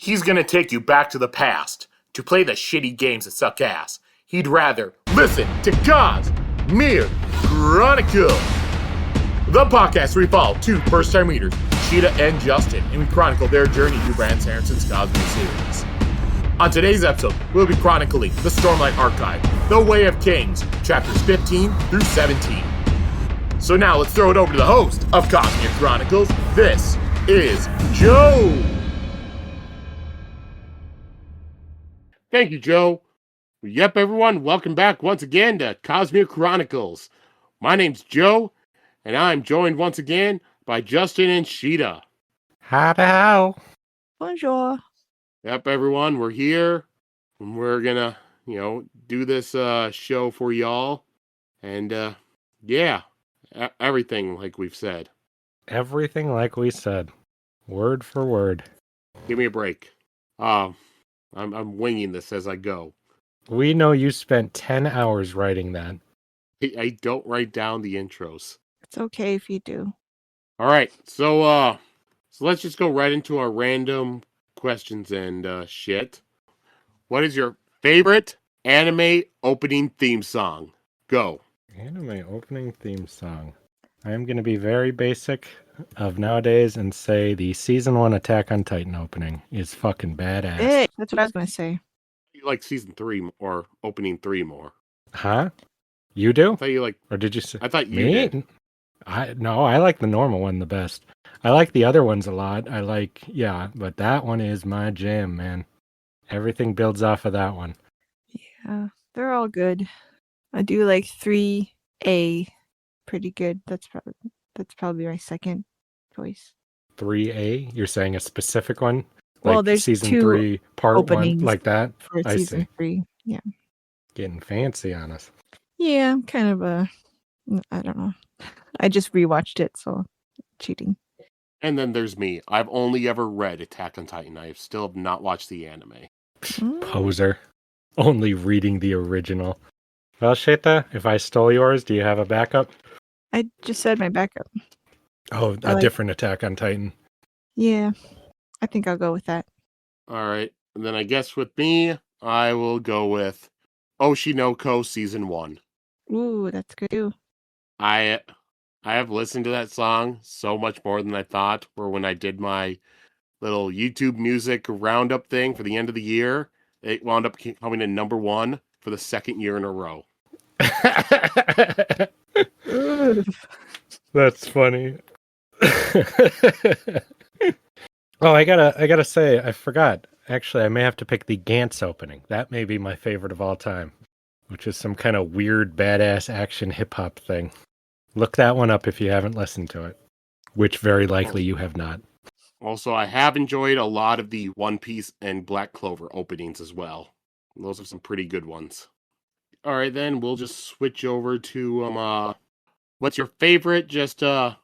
He's gonna take you back to the past to play the shitty games that suck ass. He'd rather listen to Cosmere Chronicle, the podcast where we follow two first-time readers, Sheta and Justin, and we chronicle their journey through Brand Sanderson's Cosmere series. On today's episode, we'll be chronicling the Stormlight Archive, The Way of Kings, chapters 15 through 17. So now let's throw it over to the host of Cosmere Chronicles. This is Joe. Thank you, Joe. Yep, everyone, welcome back once again to Cosmere Chronicles. My name's Joe, and I'm joined once again by Justin and Sheta. How? Bonjour. Yep, everyone, we're here, and we're gonna, do this show for y'all, and everything like we've said. Everything like we said. Word for word. Give me a break. I'm winging this as I go. We know you spent 10 hours writing that. I don't write down the intros. It's okay if you do. All right, so let's just go right into our random questions and shit. What is your favorite anime opening theme song? Go. Anime opening theme song. I am going to be very basic of nowadays and say the season 1 Attack on Titan opening is fucking badass. Hey, that's what I was going to say. You like season 3 or opening 3 more? Huh? You do? I thought you like. Or did you say? I thought you me? did. I like the normal one the best. I like the other ones a lot. But that one is my jam, man. Everything builds off of that one. Yeah, they're all good. I do like 3A pretty good. That's probably my second choice. 3A? You're saying a specific one? Well, like there's season two 3, part 1, openings like that? for I season see. 3. Yeah. Getting fancy on us. Yeah, I'm kind of I don't know. I just rewatched it, so cheating. And then there's me. I've only ever read Attack on Titan. I still have not watched the anime. Poser. Only reading the original. Well, Sheta, if I stole yours, do you have a backup? I just said my backup. Oh, a different Attack on Titan. Yeah, I think I'll go with that. All right. And then I guess with me, I will go with Oshinoko Season 1. Ooh, that's good too. I have listened to that song so much more than I thought, or when I did my little YouTube music roundup thing for the end of the year, it wound up coming in number 1 for the second year in a row. That's funny. Oh, I gotta say, I forgot. Actually, I may have to pick the Gantz opening. That may be my favorite of all time, which is some kind of weird, badass action hip-hop thing. Look that one up if you haven't listened to it, which very likely you have not. Also, I have enjoyed a lot of the One Piece and Black Clover openings as well. Those are some pretty good ones. All right, then we'll just switch over to what's your favorite? Then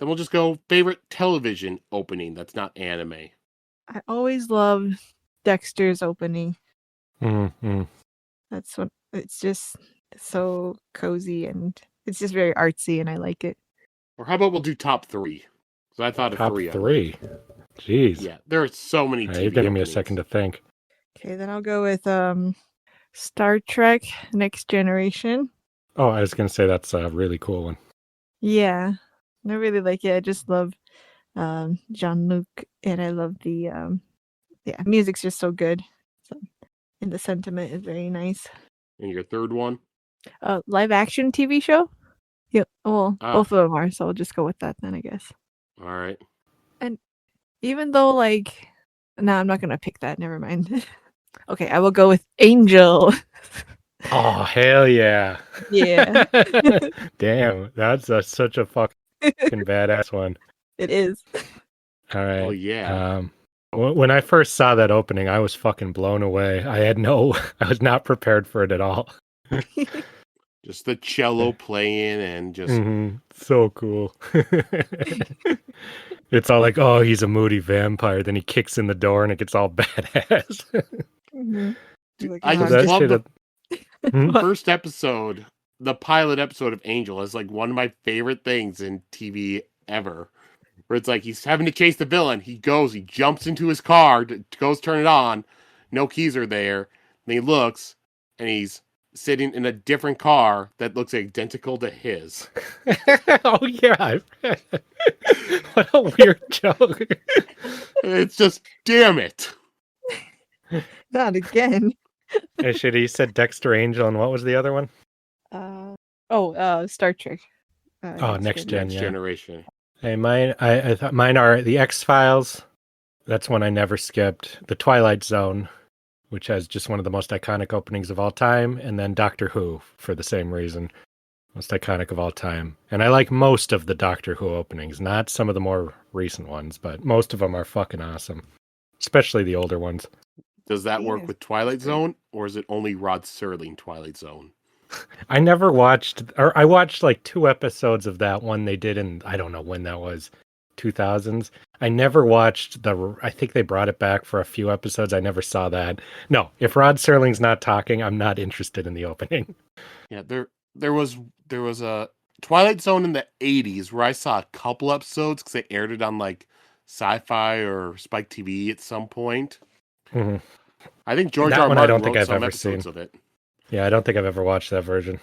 we'll just go favorite television opening that's not anime. I always love Dexter's opening. Mm-hmm. That's what it's just so cozy and it's just very artsy and I like it. Or how about we'll do top 3? Because I thought of Top 3. 3? Jeez. Yeah, there are so many TV You're giving me a openings. second to think. Okay, then I'll go with Star Trek Next Generation. Oh, I was going to say that's a really cool one. Yeah, I really like it. I just love Jean-Luc and I love the music's just so good. So, and the sentiment is very nice. And your third one? Live action TV show? Yeah, well, both of them are, so I'll just go with that then, I guess. All right. And even though, no, I'm not going to pick that. Never mind. Okay, I will go with Angel. Oh, hell yeah. Yeah. Damn, that's such a fucking badass one. It is. All right. Oh, yeah. When I first saw that opening, I was fucking blown away. I was not prepared for it at all. Just the cello playing and just... Mm-hmm. So cool. It's all like, oh, he's a moody vampire. Then he kicks in the door and it gets all badass. Mm-hmm. Dude, I just love the first episode, the pilot episode of Angel is like one of my favorite things in TV ever. where it's like he's having to chase the villain. He jumps into his car, goes turn it on. No keys are there. Then he looks, and he's sitting in a different car that looks identical to his. Oh, yeah. What a weird joke. It's just, damn it. Not again. Hey, Sheta, you said Dexter Angel, and what was the other one? Star Trek. Next Gen, Next yeah. Generation. Hey, I thought mine are the X-Files. That's one I never skipped. The Twilight Zone, which has just one of the most iconic openings of all time, and then Doctor Who for the same reason. Most iconic of all time. And I like most of the Doctor Who openings, not some of the more recent ones, but most of them are fucking awesome. Especially the older ones. Does that work with Twilight Zone, or is it only Rod Serling Twilight Zone? I never watched, or I watched like 2 episodes of that one they did in, I don't know when that was, 2000s. I never watched I think they brought it back for a few episodes. I never saw that. No, if Rod Serling's not talking, I'm not interested in the opening. Yeah, there was a Twilight Zone in the 80s where I saw a couple episodes because they aired it on like Sci-Fi or Spike TV at some point. Mm-hmm. I think George That R. one Martin I don't think wrote I've some ever episodes seen. of it. Yeah, I don't think I've ever watched that version.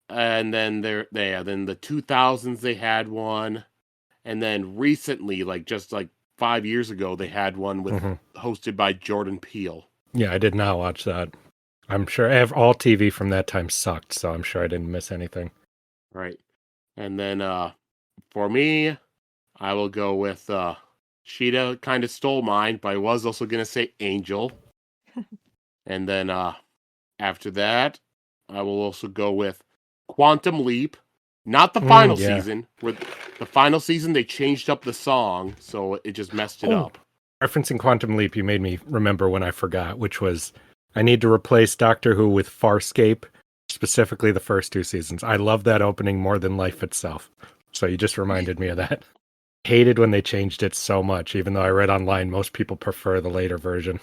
And then then the 2000s they had one, and then recently, like just like 5 years ago, they had one with hosted by Jordan Peele. Yeah, I did not watch that. I'm sure all TV from that time sucked, so I'm sure I didn't miss anything. Right. And then for me, I will go with Sheta kind of stole mine, but I was also going to say Angel. And then after that, I will also go with Quantum Leap. Not the final season. With the final season, they changed up the song, so it just messed it up. Referencing Quantum Leap, you made me remember when I forgot, which was I need to replace Doctor Who with Farscape, specifically the first 2 seasons. I love that opening more than life itself. So you just reminded me of that. Hated when they changed it so much, even though I read online most people prefer the later version.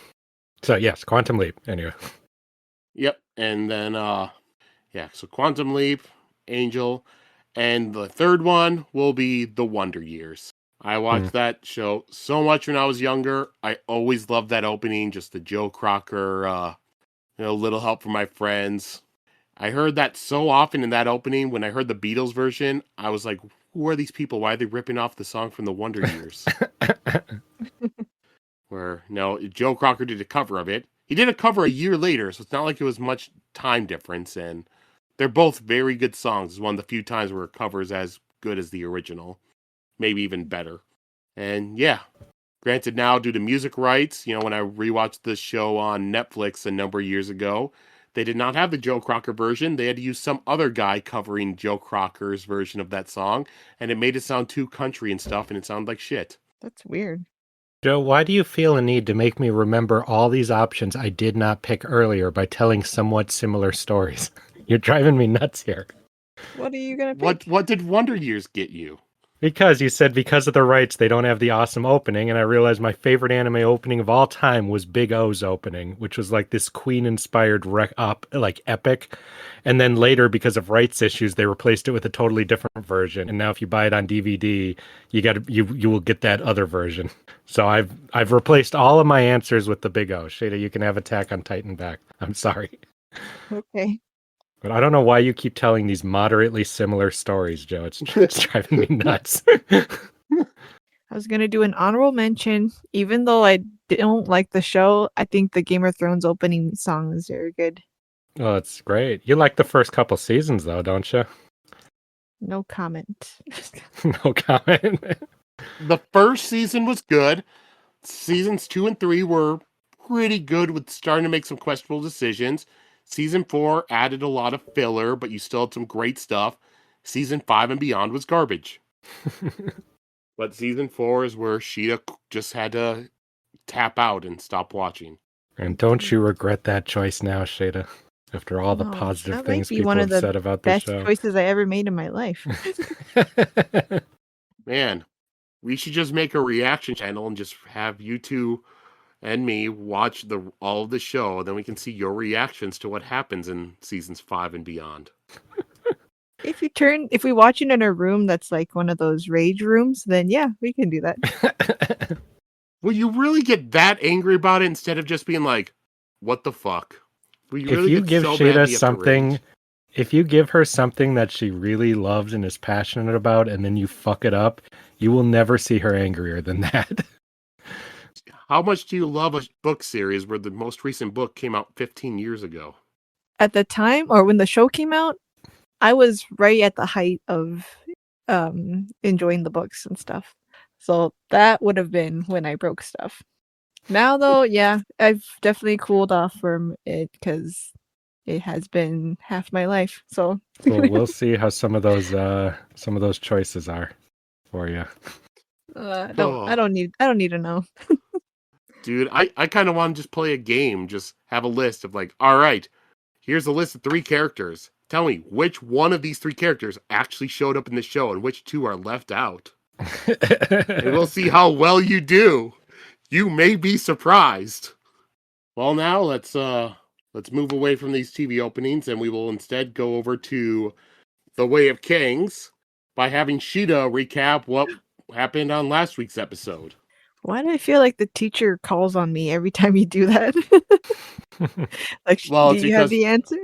So yes, Quantum Leap, anyway. Yep, and then so Quantum Leap, Angel, and the third one will be The Wonder Years. I watched that show so much when I was younger. I always loved that opening, just the Joe Crocker, Little Help from My Friends. I heard that so often in that opening. When I heard the Beatles version, I was like, who are these people? Why are they ripping off the song from The Wonder Years? Where, no, Joe Crocker did a cover of it. He did a cover a year later, so it's not like it was much time difference, and they're both very good songs. It's one of the few times where a cover is as good as the original. Maybe even better. And yeah, granted now due to music rights, when I rewatched this show on Netflix a number of years ago, they did not have the Joe Crocker version. They had to use some other guy covering Joe Crocker's version of that song, and it made it sound too country and stuff, and it sounded like shit. That's weird. Joe, why do you feel a need to make me remember all these options I did not pick earlier by telling somewhat similar stories? You're driving me nuts here. What are you going to pick? What did Wonder Years get you? Because you said because of the rights, they don't have the awesome opening, and I realized my favorite anime opening of all time was Big O's opening, which was like this Queen-inspired epic. And then later, because of rights issues, they replaced it with a totally different version. And now, if you buy it on DVD, you will get that other version. So I've replaced all of my answers with the Big O. Sheta, you can have Attack on Titan back. I'm sorry. Okay. But I don't know why you keep telling these moderately similar stories, Joe. It's driving me nuts. I was going to do an honorable mention. Even though I don't like the show, I think the Game of Thrones opening song is very good. Oh, it's great. You like the first couple seasons, though, don't you? No comment. No comment. The first season was good. Seasons 2 and 3 were pretty good with starting to make some questionable decisions. Season 4 added a lot of filler, but you still had some great stuff. Season 5 and beyond was garbage. But season 4 is where Sheta just had to tap out and stop watching. And don't you regret that choice now, Sheta? After all the positive things people have said about the show. Best choices I ever made in my life. Man, we should just make a reaction channel and just have you two and me watch all of the show, then we can see your reactions to what happens in seasons 5 and beyond. If we watch it in a room that's like one of those rage rooms, then yeah, we can do that. Will you really get that angry about it instead of just being like, what the fuck? Will you If really you get give so Sheta badly up to something, rage? if you give her something that she really loves and is passionate about, and then you fuck it up, you will never see her angrier than that. How much do you love a book series where the most recent book came out 15 years ago? At the time, or when the show came out, I was right at the height of enjoying the books and stuff. So that would have been when I broke stuff. Now though, yeah, I've definitely cooled off from it because it has been half my life. So Well, we'll see how some of those choices are for you. I Oh. don't need to know. Dude, I kind of want to just play a game, just have a list of like, all right, here's a list of 3 characters. Tell me which one of these 3 characters actually showed up in the show and which 2 are left out. And we'll see how well you do. You may be surprised. Well, now let's move away from these TV openings and we will instead go over to The Way of Kings by having Sheta recap what happened on last week's episode. Why do I feel like the teacher calls on me every time you do that? Like, Well, do it's you have because the answer?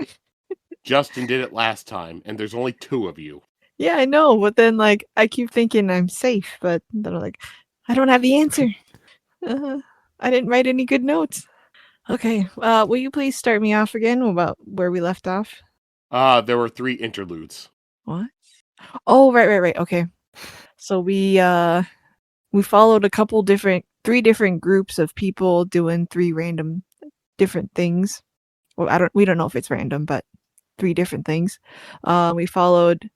Justin did it last time, and there's only 2 of you. Yeah, I know, but then like I keep thinking I'm safe, but then I'm like, I don't have the answer. I didn't write any good notes. Okay, will you please start me off again about where we left off? There were 3 interludes. What? Oh, right. Okay. So we followed three different groups of people doing 3 random different things. Well, we don't know if it's random, but 3 different things. We followed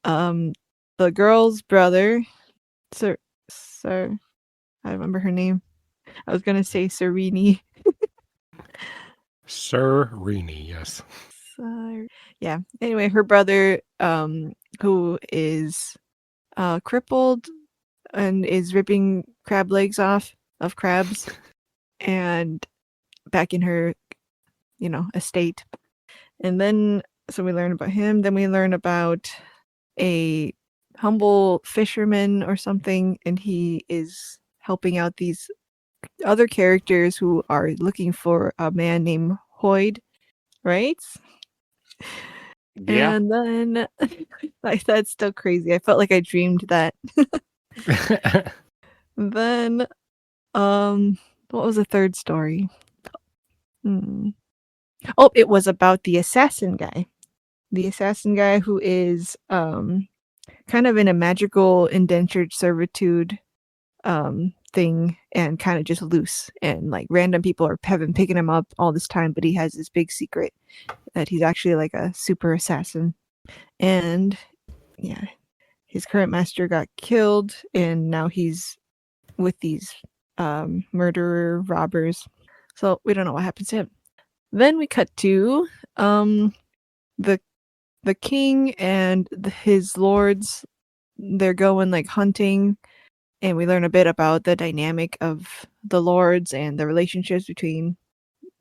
the girl's brother, Sir, I remember her name. I was gonna say Serini. Sir Rini, yes. Yeah. Anyway, her brother, who is crippled and is ripping crab legs off of crabs, and back in her, estate. And then, so we learn about him. Then we learn about a humble fisherman or something, and he is helping out these other characters who are looking for a man named Hoyd, right? Yeah. And then like that's still crazy. I felt like I dreamed that. Then what was the third story? Oh, it was about the assassin guy. The assassin guy who is kind of in a magical indentured servitude thing and kind of just loose, and like random people have been picking him up all this time, but he has this big secret that he's actually like a super assassin. And yeah, his current master got killed and now he's with these murderer robbers, so we don't know what happens to him. Then we cut to the king and his lords. They're going like hunting, and we learn a bit about the dynamic of the lords and the relationships between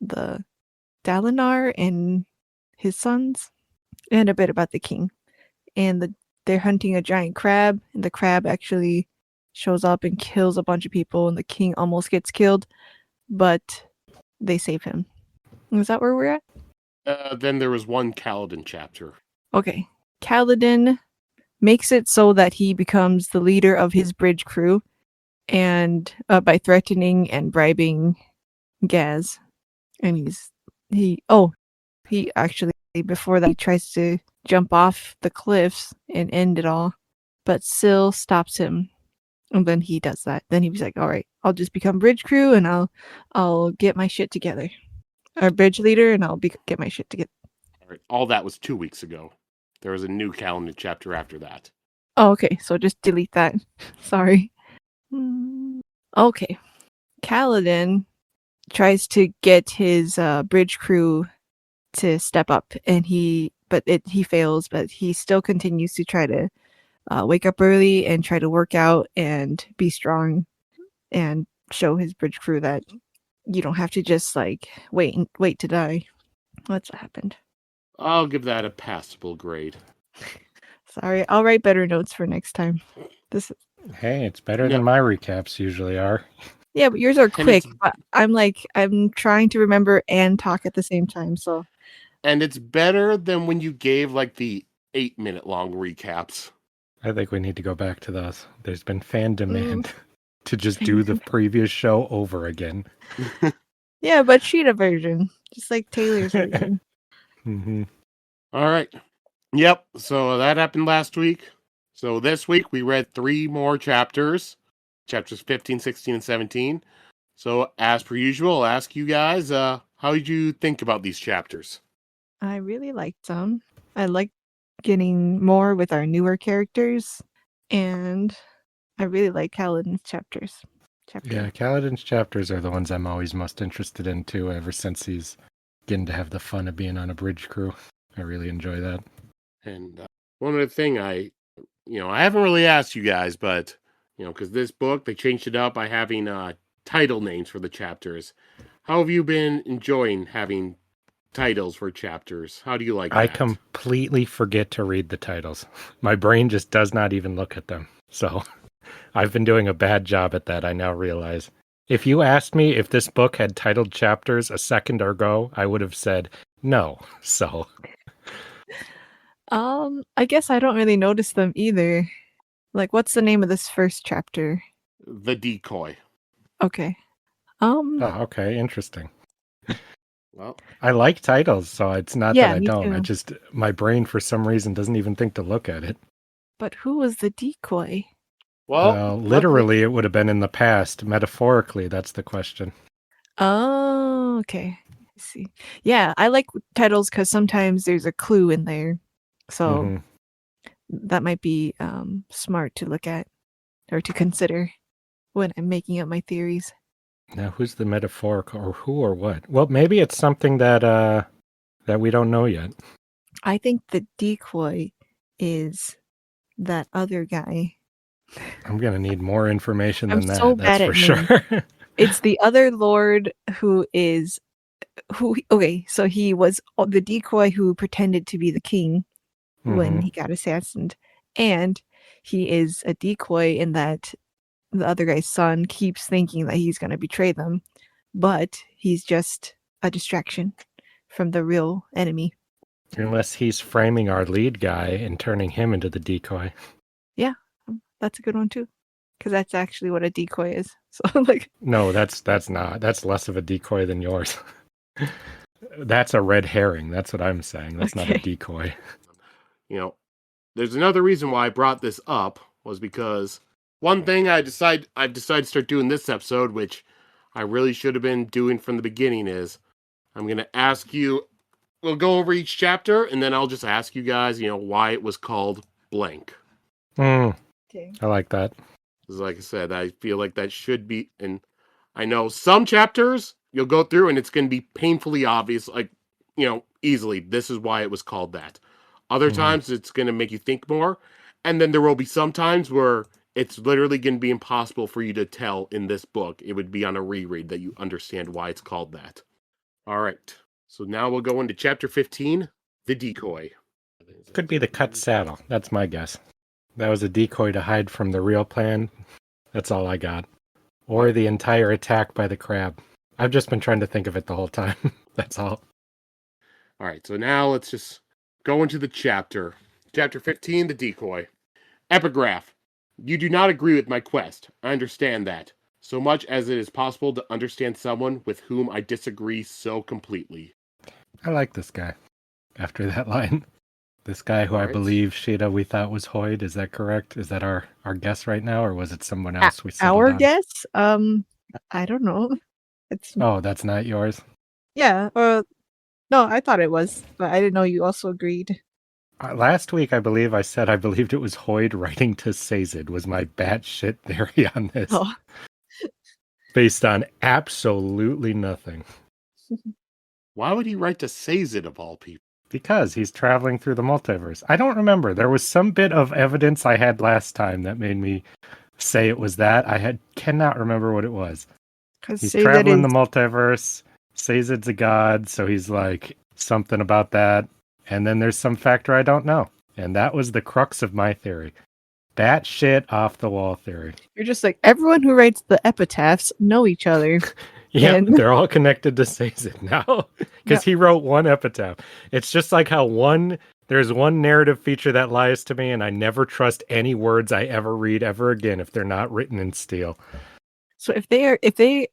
the Dalinar and his sons, and a bit about the king. And they're hunting a giant crab, and the crab actually shows up and kills a bunch of people, and the king almost gets killed, but they save him. Is that where we're at? Then there was one Kaladin chapter. Okay. Kaladin makes it so that he becomes the leader of his bridge crew, and by threatening and bribing Gaz. And he actually, before that, he tries to jump off the cliffs and end it all, but Syl stops him, and then he does that. Then he was like, all right, I'll just become bridge crew and I'll get my shit together, or bridge leader, and I'll get my shit together. All right, all that was 2 weeks ago. There was a new Kaladin chapter after that. Oh, okay, so just delete that. Sorry. Okay. Kaladin tries to get his bridge crew to step up, and he fails, but he still continues to try to wake up early and try to work out and be strong and show his bridge crew that you don't have to just like wait to die. What's happened? I'll give that a passable grade. Sorry, I'll write better notes for next time. This Hey, it's better No. than my recaps usually are. Yeah, but yours are quick. it's- But I'm trying to remember and talk at the same time. So And it's better than when you gave like the 8-minute long recaps. I think we need to go back to those. There's been fan demand to just do the previous show over again. yeah, but Sheta version, just like Taylor's version. Mm-hmm. All right. Yep. So that happened last week. So this week we read 3 more chapters, chapters 15, 16, and 17. So as per usual, I'll ask you guys, how did you think about these chapters? I really liked them. I like getting more with our newer characters, and I really like Kaladin's chapters. Yeah, Kaladin's chapters are the ones I'm always most interested in too, ever since he's getting to have the fun of being on a bridge crew. I really enjoy that. And one other thing I haven't really asked you guys, but, because this book, they changed it up by having title names for the chapters. How have you been enjoying having titles for chapters? How do you like I that? completely forget to read the titles. My brain just does not even look at them. So I've been doing a bad job at that, I now realize. If you asked me if this book had titled chapters a second ago, I would have said no. So I guess I don't really notice them either. Like, what's the name of this first chapter? The Decoy. Okay. oh, okay, interesting. Well, I like titles, so it's not Yeah, that I me don't. too. My brain for some reason doesn't even think to look at it. But who was the decoy? well, Literally, it would have been in the past. Metaphorically, that's the question. Oh, okay. I see. Yeah, I like titles because sometimes there's a clue in there. So Mhm. that might be smart to look at or to consider when I'm making up my theories. Now, who's the metaphorical, or who, or what? Well, maybe it's something that we don't know yet. I think the decoy is that other guy. I'm gonna need more information I'm than that. so That's bad for at sure. It's the other lord okay, so he was the decoy who pretended to be the king when Mhm. he got assassinated, and he is a decoy in that the other guy's son keeps thinking that he's going to betray them, but he's just a distraction from the real enemy. Unless he's framing our lead guy and turning him into the decoy. Yeah, that's a good one too, because that's actually what a decoy is. So like, No, that's not. That's less of a decoy than yours. That's a red herring. That's what I'm saying. That's not a Okay. decoy. There's another reason why I brought this up was because one thing I've decided to start doing this episode, which I really should have been doing from the beginning, is I'm going to ask you, we'll go over each chapter, and then I'll just ask you guys, why it was called blank. I Okay. like that. Because like I said, I feel like that should be, and I know some chapters you'll go through and it's going to be painfully obvious, like, easily, this is why it was called that. Other times it's going to make you think more. And then there will be some times where it's literally going to be impossible for you to tell in this book. It would be on a reread that you understand why it's called that. All right. So now we'll go into chapter 15, The Decoy. Could be the cut saddle. That's my guess. That was a decoy to hide from the real plan. That's all I got. Or the entire attack by the crab. I've just been trying to think of it the whole time. That's all. All right. So now let's just go into the chapter. Chapter 15, The Decoy. Epigraph. You do not agree with my quest. I understand that. So much as it is possible to understand someone with whom I disagree so completely. I like this guy. After that line. This guy who I Alright. believe, Sheta, we thought was Hoyd. Is that correct? Is that our guess right now, or was it someone else we settled Our on? guess? I don't know. It's Oh, that's not yours? yeah. No, I thought it was, but I didn't know you also agreed. Last week, I believed it was Hoyd writing to Sazed was my batshit theory on this. Oh, Based on absolutely nothing. Why would he write to Sazed of all people? Because he's traveling through the multiverse. I don't remember. There was some bit of evidence I had last time that made me say it was that. Cannot remember what it was. because He's traveling the multiverse. Sazed's a god, so he's like something about that. And then there's some factor I don't know. And that was the crux of my theory. Bat shit off the wall theory. You're just like, everyone who writes the epitaphs know each other. Yeah, And- they're all connected to Sazed now. Because he wrote one epitaph. It's just like how there's one narrative feature that lies to me, and I never trust any words I ever read ever again if they're not written in steel. So if they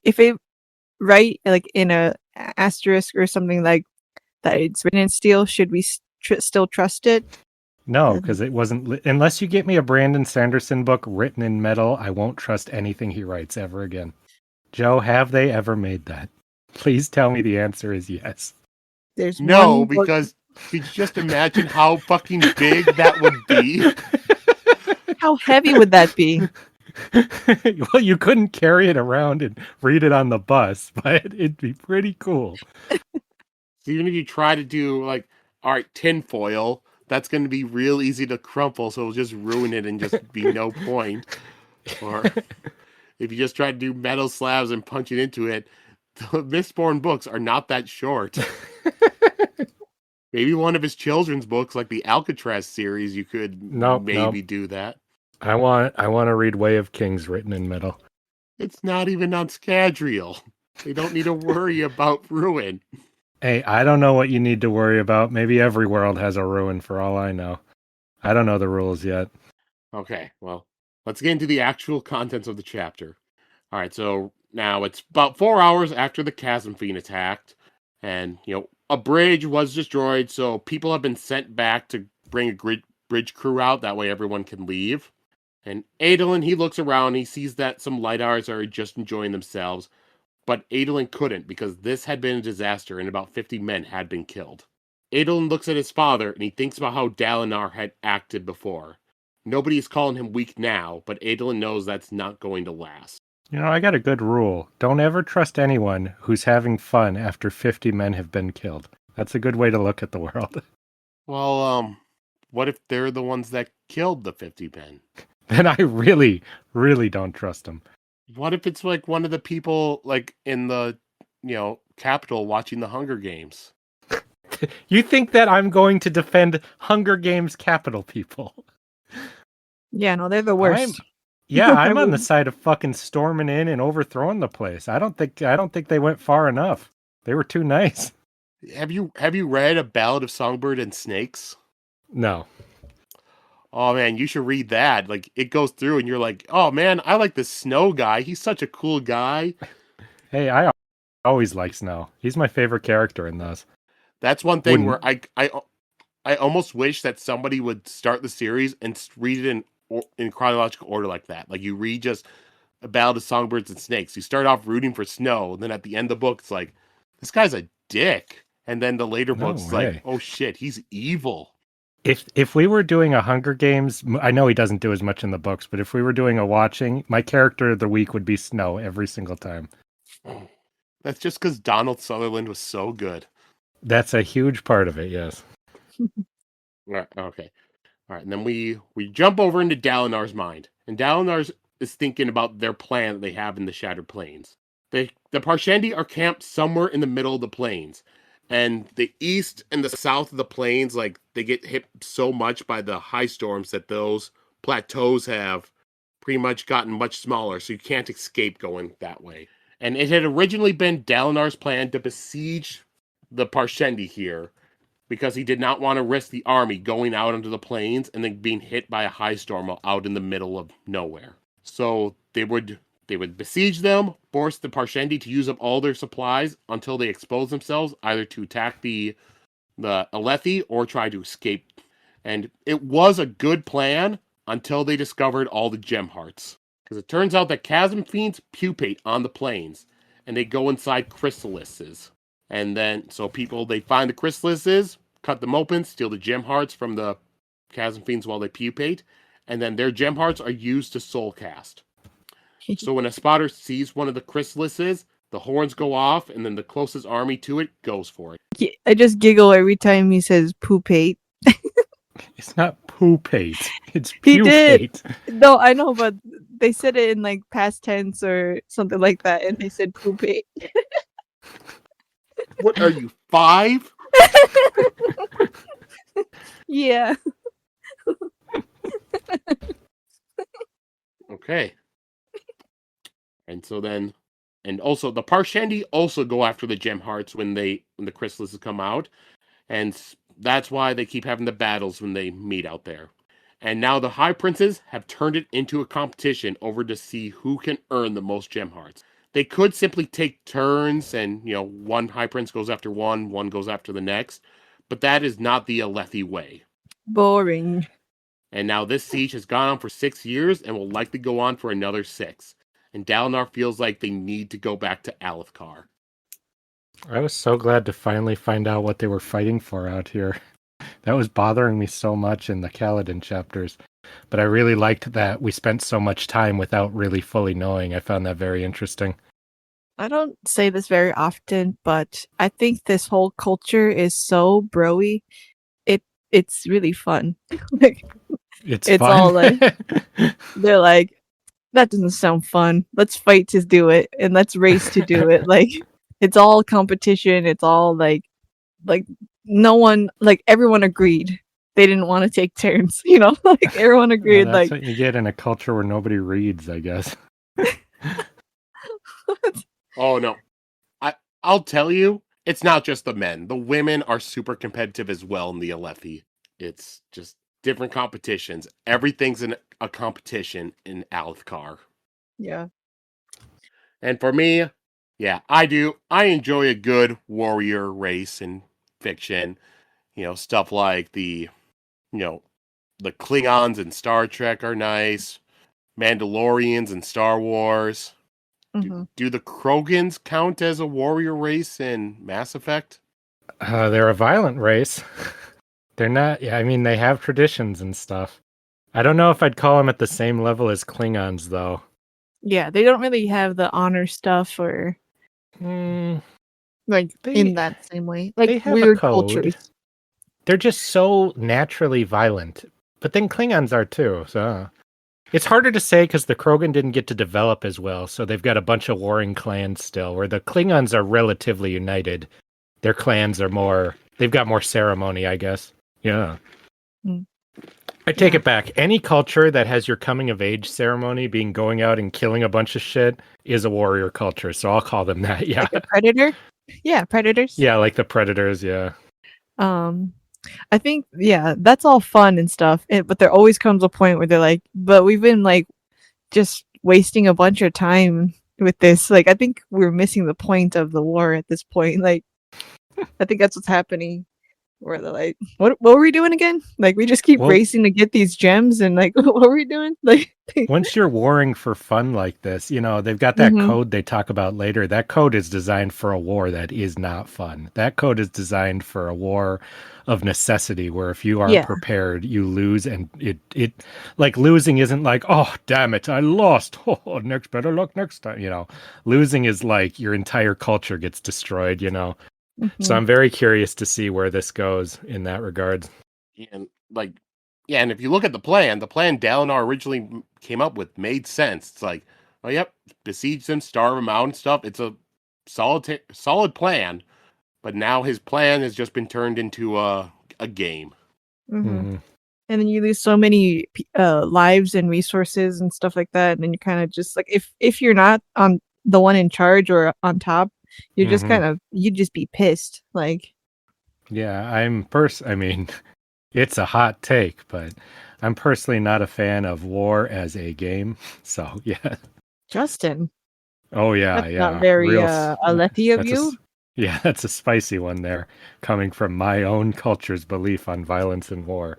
write like in a asterisk or something like that, it's written in steel, should we still trust it? No, because it wasn't. Unless you get me a Brandon Sanderson book written in metal, I won't trust anything he writes ever again. Joe, have they ever made that? Please tell me the answer is yes. There's No, one book- because you just imagine how fucking big that would be. How heavy would that be? Well, you couldn't carry it around and read it on the bus, but it'd be pretty cool. Even if you try to do like, all right, tinfoil, that's going to be real easy to crumple, so it'll just ruin it and just be no point. Or if you just try to do metal slabs and punch it into it, the Mistborn books are not that short. Maybe one of his children's books, like the Alcatraz series, you could maybe do that. I want to read Way of Kings written in metal. It's not even on Scadrial. They don't need to worry about ruin. Hey, I don't know what you need to worry about. Maybe every world has a ruin for all I know. I don't know the rules yet. Okay, well, let's get into the actual contents of the chapter. All right, so now it's about 4 hours after the Chasm Fiend attacked, and, a bridge was destroyed, so people have been sent back to bring a bridge crew out. That way everyone can leave. And Adolin, he looks around, he sees that some Lightars are just enjoying themselves, but Adolin couldn't because this had been a disaster and about 50 men had been killed. Adolin looks at his father and he thinks about how Dalinar had acted before. Nobody is calling him weak now, but Adolin knows that's not going to last. I got a good rule. Don't ever trust anyone who's having fun after 50 men have been killed. That's a good way to look at the world. Well, what if they're the ones that killed the 50 men? Then I really, really don't trust them. What if it's like one of the people like in the, Capitol watching the Hunger Games? You think that I'm going to defend Hunger Games Capital people? Yeah, no, they're the worst. I'm on the side of fucking storming in and overthrowing the place. I don't think they went far enough. They were too nice. Have you read A Ballad of Songbird and Snakes? No. Oh man, you should read that. Like it goes through and you're like, "Oh man, I like the Snow guy. He's such a cool guy." Hey, I always like Snow. He's my favorite character in those. That's one thing where I almost wish that somebody would start the series and read it in chronological order like that. Like you read just A Ballad of Songbirds and Snakes. You start off rooting for Snow, and then at the end of the book, it's like, this guy's a dick. And then the later books, like, oh shit, he's evil. If we were doing a Hunger Games, I know he doesn't do as much in the books, but if we were doing a watching, my character of the week would be Snow every single time. That's just because Donald Sutherland was so good. That's a huge part of it, yes. Right, okay. All right, and then we jump over into Dalinar's mind. And Dalinar is thinking about their plan that they have in the Shattered Plains. The Parshendi are camped somewhere in the middle of the plains. And the east and the south of the plains, like, they get hit so much by the high storms that those plateaus have pretty much gotten much smaller, so you can't escape going that way. And it had originally been Dalinar's plan to besiege the Parshendi here, because he did not want to risk the army going out onto the plains and then being hit by a high storm out in the middle of nowhere. So they would besiege them, force the Parshendi to use up all their supplies until they expose themselves, either to attack the Alethi or try to escape. And it was a good plan until they discovered all the gem hearts. Because it turns out that chasm fiends pupate on the plains, and they go inside chrysalises. And then, so they find the chrysalises, cut them open, steal the gem hearts from the chasm fiends while they pupate, and then their gem hearts are used to soul cast. So when a spotter sees one of the chrysalises, the horns go off, and then the closest army to it goes for it. I just giggle every time he says poopate. It's not poopate. It's He pupate. did. No, I know, but they said it in like past tense or something like that, and they said poopate. What are you, 5? Yeah. Okay. And so then, and also the Parshendi also go after the gem hearts when the chrysalises come out, and that's why they keep having the battles when they meet out there. And now the High Princes have turned it into a competition over to see who can earn the most gem hearts. They could simply take turns and, one High Prince goes after one goes after the next, but that is not the Alethi way. Boring. And now this siege has gone on for 6 years and will likely go on for another 6. And Dalinar feels like they need to go back to Alethkar. I was so glad to finally find out what they were fighting for out here. That was bothering me so much in the Kaladin chapters. But I really liked that we spent so much time without really fully knowing. I found that very interesting. I don't say this very often, but I think this whole culture is so broy. It's really fun. Like, It's it's fun. all like they're like, that doesn't sound fun. Let's fight to do it, and let's race to do it. Like, it's all competition. It's all like no one, like, everyone agreed they didn't want to take turns. Like everyone agreed. That's Like, what you get in a culture where nobody reads, I guess. Oh, no. I'll tell you, it's not just the men. The women are super competitive as well in the Alethi. It's just different competitions. Everything's in a competition in Alethkar. yeah, And for me, yeah, I do. I enjoy a good warrior race in fiction. Stuff like the Klingons in Star Trek are nice. Mandalorians in Star Wars. Do the Krogans count as a warrior race in Mass Effect? They're a violent race. They're not. Yeah, I mean, they have traditions and stuff. I don't know if I'd call them at the same level as Klingons, though. yeah. They don't really have the honor stuff or like in that same way. they Like have a weird code. cultures. They're just so naturally violent. But then Klingons are too, so it's harder to say because the Krogan didn't get to develop as well, so they've got a bunch of warring clans still, where the Klingons are relatively united. Their clans are more, they've got more ceremony, I guess. Yeah. I take it back. Any culture that has your coming of age ceremony being going out and killing a bunch of shit is a warrior culture, so I'll call them that, yeah. Like a predator? Yeah, predators. Yeah, like the Predators, yeah. I think, yeah, that's all fun and stuff, but there always comes a point where they're like, but we've been like just wasting a bunch of time with this. Like, I think we're missing the point of the war at this point. Like, I think that's what's happening. Where they're like, what were we doing again? Like, we just keep racing to get these gems, and like, what were we doing? Like, once you're warring for fun like this, they've got that code they talk about later. That code is designed for a war that is not fun. That code is designed for a war of necessity, where if you aren't prepared, you lose, and it like losing isn't like, oh damn it, I lost. Oh, next, better luck next time. Losing is like your entire culture gets destroyed. So I'm very curious to see where this goes in that regard. And and if you look at the plan Dalinar originally came up with made sense. It's like, oh yep, besiege them, starve them out and stuff. It's a solid plan, but now his plan has just been turned into a game. And then you lose so many lives and resources and stuff like that, and then you're kind of just like, if you're not on the one in charge or on top, you're just you'd just be pissed. Like, yeah, I mean, it's a hot take, but I'm personally not a fan of war as a game. So yeah, Justin. Oh yeah, that's not very Alethi of you. Yeah, that's a spicy one there, coming from my own culture's belief on violence and war.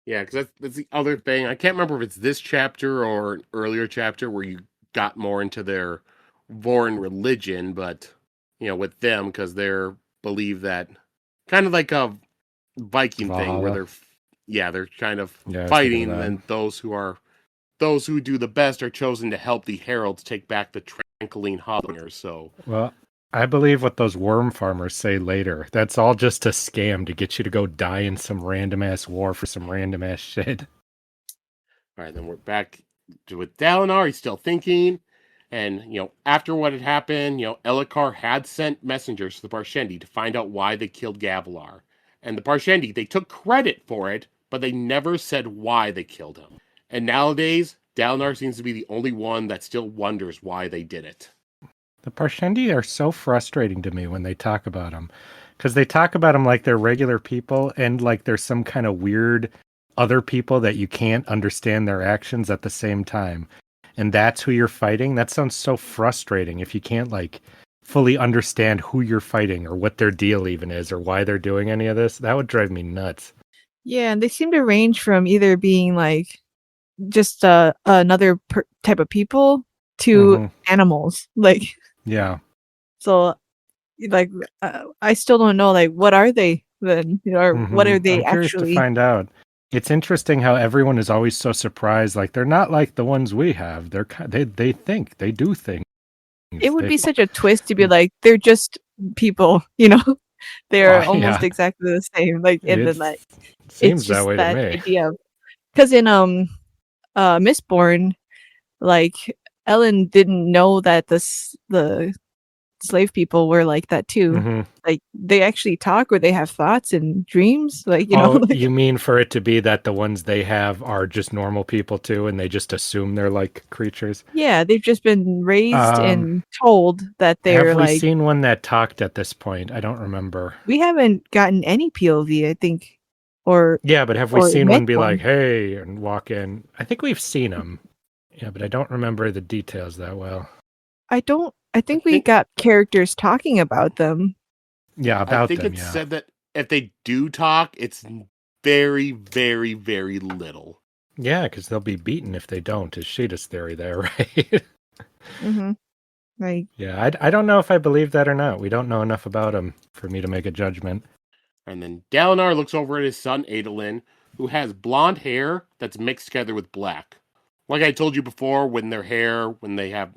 Yeah, because that's the other thing. I can't remember if it's this chapter or an earlier chapter where you got more into their Vorin religion, but with them, because they're believe that kind of like a Viking thing where they're kind of fighting, and those who do the best are chosen to help the heralds take back the Tranquiline Harbingers. So well, I believe what those worm farmers say later. That's all just a scam to get you to go die in some random ass war for some random ass shit. All right, then we're back with Dalinar. He's still thinking. And, after what had happened, Elhokar had sent messengers to the Parshendi to find out why they killed Gavilar. And the Parshendi, they took credit for it, but they never said why they killed him. And nowadays, Dalinar seems to be the only one that still wonders why they did it. The Parshendi are so frustrating to me when they talk about them. Because they talk about them like they're regular people and like there's some kind of weird other people that you can't understand their actions at the same time. And that's who you're fighting. That sounds so frustrating if you can't like fully understand who you're fighting or what their deal even is or why they're doing any of this. That would drive me nuts. Yeah, and they seem to range from either being like just another type of people to animals. Like, yeah. So, like, I still don't know, like, what are they then? Or what are they I'm curious actually? to find out. It's interesting how everyone is always so surprised. Like they're not like the ones we have. They think they do things. It would be such a twist to be like they're just people, they're almost exactly the same. Like, and then like seems it's just that way that to me. idea. Because in Mistborn, like Ellen didn't know that the slave people were like that too. Like they actually talk or they have thoughts and dreams. Like, like, you mean for it to be that the ones they have are just normal people too, and they just assume they're like creatures? Yeah, they've just been raised and told that they're have we like. seen one that talked at this point? I don't remember. We haven't gotten any POV, I think, or yeah, but have we seen one be one. like, "Hey," and walk in? I think we've seen them. Yeah, but I don't remember the details that well. I think we got characters talking about them. Yeah, about I think them, it's said that if they do talk, it's very, very, very little. Yeah, because they'll be beaten if they don't, is Sheta's theory there, right? Like, yeah, I don't know if I believe that or not. We don't know enough about him for me to make a judgment. And then Dalinar looks over at his son, Adolin, who has blonde hair that's mixed together with black. Like I told you before, when they have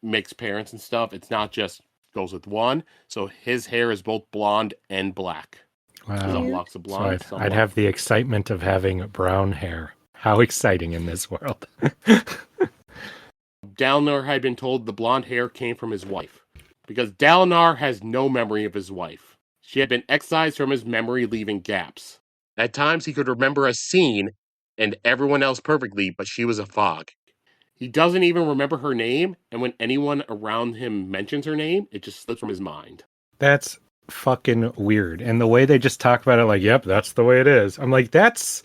mixed parents and stuff, it's not just goes with one. So his hair is both blonde and black. Wow. Some locks of blonde. So I'd have the excitement of having brown hair. How exciting in this world. Dalinar had been told the blonde hair came from his wife, because Dalinar has no memory of his wife. She had been excised from his memory, leaving gaps. At times he could remember a scene and everyone else perfectly, but she was a fog. He doesn't even remember her name, and when anyone around him mentions her name, it just slips from his mind. That's fucking weird. And the way they just talk about it, like, yep, that's the way it is. I'm like, that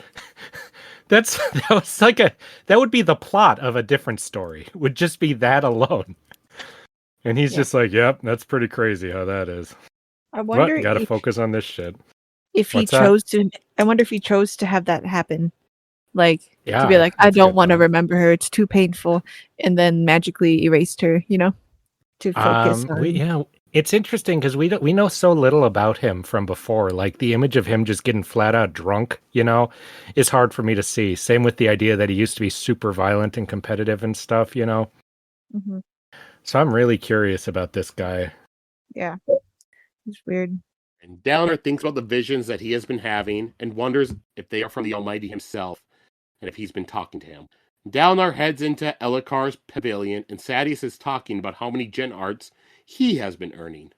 would be the plot of a different story. It would just be that alone. And he's just like, yep, that's pretty crazy how that is. I wonder. Gotta focus on this shit. If he chose to, I wonder if he chose to have that happen. Like, to be like, I don't want to remember her. It's too painful. And then magically erased her, to focus on. It's interesting because we know so little about him from before. Like the image of him just getting flat out drunk, is hard for me to see. Same with the idea that he used to be super violent and competitive and stuff, Mm-hmm. So I'm really curious about this guy. Yeah, it's weird. And Dalinar thinks about the visions that he has been having and wonders if they are from the Almighty himself and if he's been talking to him. Dalinar heads into Elhokar's pavilion and Sadeas is talking about how many gen arts he has been earning.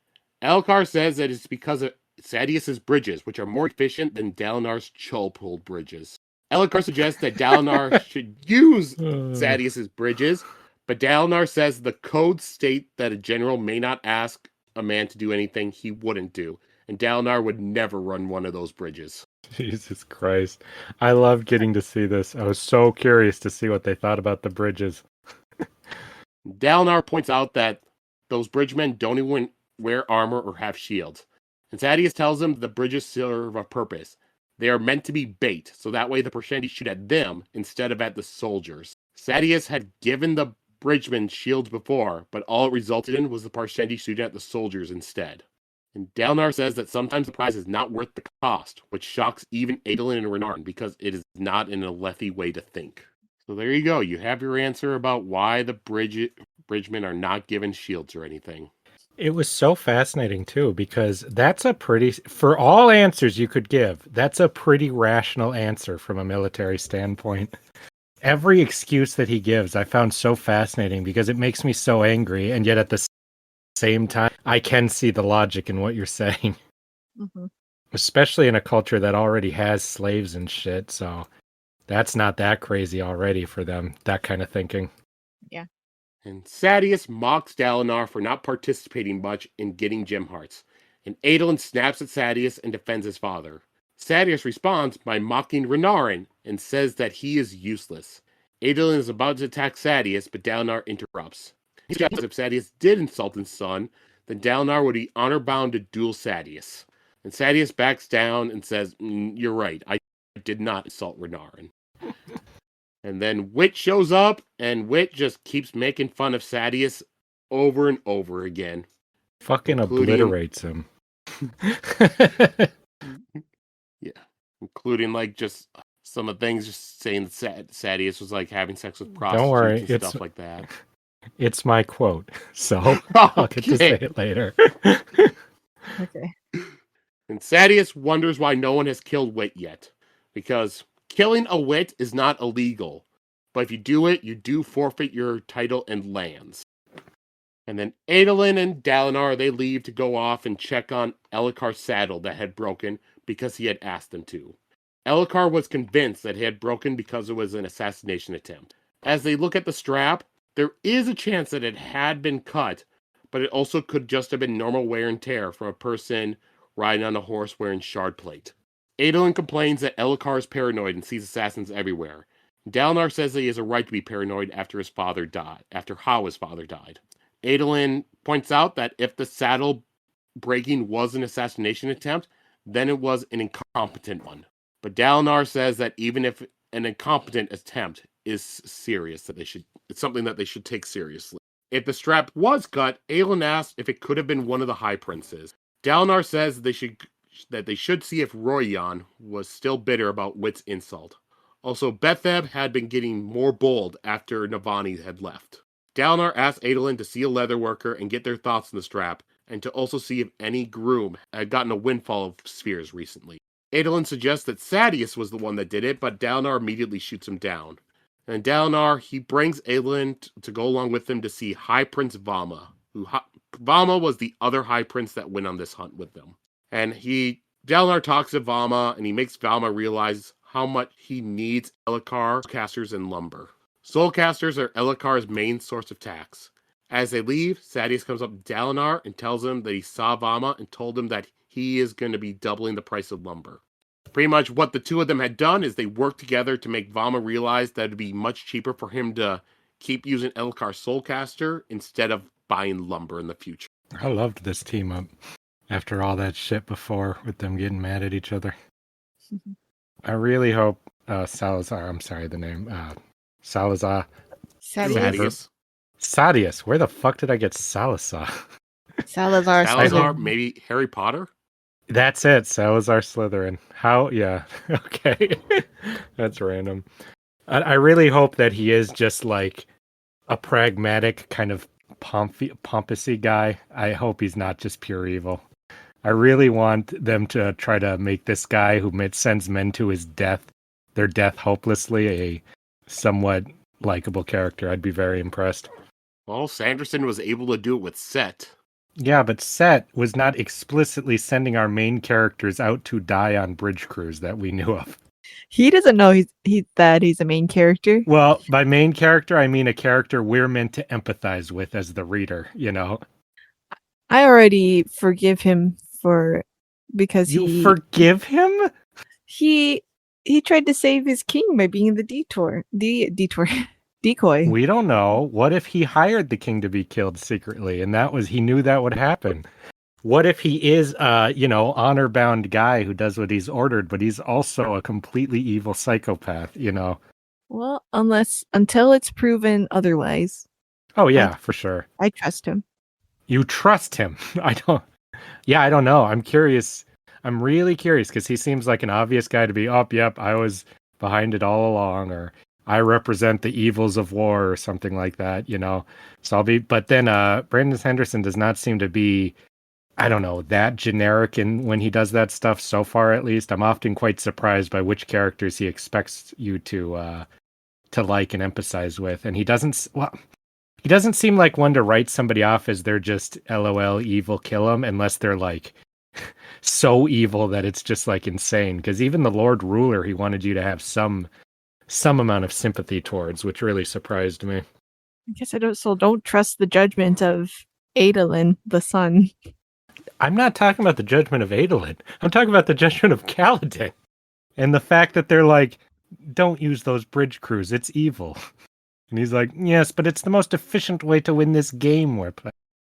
Elhokar says that it's because of Sadeas' bridges, which are more efficient than Dalinar's Chulpul bridges. Elhokar suggests that Dalinar should use Sadeas' bridges, but Dalinar says the codes state that a general may not ask a man to do anything he wouldn't do, and Dalinar would never run one of those bridges. Jesus Christ. I love getting to see this. I was so curious to see what they thought about the bridges. Dalinar points out that those bridgemen don't even wear armor or have shields. And Sadeas tells him the bridges serve a purpose. They are meant to be bait, so that way the Parshendi shoot at them instead of at the soldiers. Sadeas had given the bridgemen shields before, but all it resulted in was the Parshendi shooting at the soldiers instead. And Dalinar says that sometimes the prize is not worth the cost, which shocks even Adolin and Renarin because it is not an Alethi way to think. So there you go. You have your answer about why the bridgemen are not given shields or anything. It was so fascinating, too, because for all answers you could give, that's a pretty rational answer from a military standpoint. Every excuse that he gives I found so fascinating because it makes me so angry, and yet at the same time, I can see the logic in what you're saying. Mm-hmm. Especially in a culture that already has slaves and shit, so That's not that crazy already for them, that kind of thinking. And Sadeas mocks Dalinar for not participating much in getting gem hearts, and Adolin snaps at Sadeas and defends his father. Sadeas responds by mocking Renarin and says that he is useless. Adolin is about to attack Sadeas, but Dalinar interrupts. He suggests if Sadeas did insult his son, then Dalinar would be honor-bound to duel Sadeas. And Sadeas backs down and says, "You're right, I did not insult Renarin." And then Wit shows up, and Wit just keeps making fun of Sadeas over and over again. Fucking obliterates him. Yeah. Including, like, just some of the things, just saying that Sadeas was, like, having sex with prostitutes Don't worry, and stuff like that. It's my quote, so I'll get to say it later. Okay. And Sadeas wonders why no one has killed Wit yet. Because killing a Wit is not illegal. But if you do it, you do forfeit your title and lands. And then Adolin and Dalinar, they leave to go off and check on Elhokar's saddle that had broken because he had asked them to. Elhokar was convinced that it had broken because it was an assassination attempt. As they look at the strap, there is a chance that it had been cut, but it also could just have been normal wear and tear from a person riding on a horse wearing shard plate. Adolin complains that Elhokar is paranoid and sees assassins everywhere. Dalinar says that he has a right to be paranoid after how his father died. Adolin points out that if the saddle breaking was an assassination attempt, then it was an incompetent one. But Dalinar says that even if an incompetent attempt is serious, that it's something that they should take seriously. If the strap was cut, Adolin asks if it could have been one of the High Princes. Dalinar says that they should see if Royan was still bitter about Wit's insult. Also, Betheb had been getting more bold after Navani had left. Dalinar asks Adolin to see a leatherworker and get their thoughts on the strap, and to also see if any groom had gotten a windfall of spheres recently. Adolin suggests that Sadeas was the one that did it, but Dalinar immediately shoots him down. And Dalinar, he brings Adolin to go along with him to see High Prince Valma. Valma was the other High Prince that went on this hunt with them. And Dalinar talks to Valma, and he makes Valma realize how much he needs Elhokar, casters, and lumber. Soulcasters are Elhokar's main source of tax. As they leave, Sadeas comes up to Dalinar and tells him that he saw Valma and told him that he is going to be doubling the price of lumber. Pretty much what the two of them had done is they worked together to make Valma realize that it would be much cheaper for him to keep using Elhokar's Soulcaster instead of buying lumber in the future. I loved this team up after all that shit before with them getting mad at each other. I really hope Salazar, I'm sorry, the name, Salazar. Sadeas. Where the fuck did I get Salazar? Salazar, maybe Harry Potter? That's it, Salazar Slytherin. How? Yeah, okay. That's random. I really hope that he is just like a pragmatic kind of pompousy guy. I hope he's not just pure evil. I really want them to try to make this guy who sends men to his death, their death hopelessly, a somewhat likable character. I'd be very impressed. Well, Sanderson was able to do it with Set. Yeah, but Set was not explicitly sending our main characters out to die on bridge crews that we knew of. He doesn't know that he's a main character. Well, by main character, I mean a character we're meant to empathize with as the reader, you know? I already forgive him because you forgive him? He tried to save his king by being the decoy. We don't know. What if he hired the king to be killed secretly, and he knew that would happen? What if he is honor-bound guy who does what he's ordered, but he's also a completely evil psychopath, you know? Well, until it's proven otherwise. Oh yeah, for sure. I trust him. You trust him? I don't know. I'm curious. I'm really curious because he seems like an obvious guy to be, yep, I was behind it all along, or I represent the evils of war or something like that, you know? So but then Brandon Sanderson does not seem to be, I don't know, that generic when he does that stuff so far, at least. I'm often quite surprised by which characters he expects you to like and empathize with. And he doesn't seem like one to write somebody off as they're just LOL evil, kill them, unless they're like so evil that it's just like insane. Because even the Lord Ruler, he wanted you to have some some amount of sympathy towards, which really surprised me. I guess I don't trust the judgment of Adolin, the son. I'm not talking about the judgment of Adolin. I'm talking about the judgment of Kaladin. And the fact that they're like, don't use those bridge crews, it's evil. And he's like, yes, but it's the most efficient way to win this game we're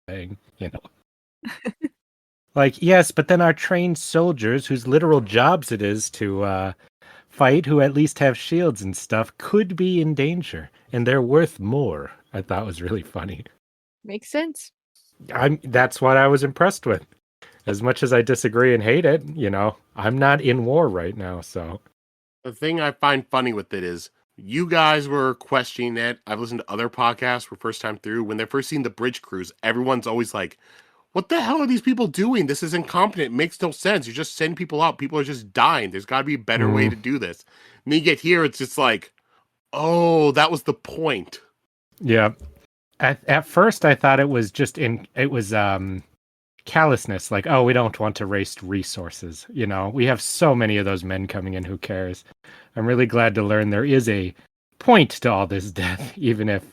playing, you know. Like, yes, but then our trained soldiers, whose literal jobs it is to fight, who at least have shields and stuff, could be in danger, and they're worth more. I thought was really funny. Makes sense. That's what I was impressed with. As much as I disagree and hate it, you know, I'm not in war right now, so. The thing I find funny with it is, you guys were questioning it. I've listened to other podcasts for first time through. When they're first seeing the bridge crews, everyone's always like, what the hell are these people doing? This is incompetent. It makes no sense. You just send people out. People are just dying. There's got to be a better way to do this. And then you get here, it's just like, oh, that was the point. Yeah. At first, I thought it was callousness. Like, oh, we don't want to waste resources. You know, we have so many of those men coming in. Who cares? I'm really glad to learn there is a point to all this death, even if,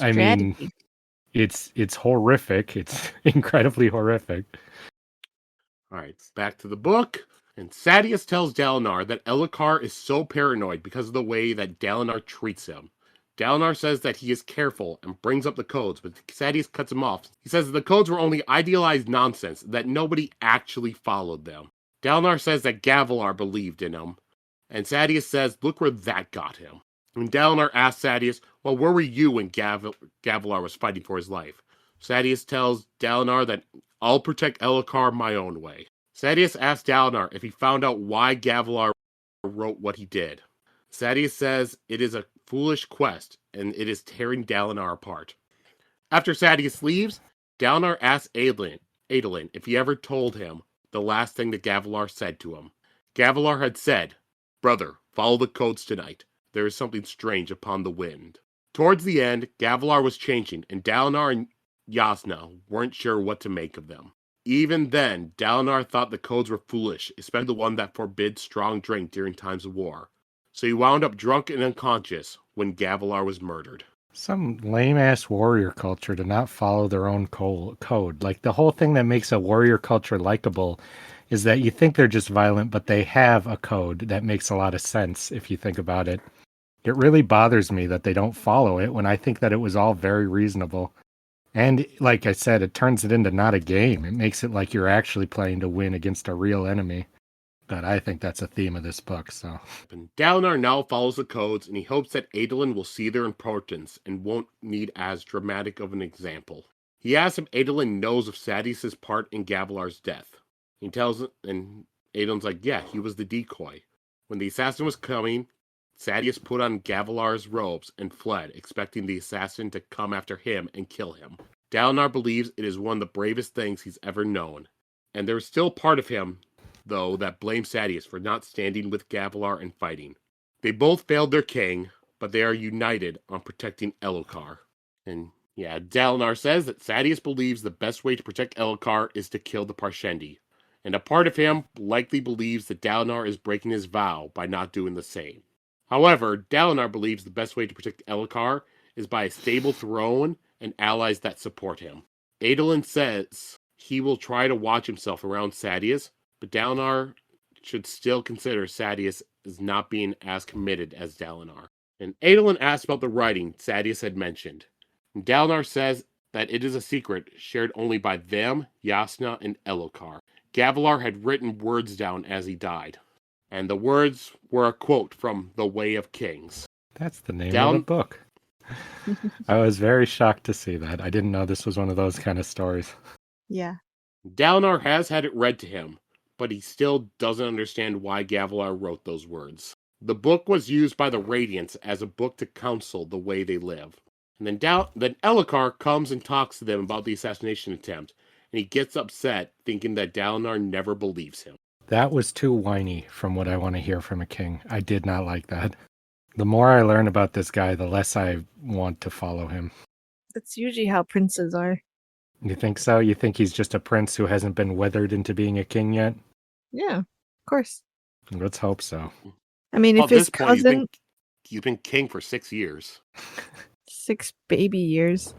I mean, it's horrific. It's incredibly horrific. All right, back to the book. And Sadeas tells Dalinar that Elhokar is so paranoid because of the way that Dalinar treats him. Dalinar says that he is careful and brings up the codes, but Sadeas cuts him off. He says that the codes were only idealized nonsense, that nobody actually followed them. Dalinar says that Gavilar believed in him, and Sadeas says, look where that got him. When Dalinar asks Sadeas, well, where were you when Gavilar was fighting for his life? Sadeas tells Dalinar that I'll protect Elhokar my own way. Sadeas asks Dalinar if he found out why Gavilar wrote what he did. Sadeas says it is a foolish quest, and it is tearing Dalinar apart. After Sadeas leaves, Dalinar asks Adolin if he ever told him the last thing that Gavilar said to him. Gavilar had said, brother, follow the codes tonight. There is something strange upon the wind. Towards the end, Gavilar was changing, and Dalinar and Jasnah weren't sure what to make of them. Even then, Dalinar thought the codes were foolish, especially the one that forbids strong drink during times of war. So he wound up drunk and unconscious when Gavilar was murdered. Some lame-ass warrior culture to not follow their own code. Like, the whole thing that makes a warrior culture likable is that you think they're just violent, but they have a code that makes a lot of sense if you think about it. It really bothers me that they don't follow it when I think that it was all very reasonable. And like I said, it turns it into not a game. It makes it like you're actually playing to win against a real enemy. But I think that's a theme of this book, so. And Dalinar now follows the codes, and he hopes that Adolin will see their importance and won't need as dramatic of an example. He asks if Adolin knows of Sadeas' part in Gavilar's death. He tells him, and Adolin's like, yeah, he was the decoy. When the assassin was coming, Sadeas put on Gavilar's robes and fled, expecting the assassin to come after him and kill him. Dalinar believes it is one of the bravest things he's ever known. And there is still part of him, though, that blames Sadeas for not standing with Gavilar and fighting. They both failed their king, but they are united on protecting Elhokar. And yeah, Dalinar says that Sadeas believes the best way to protect Elhokar is to kill the Parshendi. And a part of him likely believes that Dalinar is breaking his vow by not doing the same. However, Dalinar believes the best way to protect Elhokar is by a stable throne and allies that support him. Adolin says he will try to watch himself around Sadeas, but Dalinar should still consider Sadeas as not being as committed as Dalinar. And Adolin asks about the writing Sadeas had mentioned. And Dalinar says that it is a secret shared only by them, Jasnah, and Elhokar. Gavilar had written words down as he died. And the words were a quote from The Way of Kings. That's the name of the book. I was very shocked to see that. I didn't know this was one of those kind of stories. Yeah. Dalinar has had it read to him, but he still doesn't understand why Gavilar wrote those words. The book was used by the Radiants as a book to counsel the way they live. And then Elhokar comes and talks to them about the assassination attempt, and he gets upset, thinking that Dalinar never believes him. That was too whiny from what I want to hear from a king. I did not like that. The more I learn about this guy, the less I want to follow him. That's usually how princes are. You think so? You think he's just a prince who hasn't been weathered into being a king yet? Yeah, of course. Let's hope so. I mean, if his cousin... He's been king for 6 years. 6 baby years.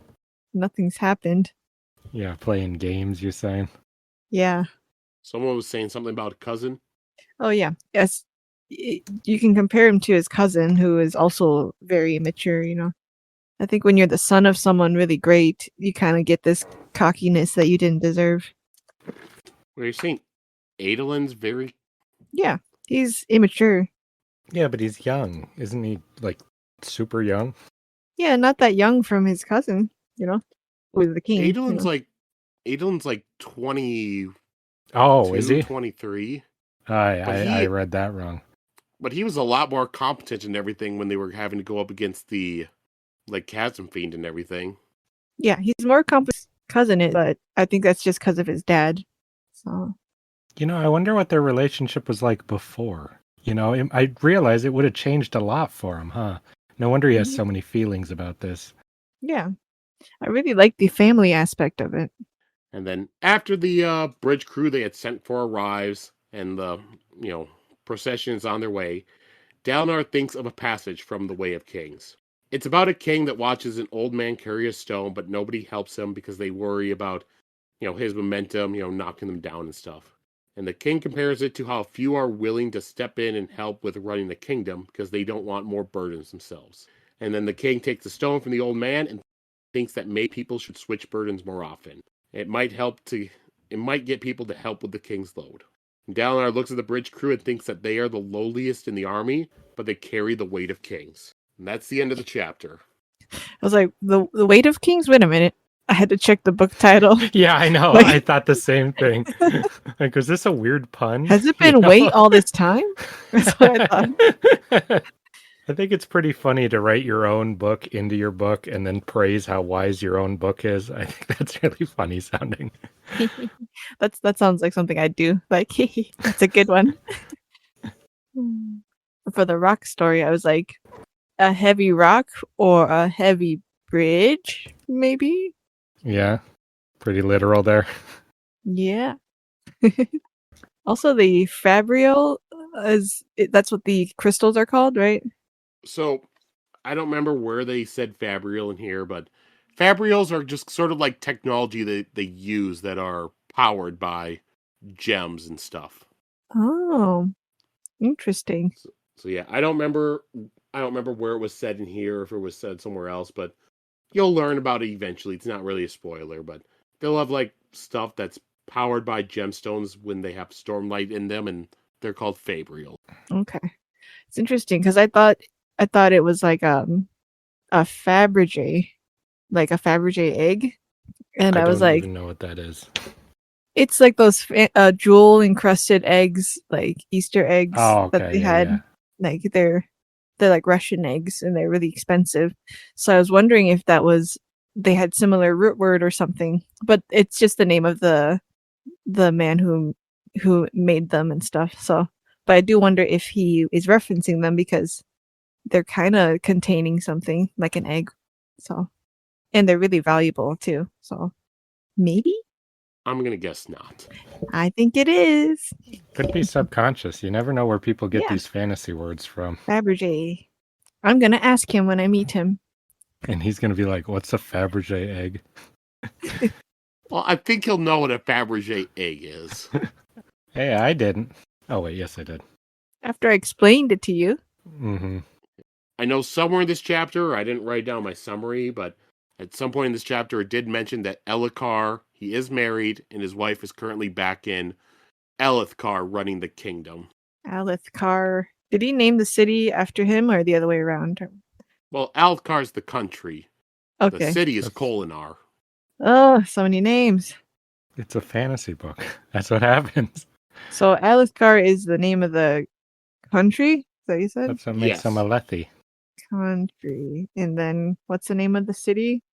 Nothing's happened. Yeah, playing games, you're saying? Yeah. Someone was saying something about a cousin. Oh, yeah. Yes. You can compare him to his cousin, who is also very immature, you know. I think when you're the son of someone really great, you kind of get this cockiness that you didn't deserve. Were you saying Adolin's very... Yeah, he's immature. Yeah, but he's young. Isn't he, like, super young? Yeah, not that young from his cousin, you know, who is the king. Adolin's like 22, Oh, is he? 23. I read that wrong. But he was a lot more competent and everything when they were having to go up against the Chasm Fiend and everything. Yeah, he's more competent cousin, but I think that's just because of his dad. So, You know, I wonder what their relationship was like before. You know, I realize it would have changed a lot for him, huh? No wonder he has so many feelings about this. yeah, I really like the family aspect of it. And then after the bridge crew they had sent for arrives and the, procession is on their way, Dalinar thinks of a passage from the Way of Kings. It's about a king that watches an old man carry a stone, but nobody helps him because they worry about, his momentum, knocking them down and stuff. And the king compares it to how few are willing to step in and help with running the kingdom because they don't want more burdens themselves. And then the king takes the stone from the old man and thinks that maybe people should switch burdens more often. It might get people to help with the king's load. And Dalinar looks at the bridge crew and thinks that they are the lowliest in the army, but they carry the weight of kings. And that's the end of the chapter. I was like, the weight of kings? Wait a minute. I had to check the book title. Yeah, I know. Like- I thought the same thing. Like, was this a weird pun? Has it been weight all this time? That's what I thought. I think it's pretty funny to write your own book into your book and then praise how wise your own book is. I think that's really funny sounding. That sounds like something I'd do. Like, that's a good one. For the rock story, I was like, a heavy rock or a heavy bridge, maybe? Yeah, pretty literal there. Yeah. Also, the fabrial that's what the crystals are called, right? So, I don't remember where they said fabrial in here, but fabrials are just sort of like technology that they use that are powered by gems and stuff. Oh, interesting. So yeah, I don't remember where it was said in here, if it was said somewhere else, but you'll learn about it eventually. It's not really a spoiler, but they'll have like stuff that's powered by gemstones when they have stormlight in them, and they're called fabrial. Okay. It's interesting because I thought it was like a Fabergé, like a Fabergé egg, and I was don't like, even know what that is. it's like those jewel encrusted eggs, like Easter eggs that they had. Yeah. Like they're like Russian eggs, and they're really expensive. So I was wondering if they had similar root word or something, but it's just the name of the man who made them and stuff. So, but I do wonder if he is referencing them because they're kind of containing something like an egg. So, and they're really valuable too. So, maybe. I'm gonna guess not. I think it is Could be subconscious. You never know where people get Yeah. these fantasy words from. Fabergé. I'm gonna ask him when I meet him. And he's going to be like, what's a Fabergé egg? Well, I think he'll know what a Fabergé egg is. Hey, I didn't. Oh, wait, yes, I did. After I explained it to you. Mm-hmm. I know somewhere in this chapter, I didn't write down my summary, but at some point in this chapter, it did mention that Elhokar, he is married, and his wife is currently back in Elhokar running the kingdom. Alethkar. Did he name the city after him or the other way around? Well, Elhokar's the country. Okay. The city is That's- Kholinar. Oh, so many names. It's a fantasy book. That's what happens. So Alethkar is the name of the country? Is that what you said? That's what makes them Yes. a Lethe. Country. And then what's the name of the city?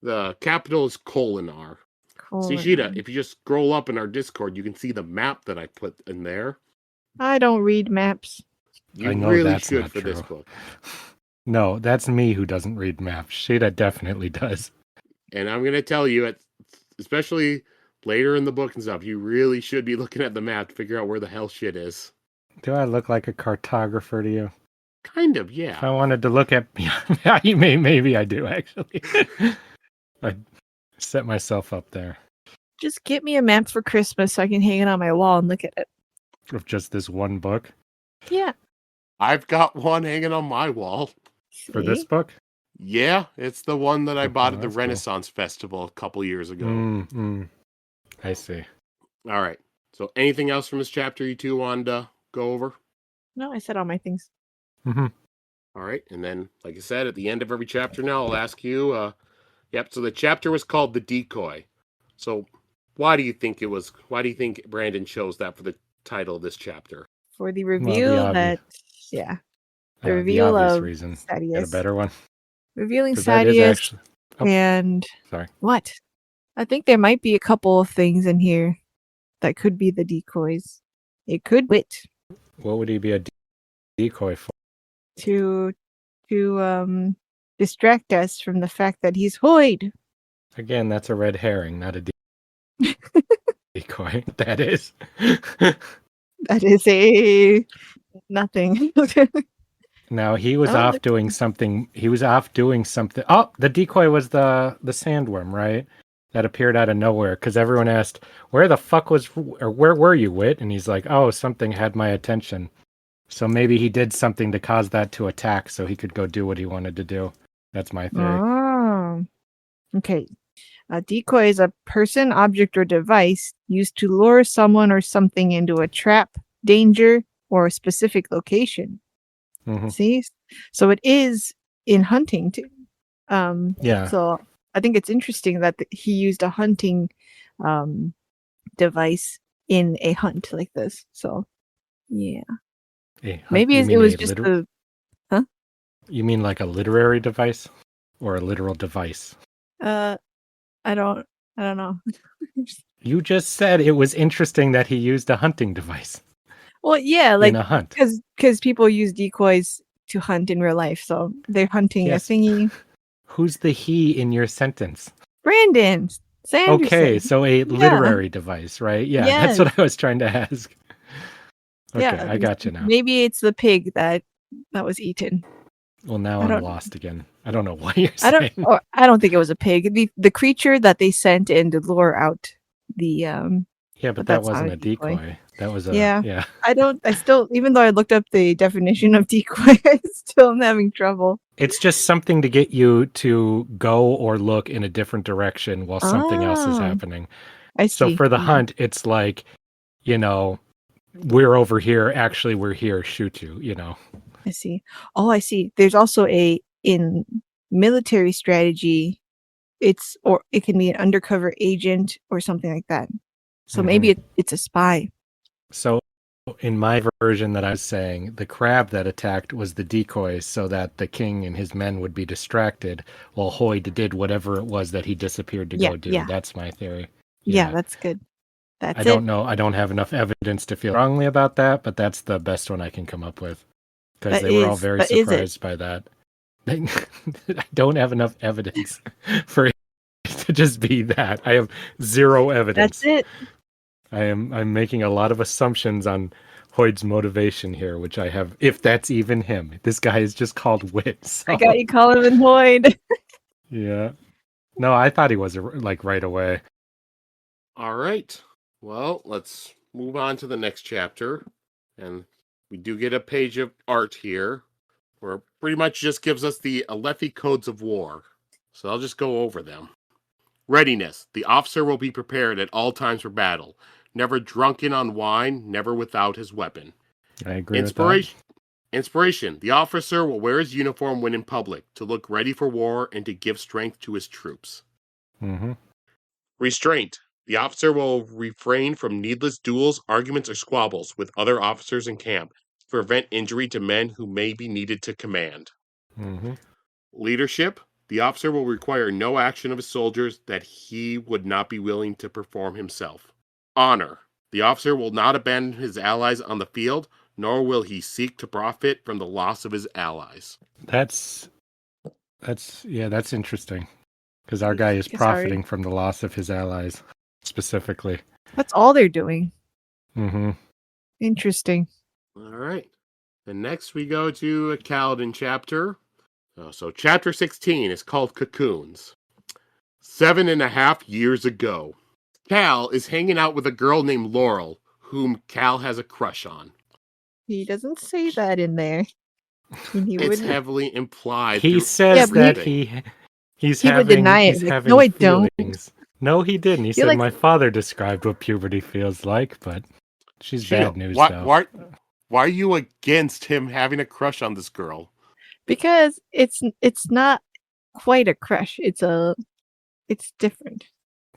The capital is Kholinar. See, Sheta, if you just scroll up in our Discord, you can see the map that I put in there. I don't read maps. You I know really that's should not for this true. book. No, that's me who doesn't read maps. Sheta definitely does. And I'm going to tell you, especially later in the book and stuff, you really should be looking at the map to figure out where the hell shit is. Do I look like a cartographer to you? Kind of, If yeah. I wanted to look at, maybe I do actually. I set myself up there Just get me a map for Christmas so I can hang it on my wall and look at it. of just this one book Yeah. I've got one hanging on my wall. for this See? book. Yeah, it's the one that I bought at the that's cool. Renaissance Festival a couple years ago. I see. All right. So anything else from this chapter you two wanted to go over? No, I said all my things. Mm-hmm. All right. And then, like I said, at the end of every chapter now, I'll ask you, yep, so the chapter was called The Decoy. So why do you think Brandon chose that for the title of this chapter? For the Well, reveal the the the reveal obvious of reason. Sadeas. Got a better one? Revealing 'Cause that is Sadeas actually. Oh, and sorry. what? I think there might be a couple of things in here that could be the decoys. It could wit What would he be a decoy for? to distract us from the fact that he's Hoyd. Again, that's a red herring, not a decoy. That is. That is a nothing. Now he was Oh, off that's- doing something. He was off doing something. Oh, the decoy was the sandworm, right? That appeared out of nowhere because everyone asked, "Where the fuck was or where were you, Wit?" And he's like, "Oh, something had my attention." So maybe he did something to cause that to attack, so he could go do what he wanted to do. That's my theory. Oh, okay. A decoy is a person, object, or device used to lure someone or something into a trap, danger, or a specific location. Mhm. See? So it is in hunting too. Yeah. So I think it's interesting that he used a hunting device in a hunt like this. So yeah, maybe You it mean was a just You mean like a literary device or a literal device? I don't know. You just said it was interesting that he used a hunting device Well, yeah, in like a hunt. because people use decoys to hunt in real life, so they're hunting Yes. a thingy. Who's the he in your sentence? Brandon Sanderson. Okay, so a literary device, right? Yeah, that's what I was trying to ask. Okay, Yeah, I got you now. Maybe it's the pig that was eaten. Well, now I I'm don't- lost again. I don't know what you're I saying. don't think it was a pig. The creature that they sent in to lure out the Yeah, but that that's not wasn't a a decoy. That was a Yeah. I still, even though I looked up the definition of decoy, I still am having trouble. It's just something to get you to go or look in a different direction while something else is Oh, happening. I So see. for the Yeah. hunt, it's like, we're over here. Actually, we're here. Shoot you, I see. Oh, I see. There's also in military strategy, it can be an undercover agent or something like that. So maybe it's a spy. So in my version that I was saying, the crab that attacked was the decoy so that the king and his men would be distracted while Hoyd did whatever it was that he disappeared to go do. Yeah. That's my theory. Yeah, that's good. That's I it. don't know. I don't have enough evidence to feel strongly about that, but that's the best one I can come up with. Because they were all very surprised by that. I don't have enough evidence for it to just be that. I have zero evidence. That's it. I'm making a lot of assumptions on Hoyd's motivation here, which I have, if that's even him. This guy is just called Wit. So. I got you calling him Hoyd. Yeah. No, I thought he was like right away. All right. Well, let's move on to the next chapter. And we do get a page of art here where it pretty much just gives us the Alethi codes of war. So I'll just go over them. Readiness. The officer will be prepared at all times for battle. Never drunken on wine, never without his weapon. I agree with that. Inspiration. The officer will wear his uniform when in public to look ready for war and to give strength to his troops. Mm-hmm. Restraint. The officer will refrain from needless duels, arguments, or squabbles with other officers in camp to prevent injury to men who may be needed to command. Mm-hmm. Leadership. The officer will require no action of his soldiers that he would not be willing to perform himself. Honor. The officer will not abandon his allies on the field, nor will he seek to profit from the loss of his allies. That's interesting. Because our guy is profiting from the loss of his allies, specifically. That's all they're doing. Mm-hmm. Interesting. All right. And next we go to a Kaladin chapter. So chapter 16 is called Cocoons. 7.5 years ago, Cal is hanging out with a girl named Laral, whom Cal has a crush on. He doesn't say that in there. And he It's wouldn't. heavily implied. He through says but that everything. he's he would having deny it. he's Like, having no, I don't. feelings. No, he didn't. He You're said like- my father described what puberty feels like, but she's Sheila, bad news why, though. why are you against him having a crush on this girl? Because it's not quite a crush. It's different.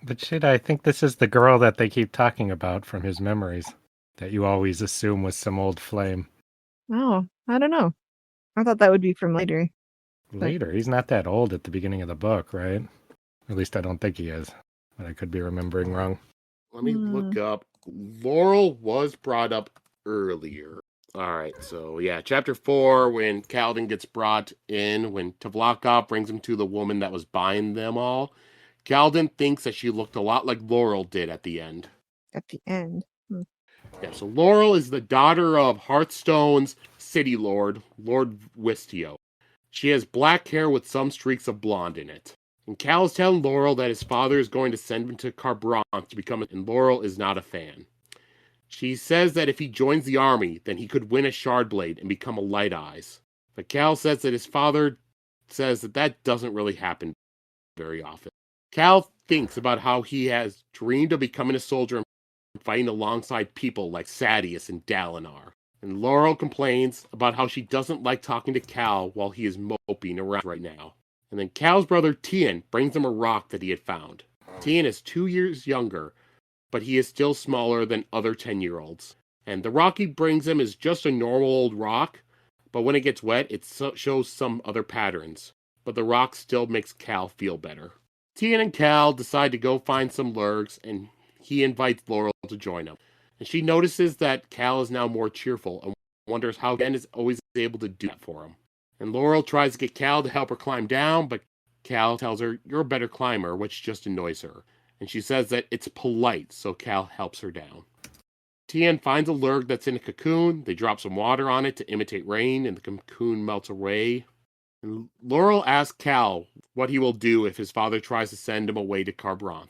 But shit, I think this is the girl that they keep talking about from his memories that you always assume was some old flame. Oh, I don't know. I thought that would be from later. Later, he's not that old at the beginning of the book, right? At least I don't think he is. But I could be remembering wrong. Let me look up. Laral was brought up earlier. All right, so yeah, chapter 4, when Kaladin gets brought in, when Tavlakov brings him to the woman that was buying them all, Kaladin thinks that she looked a lot like Laral did at the end. At the end. Yeah, so Laral is the daughter of Hearthstone's city lord, Lord Wistio. She has black hair with some streaks of blonde in it. And Cal is telling Laral that his father is going to send him to Kharbranth to become and Laral is not a fan. She says that if he joins the army, then he could win a Shardblade and become a Light Eyes. But Cal says that his father says that doesn't really happen very often. Cal thinks about how he has dreamed of becoming a soldier and fighting alongside people like Sadeas and Dalinar. And Laral complains about how she doesn't like talking to Cal while he is moping around right now. And then Cal's brother Tien brings him a rock that he had found. Tien is 2 years younger, but he is still smaller than other 10-year-olds. And the rock he brings him is just a normal old rock, but when it gets wet, it shows some other patterns. But the rock still makes Cal feel better. Tien and Cal decide to go find some lurgs, and he invites Laral to join him. And she notices that Cal is now more cheerful and wonders how Ben is always able to do that for him. And Laral tries to get Cal to help her climb down, but Cal tells her, "You're a better climber," which just annoys her. And she says that it's polite, so Cal helps her down. Tien finds a lurg that's in a cocoon. They drop some water on it to imitate rain, and the cocoon melts away. And Laral asks Cal what he will do if his father tries to send him away to Kharbranth.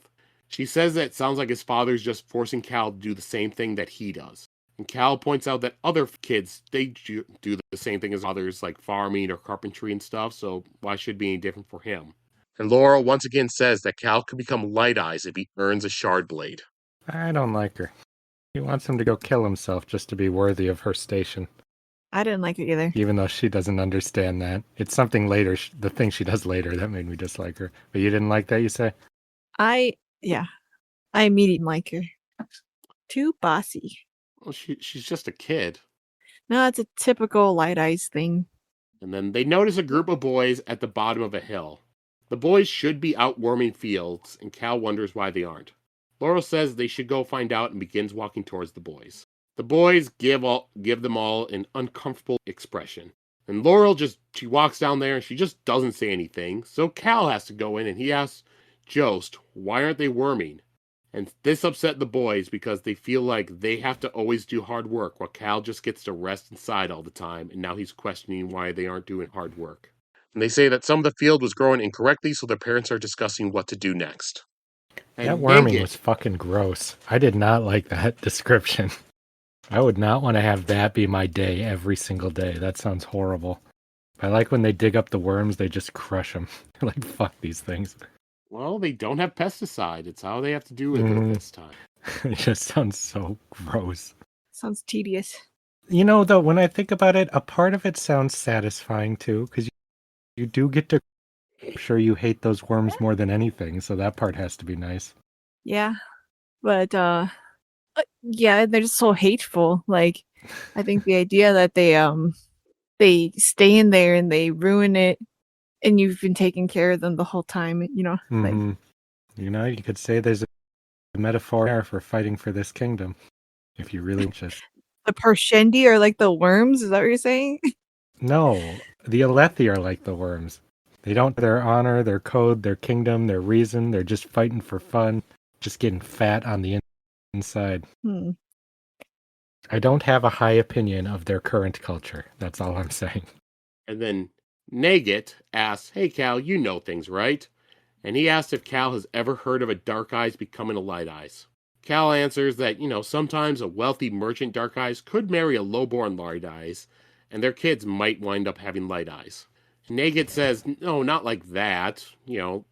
She says that it sounds like his father's just forcing Cal to do the same thing that he does. And Cal points out that other kids, they do the same thing as others, like farming or carpentry and stuff, so why should it be any different for him? And Laral once again says that Cal could become Light Eyes if he earns a Shardblade. I don't like her. He wants him to go kill himself just to be worthy of her station. I didn't like it either. Even though she doesn't understand that. It's something later, the thing she does later, that made me dislike her. But you didn't like that, you say? I immediately like her. Too bossy. Well, she's just a kid. No, it's a typical Light Eyes thing. And then they notice a group of boys at the bottom of a hill. The boys should be out worming fields, and Cal wonders why they aren't. Laral says they should go find out and begins walking towards the boys. The boys give them all an uncomfortable expression. And Laral she walks down there and she just doesn't say anything. So Cal has to go in and he asks Jost, why aren't they worming? And this upset the boys because they feel like they have to always do hard work while Cal just gets to rest inside all the time, and now he's questioning why they aren't doing hard work. And they say that some of the field was growing incorrectly, so their parents are discussing what to do next. And that worming was fucking gross. I did not like that description. I would not want to have that be my day every single day. That sounds horrible. I like when they dig up the worms, they just crush them. Like, fuck these things. Well, they don't have pesticide. It's how they have to do it this time. It just sounds so gross. Sounds tedious. You know, though, when I think about it, a part of it sounds satisfying, too, because you do get to... I'm sure you hate those worms more than anything, so that part has to be nice. Yeah. But, yeah, they're just so hateful. Like, I think the idea that they stay in there and they ruin it, and you've been taking care of them the whole time, you know? Like, you know, you could say there's a metaphor there for fighting for this kingdom, if you really just... The Parshendi are like the worms? Is that what you're saying? No, the Alethi are like the worms. They don't have their honor, their code, their kingdom, their reason. They're just fighting for fun, just getting fat on the inside. I don't have a high opinion of their current culture. That's all I'm saying. And then Nagit asks, "Hey Cal, you know things, right?" And he asks if Cal has ever heard of a Dark Eyes becoming a Light Eyes. Cal answers that, sometimes a wealthy merchant Dark Eyes could marry a lowborn Light Eyes, and their kids might wind up having Light Eyes. Nagit says, no, not like that.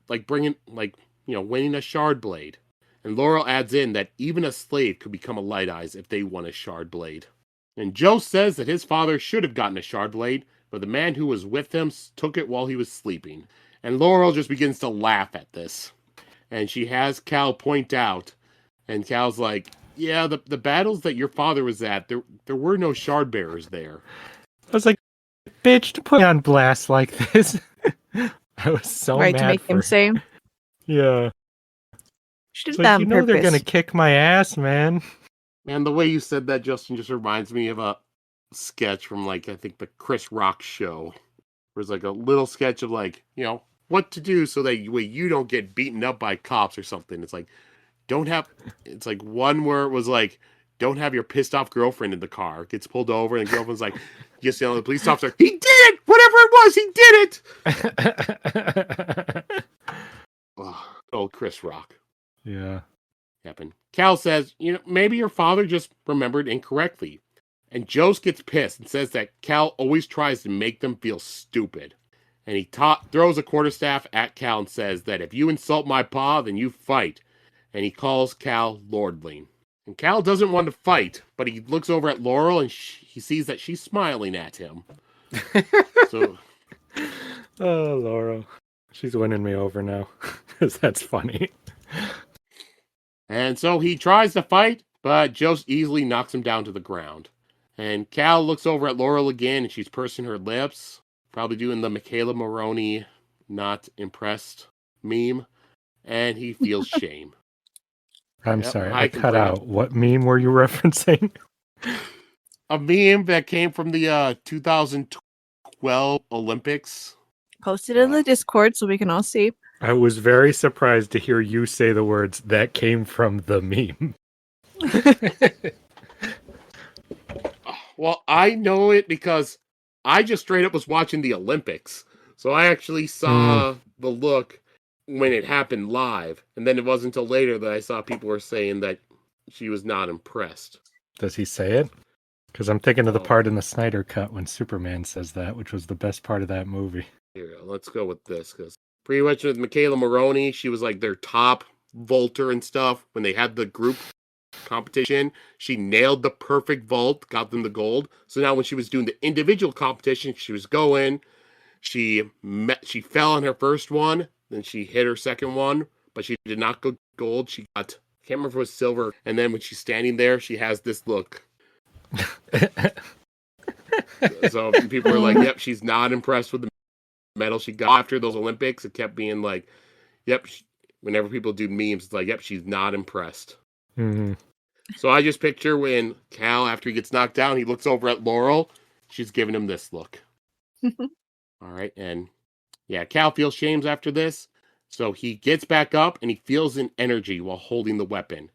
Like winning a Shard Blade. And Laral adds in that even a slave could become a Light Eyes if they won a Shard Blade. And Joe says that his father should have gotten a Shard Blade, but the man who was with him took it while he was sleeping. And Laral just begins to laugh at this. And she has Cal point out, and Cal's like, yeah, the battles that your father was at, there were no Shard Bearers there. I was like, bitch, to put me on blast like this. I was so right, mad to make him say. Yeah. She It's did that like, on they're purpose. gonna kick my ass, man. Man, the way you said that, Justin, just reminds me of a sketch from, I think the Chris Rock show. There's a little sketch of what to do so that you don't get beaten up by cops or something. It's one where it was don't have your pissed off girlfriend in the car. Gets pulled over and the girlfriend's like, just the police officer, he did it! Whatever it was, he did it! Old Chris Rock. Yeah. Happened. Cal says, maybe your father just remembered incorrectly. And Jost gets pissed and says that Cal always tries to make them feel stupid. And he throws a quarterstaff at Cal and says that if you insult my pa, then you fight. And he calls Cal Lordling. And Cal doesn't want to fight, but he looks over at Laral and he sees that she's smiling at him. So, oh, Laurel. She's winning me over now. Because that's funny. And so he tries to fight, but Jost easily knocks him down to the ground. And Cal looks over at Laral again, and she's pursing her lips, probably doing the Michaela Maroney not impressed meme, and he feels shame. I'm sorry, I cut out. What meme were you referencing? A meme that came from the 2012 Olympics. Posted in the Discord so we can all see. I was very surprised to hear you say the words that came from the meme. Well, I know it because I just straight up was watching the Olympics. So I actually saw the look when it happened live. And then it wasn't until later that I saw people were saying that she was not impressed. Does he say it? Because I'm thinking of the part in the Snyder Cut when Superman says that, which was the best part of that movie. Here, let's go with this. Because pretty much with Michaela Maroney, she was their top vaulter and stuff. When they had the group competition, she nailed the perfect vault, got them the gold. So now when she was doing the individual competition, she was going, she fell on her first one, then she hit her second one, but she did not go gold. She got, I can't remember if it was silver. And then when she's standing there, she has this look. So people were like, yep, she's not impressed with the medal she got after those Olympics. It kept being like, yep, whenever people do memes, it's like, yep, she's not impressed. Mm-hmm. So I just picture when Cal, after he gets knocked down, he looks over at Laral. She's giving him this look. All right. And yeah, Cal feels shamed after this. So he gets back up and he feels an energy while holding the weapon.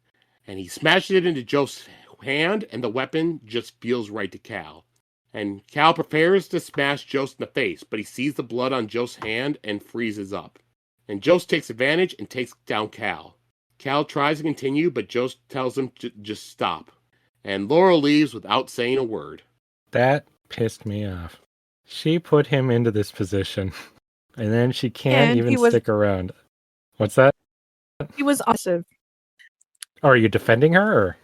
And he smashes it into Jost's hand, and the weapon just feels right to Cal. And Cal prepares to smash Jost in the face, but he sees the blood on Jost's hand and freezes up. And Jost takes advantage and takes down Cal. Cal tries to continue, but Jost tells him to just stop. And Laral leaves without saying a word. That pissed me off. She put him into this position, and then she can't even stick around. What's that? He was awesome. Oh, are you defending her? Or?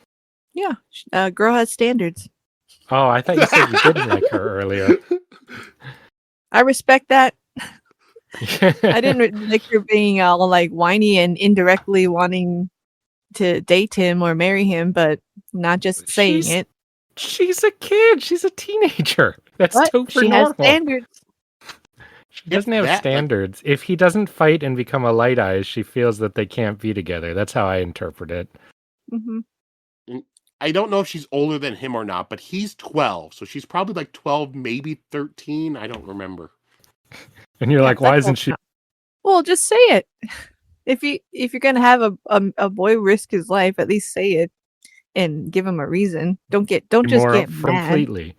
Yeah, girl has standards. Oh, I thought you said you didn't like her earlier. I respect that. I didn't like her being all whiny and indirectly wanting to date him or marry him, but not just saying it. She's a kid. She's a teenager. That's totally she normal. Has standards. She doesn't have standards. If he doesn't fight and become a Light Eyes, she feels that they can't be together. That's how I interpret it. Mm-hmm. I don't know if she's older than him or not, but he's 12. So she's probably 12, maybe 13. I don't remember. And you're like, why isn't she? Well, just say it. If you're gonna have a boy risk his life, at least say it. and give him a reason. Don't just More get mad. completely.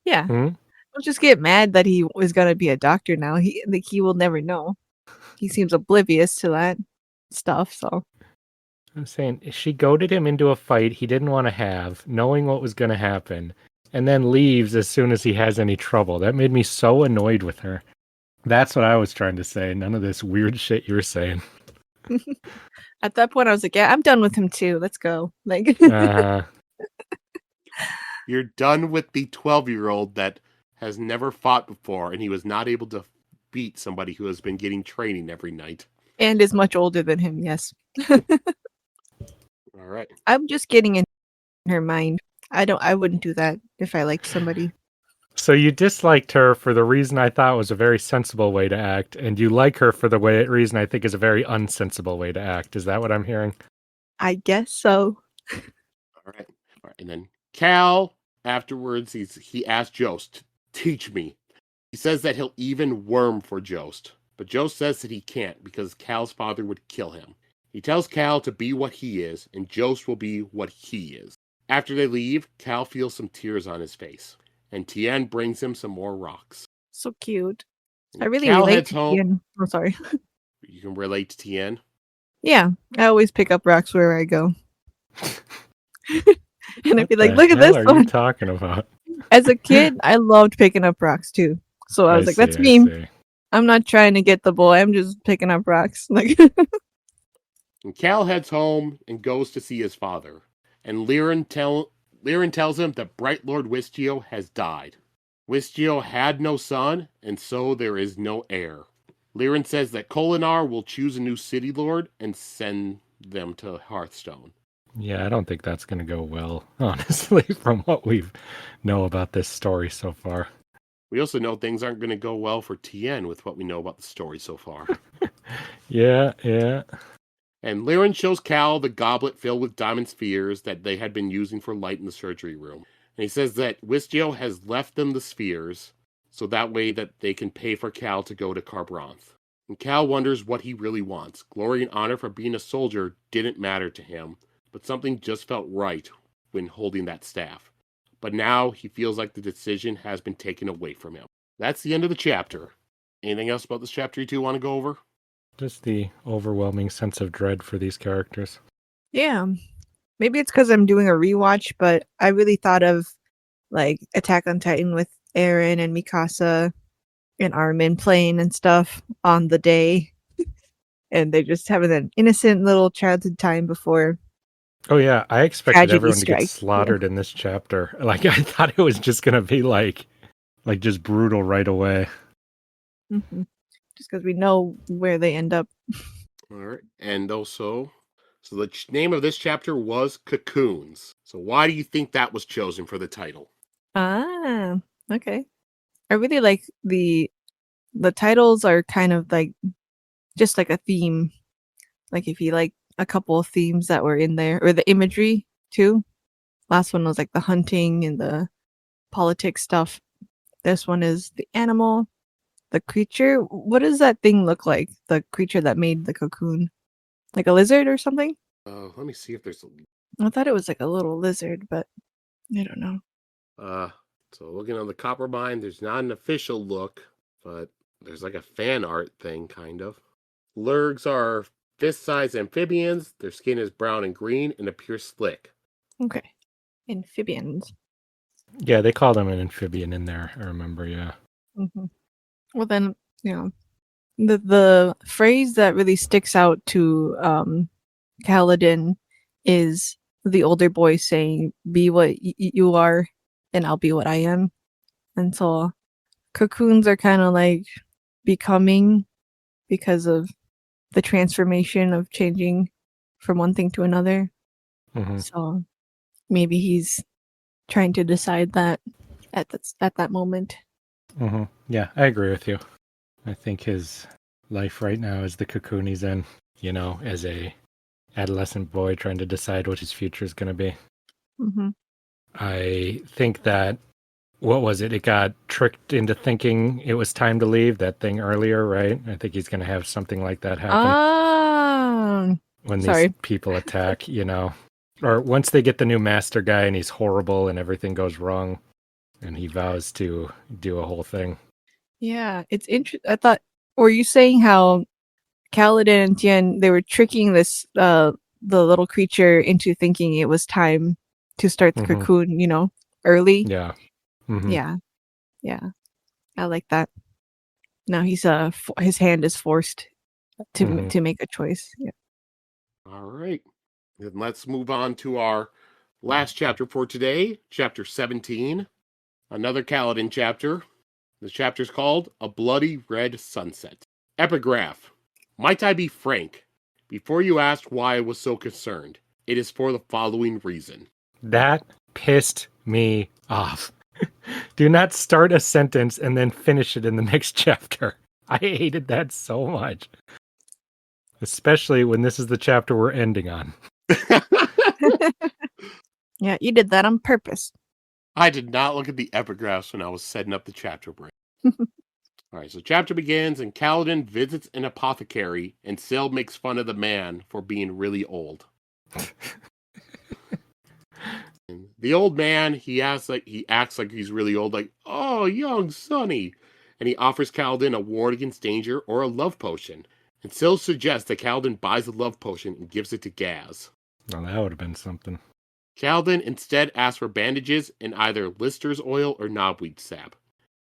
Yeah. Hmm? Don't just get mad that he was gonna be a doctor now. He will never know. He seems oblivious to that stuff. So I'm saying she goaded him into a fight he didn't want to have, knowing what was going to happen, and then leaves as soon as he has any trouble. That made me so annoyed with her. That's what I was trying to say. None of this weird shit you were saying. at that point, I was like, yeah, I'm done with him too. Let's go. Like, You're done with the 12-year-old that has never fought before, and he was not able to beat somebody who has been getting training every night. and is much older than him. Yes. All right. I'm just getting in her mind. I wouldn't do that if I liked somebody. So you disliked her for the reason I thought was a very sensible way to act, and you like her for the reason I think is a very unsensible way to act. Is that what I'm hearing? I guess so. All right. And then Cal, afterwards, he asked Jost, teach me. He says that he'll even worm for Jost, but Jost says that he can't because Cal's father would kill him. He tells Cal to be what he is, and Jost will be what he is. After they leave, Cal feels some tears on his face, and Tien brings him some more rocks. So cute. And I really Cal relate heads to home. Tien. Oh, sorry. You can relate to Tien. Yeah, I always pick up rocks wherever I go. And I'd be like, What look the at this hell are you one. talking about? As a kid, I loved picking up rocks too. So I was like, that's me. See. I'm not trying to get the boy. I'm just picking up rocks. Like, And Cal heads home and goes to see his father. And Liren tells him that Bright Lord Wistio has died. Wistio had no son, and so there is no heir. Liren says that Kolinar will choose a new city lord and send them to Hearthstone. Yeah, I don't think that's going to go well, honestly, from what we know about this story so far. We also know things aren't going to go well for Tien with what we know about the story so far. Yeah. And Liren shows Cal the goblet filled with diamond spheres that they had been using for light in the surgery room. And he says that Wistio has left them the spheres, so that way that they can pay for Cal to go to Carbranth. And Cal wonders what he really wants. Glory and honor for being a soldier didn't matter to him, but something just felt right when holding that staff. But now he feels like the decision has been taken away from him. That's the end of the chapter. Anything else about this chapter you two want to go over? Just the overwhelming sense of dread for these characters. yeah. Maybe it's because I'm doing a rewatch, but I really thought of like Attack on Titan with Eren and Mikasa and Armin playing and stuff on the day. And they're just having an innocent little childhood time before. Oh yeah, I expected Tragedy everyone to get strikes. slaughtered in this chapter. Like I thought it was just gonna be like just brutal right away. Mm-hmm. Just because we know where they end up. All right. And also, so the name of this chapter was Cocoons. So why do you think that was chosen for the title? Ah, okay. I really like the titles are kind of like just like a theme. Like if you like a couple of themes that were in there, or the imagery too. Last one was like the hunting and the politics stuff. This one is the animal, the creature. What does that thing look like? The creature that made the cocoon, like a lizard or something? Let me see if there's I thought it was like a little lizard, but I don't know. So looking on the copper mine, there's not an official look, but there's like a fan art thing, kind of. Lurgs are fist-sized amphibians. Their skin is brown and green and appear slick. Okay, amphibians. Yeah, they called him an amphibian in there. I remember. Yeah. Mm-hmm. Well, then, the phrase that really sticks out to Kaladin is the older boy saying, "Be what you are, and I'll be what I am." And so, cocoons are kind of like becoming because of the transformation of changing from one thing to another. Mm-hmm. So maybe he's trying to decide that at that moment. Mm-hmm. Yeah, I agree with you. I think his life right now is the cocoon he's in, as a adolescent boy trying to decide what his future is going to be. Mm-hmm. I think that, what was it? It got tricked into thinking it was time to leave, that thing earlier, right? I think he's going to have something like that happen. When Sorry. these people attack, Or once they get the new master guy and he's horrible and everything goes wrong, and he vows to do a whole thing. Yeah, it's interesting. I thought, were you saying how Kaladin and Tien, they were tricking the little creature into thinking it was time to start the Mhm. cocoon, early? Yeah. Mhm. Yeah. Yeah. I like that. Now his hand is forced Mhm. to make a choice. Yeah. All right. Then let's move on to our last chapter for today, chapter 17. Another Kaladin chapter. The chapter's called A Bloody Red Sunset. Epigraph. Might I be frank? Before you ask why I was so concerned, it is for the following reason. That pissed me off. Do not start a sentence and then finish it in the next chapter. I hated that so much. Especially when this is the chapter we're ending on. Yeah, you did that on purpose. I did not look at the epigraphs when I was setting up the chapter break. All right, so chapter begins, and Kaladin visits an apothecary, and Syl makes fun of the man for being really old. And the old man, he acts like he's really old, like, "Oh, young Sonny," and he offers Kaladin a ward against danger or a love potion. And Syl suggests that Kaladin buys the love potion and gives it to Gaz. Well, that would have been something. Kaladin instead asks for bandages and either Lister's oil or knobweed sap.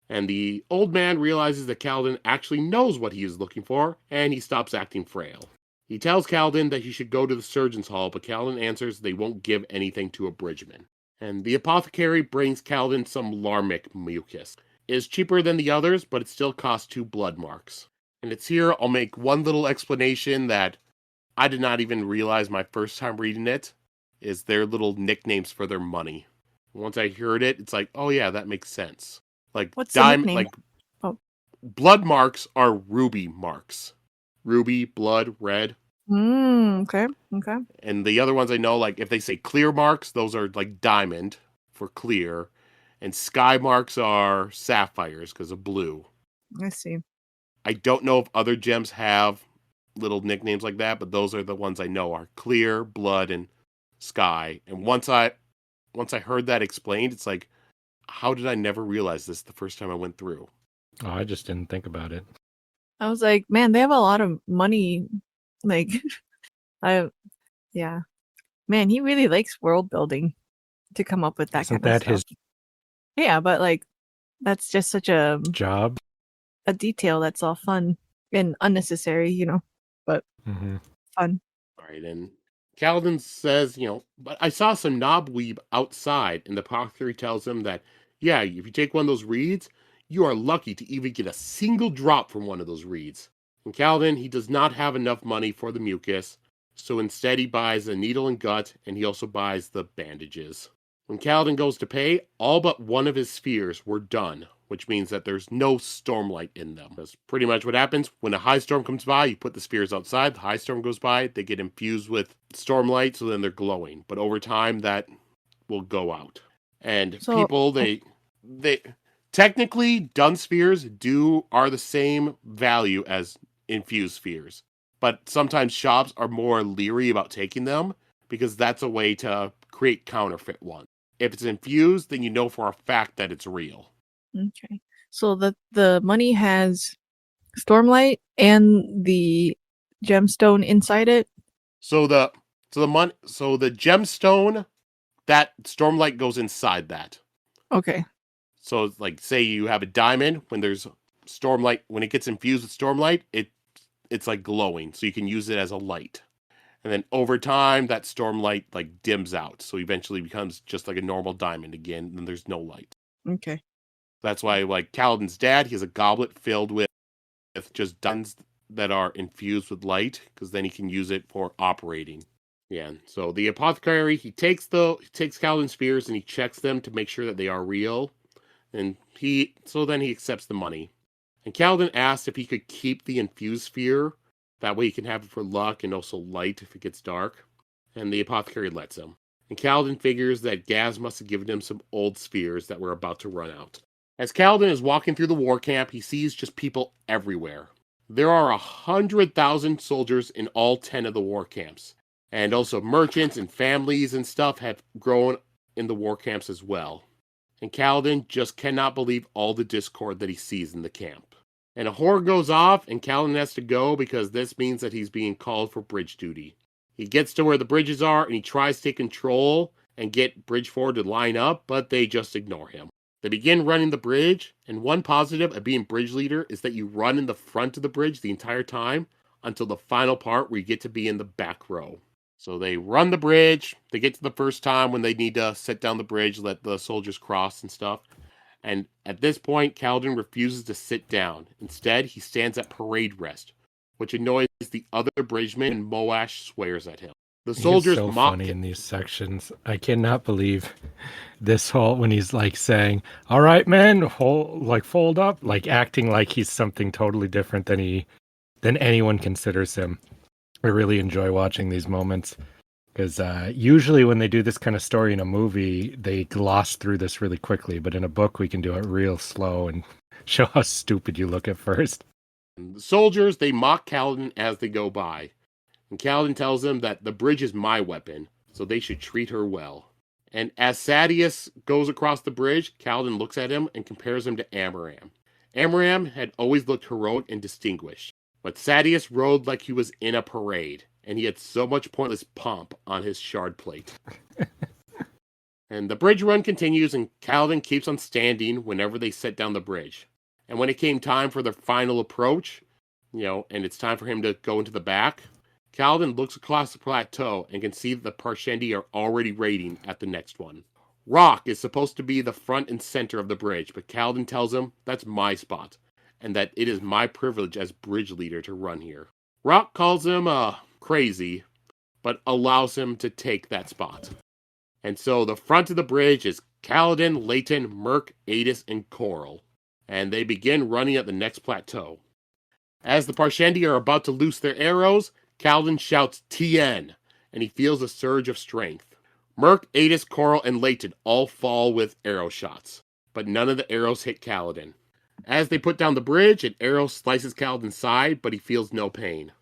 And the old man realizes that Kaladin actually knows what he is looking for, and he stops acting frail. He tells Kaladin that he should go to the surgeon's hall, but Kaladin answers they won't give anything to a bridgeman. And the apothecary brings Kaladin some Larmic mucus. It is cheaper than the others, but it still costs 2 blood marks. And it's here I'll make one little explanation that I did not even realize my first time reading it, is their little nicknames for their money. Once I heard it, it's like, oh yeah, that makes sense. Like What's the nickname? like Oh. blood marks are ruby marks. Ruby, blood, red. Okay. And the other ones I know, like if they say clear marks, those are like diamond for clear. And sky marks are sapphires because of blue. I see. I don't know if other gems have little nicknames like that, but those are the ones I know are clear, blood, and sky. And once I heard that explained, it's like, how did I never realize this the first time I went through? Oh, I just didn't think about it. I was like, man, they have a lot of money. Like, yeah. Man, he really likes world building to come up with that Isn't kind of that his stuff. Yeah, but like, that's just such a job? detail that's all fun and unnecessary, but Mm-hmm. fun. All right, and Kaladin says, but I saw some knobweed outside, and the apothecary tells him that, yeah, if you take one of those reeds, you are lucky to even get a single drop from one of those reeds. And Kaladin, he does not have enough money for the mucus, so instead he buys a needle and gut, and he also buys the bandages. When Kaladin goes to pay, all but one of his spheres were done, which means that there's no stormlight in them. That's pretty much what happens. When a high storm comes by, you put the spheres outside, the high storm goes by, they get infused with stormlight, so then they're glowing. But over time, that will go out. And people, they technically, done spheres are the same value as infused spheres. But sometimes shops are more leery about taking them because that's a way to create counterfeit ones. If it's infused, then you know for a fact that it's real. Okay. So the money has Stormlight and the gemstone inside it. So the gemstone, that Stormlight goes inside that. Okay. So it's like, say you have a diamond, when there's Stormlight, when it gets infused with Stormlight, it's like glowing, so you can use it as a light. And then over time, that Stormlight like dims out, so eventually becomes just like a normal diamond again, and there's no light. Okay. That's why, like Kaladin's dad, he has a goblet filled with just diamonds that are infused with light, because then he can use it for operating. Yeah. So the apothecary, he takes Kaladin's spheres and he checks them to make sure that they are real, and then he accepts the money. And Kaladin asks if he could keep the infused sphere. That way he can have it for luck and also light if it gets dark. And the apothecary lets him. And Kaladin figures that Gaz must have given him some old spheres that were about to run out. As Kaladin is walking through the war camp, he sees just people everywhere. There are 100,000 soldiers in all 10 of the war camps. And also merchants and families and stuff have grown in the war camps as well. And Kaladin just cannot believe all the discord that he sees in the camp. And a horn goes off, and Kaladin has to go because this means that he's being called for bridge duty. He gets to where the bridges are, and he tries to take control and get Bridge 4 to line up, but they just ignore him. They begin running the bridge, and one positive of being bridge leader is that you run in the front of the bridge the entire time until the final part where you get to be in the back row. So they run the bridge, they get to the first time when they need to set down the bridge, let the soldiers cross and stuff. And at this point, Kaladin refuses to sit down. Instead, he stands at parade rest, which annoys the other bridgemen, and Moash swears at him. The soldiers so mock funny in these sections. I cannot believe this whole when he's like saying, "All right, men, fold up," like acting like he's something totally different than anyone considers him. I really enjoy watching these moments because usually when they do this kind of story in a movie, they gloss through this really quickly. But in a book, we can do it real slow and show how stupid you look at first. The soldiers, they mock Kaladin as they go by. And Kaladin tells them that the bridge is my weapon, so they should treat her well. And as Sadeas goes across the bridge, Kaladin looks at him and compares him to Amaram. Amaram had always looked heroic and distinguished, but Sadeas rode like he was in a parade, and he had so much pointless pomp on his shard plate. And the bridge run continues, and Kaladin keeps on standing whenever they set down the bridge. And when it came time for their final approach, and it's time for him to go into the back, Kaladin looks across the plateau and can see that the Parshendi are already raiding at the next one. Rock is supposed to be the front and center of the bridge, but Kaladin tells him that's my spot, and that it is my privilege as bridge leader to run here. Rock calls him crazy, but allows him to take that spot. And so the front of the bridge is Kaladin, Leighton, Merc, Adis, and Coral, and they begin running at the next plateau. As the Parshendi are about to loose their arrows, Kaladin shouts Tien, and he feels a surge of strength. Merc, Adis, Coral, and Leighton all fall with arrow shots, but none of the arrows hit Kaladin. As they put down the bridge, an arrow slices Kaladin's side, but he feels no pain.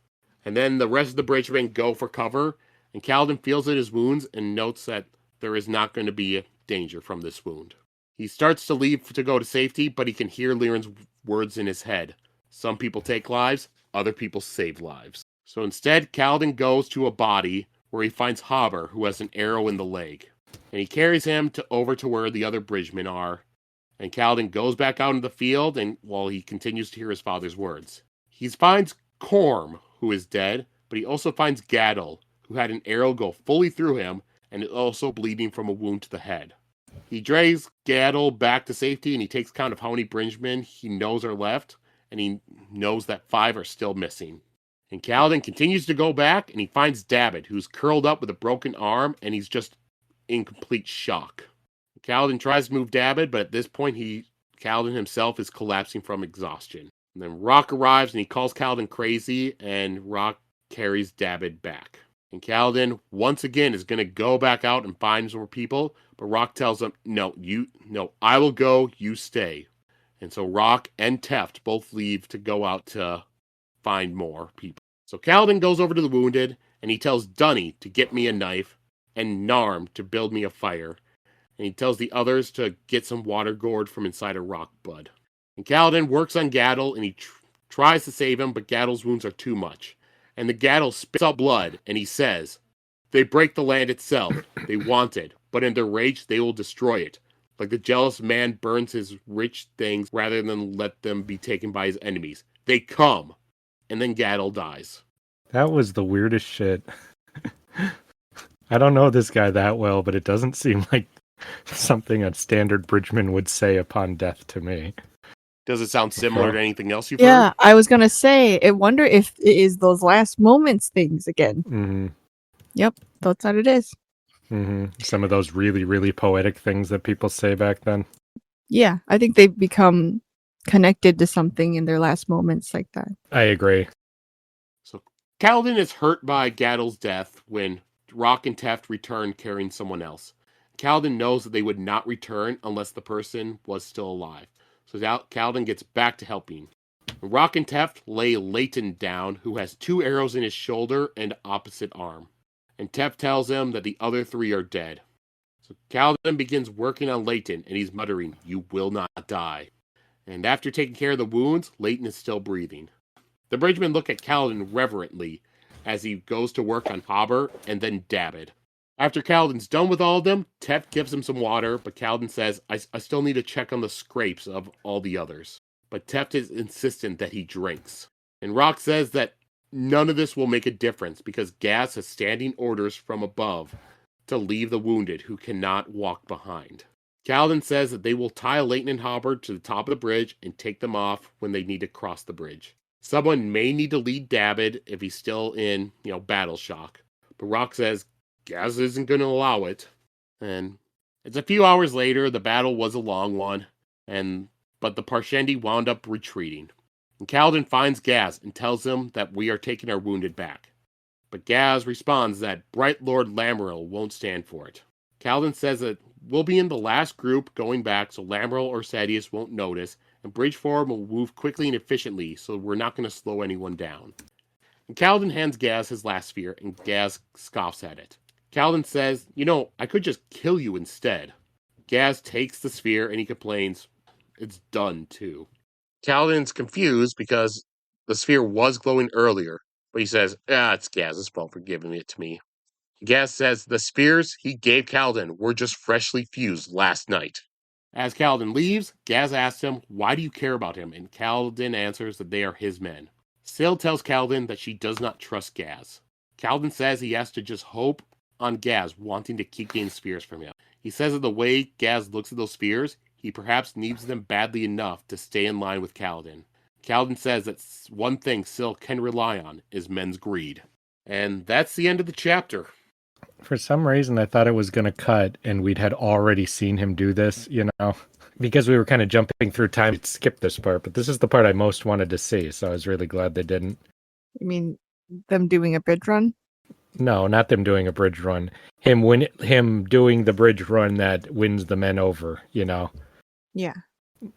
And then the rest of the bridgemen go for cover, and Kaladin feels at his wounds and notes that there is not going to be a danger from this wound. He starts to leave to go to safety, but he can hear Liren's words in his head. Some people take lives, other people save lives. So instead, Kaladin goes to a body where he finds Haber, who has an arrow in the leg. And he carries him over to where the other bridgemen are. And Kaladin goes back out into the field, and while he continues to hear his father's words. He finds Korm, who is dead, but he also finds Gadol, who had an arrow go fully through him, and is also bleeding from a wound to the head. He drags Gadol back to safety, and he takes count of how many bridgemen he knows are left, and he knows that 5 are still missing. And Kaladin continues to go back, and he finds Dabbid, who's curled up with a broken arm, and he's just in complete shock. Kaladin tries to move Dabbid, but at this point, Kaladin himself is collapsing from exhaustion. And then Rock arrives, and he calls Kaladin crazy, and Rock carries Dabbid back. And Kaladin, once again, is going to go back out and find more people, but Rock tells him, no, I will go, you stay. And so Rock and Teft both leave to go out to find more people. So Kaladin goes over to the wounded, and he tells Dunny to get me a knife, and Narm to build me a fire. And he tells the others to get some water gourd from inside a rock bud. And Kaladin works on Gadol, and he tries to save him, but Gadol's wounds are too much. And the Gadol spits out blood, and he says, "They break the land itself. They want it, but in their rage they will destroy it. Like the jealous man burns his rich things rather than let them be taken by his enemies. They come." And then Gadol dies. That was the weirdest shit. I don't know this guy that well, but it doesn't seem like something a standard bridgeman would say upon death to me. Does it sound similar to anything else you've Yeah, heard? I was going to say, I wonder if it is those last moments things again. Mm-hmm. Yep, that's what it is. Mm-hmm. Some of those really, really poetic things that people say back then. Yeah, I think they become connected to something in their last moments like that. I agree. So Kaladin is hurt by Gadol's death when Rock and Teft return carrying someone else. Kaladin knows that they would not return unless the person was still alive. So Kaladin gets back to helping. Rock and Teft lay Leighton down, who has 2 arrows in his shoulder and opposite arm. and Tef tells him that the other 3 are dead. So Kaladin begins working on Leighton, and he's muttering, "You will not die." And after taking care of the wounds, Leighton is still breathing. The bridgemen look at Kaladin reverently as he goes to work on Haber and then Dabbid. After Kaladin's done with all of them, Tef gives him some water, but Kaladin says, I still need to check on the scrapes of all the others. But Tef is insistent that he drinks. And Rock says that none of this will make a difference because Gaz has standing orders from above to leave the wounded who cannot walk behind. Kaladin says that they will tie Leighton and Haber to the top of the bridge and take them off when they need to cross the bridge. Someone may need to lead Dabbid if he's still in, battle shock. But Rock says Gaz isn't going to allow it. And it's a few hours later, the battle was a long one, but the Parshendi wound up retreating. And Kaladin finds Gaz and tells him that we are taking our wounded back. But Gaz responds that Bright Lord Laral won't stand for it. Kaladin says that we'll be in the last group going back so Laral or Sadeas won't notice, and Bridgeform will move quickly and efficiently, so we're not going to slow anyone down. And Kaladin hands Gaz his last sphere, and Gaz scoffs at it. Kaladin says, I could just kill you instead. Gaz takes the sphere, and he complains, it's done, too. Kaladin's confused because the sphere was glowing earlier, but he says, it's Gaz's fault for giving it to me. Gaz says the spears he gave Kaladin were just freshly fused last night. As Kaladin leaves, Gaz asks him, why do you care about him? And Kaladin answers that they are his men. Syl tells Kaladin that she does not trust Gaz. Kaladin says he has to just hope on Gaz wanting to keep getting spears from him. He says that the way Gaz looks at those spears, he perhaps needs them badly enough to stay in line with Kaladin. Kaladin says that one thing Syl can rely on is men's greed. And that's the end of the chapter. For some reason, I thought it was going to cut, and we'd had already seen him do this, because we were kind of jumping through time to skip this part. But this is the part I most wanted to see, so I was really glad they didn't. You mean them doing a bridge run? No, not them doing a bridge run. Him doing the bridge run that wins the men over, Yeah.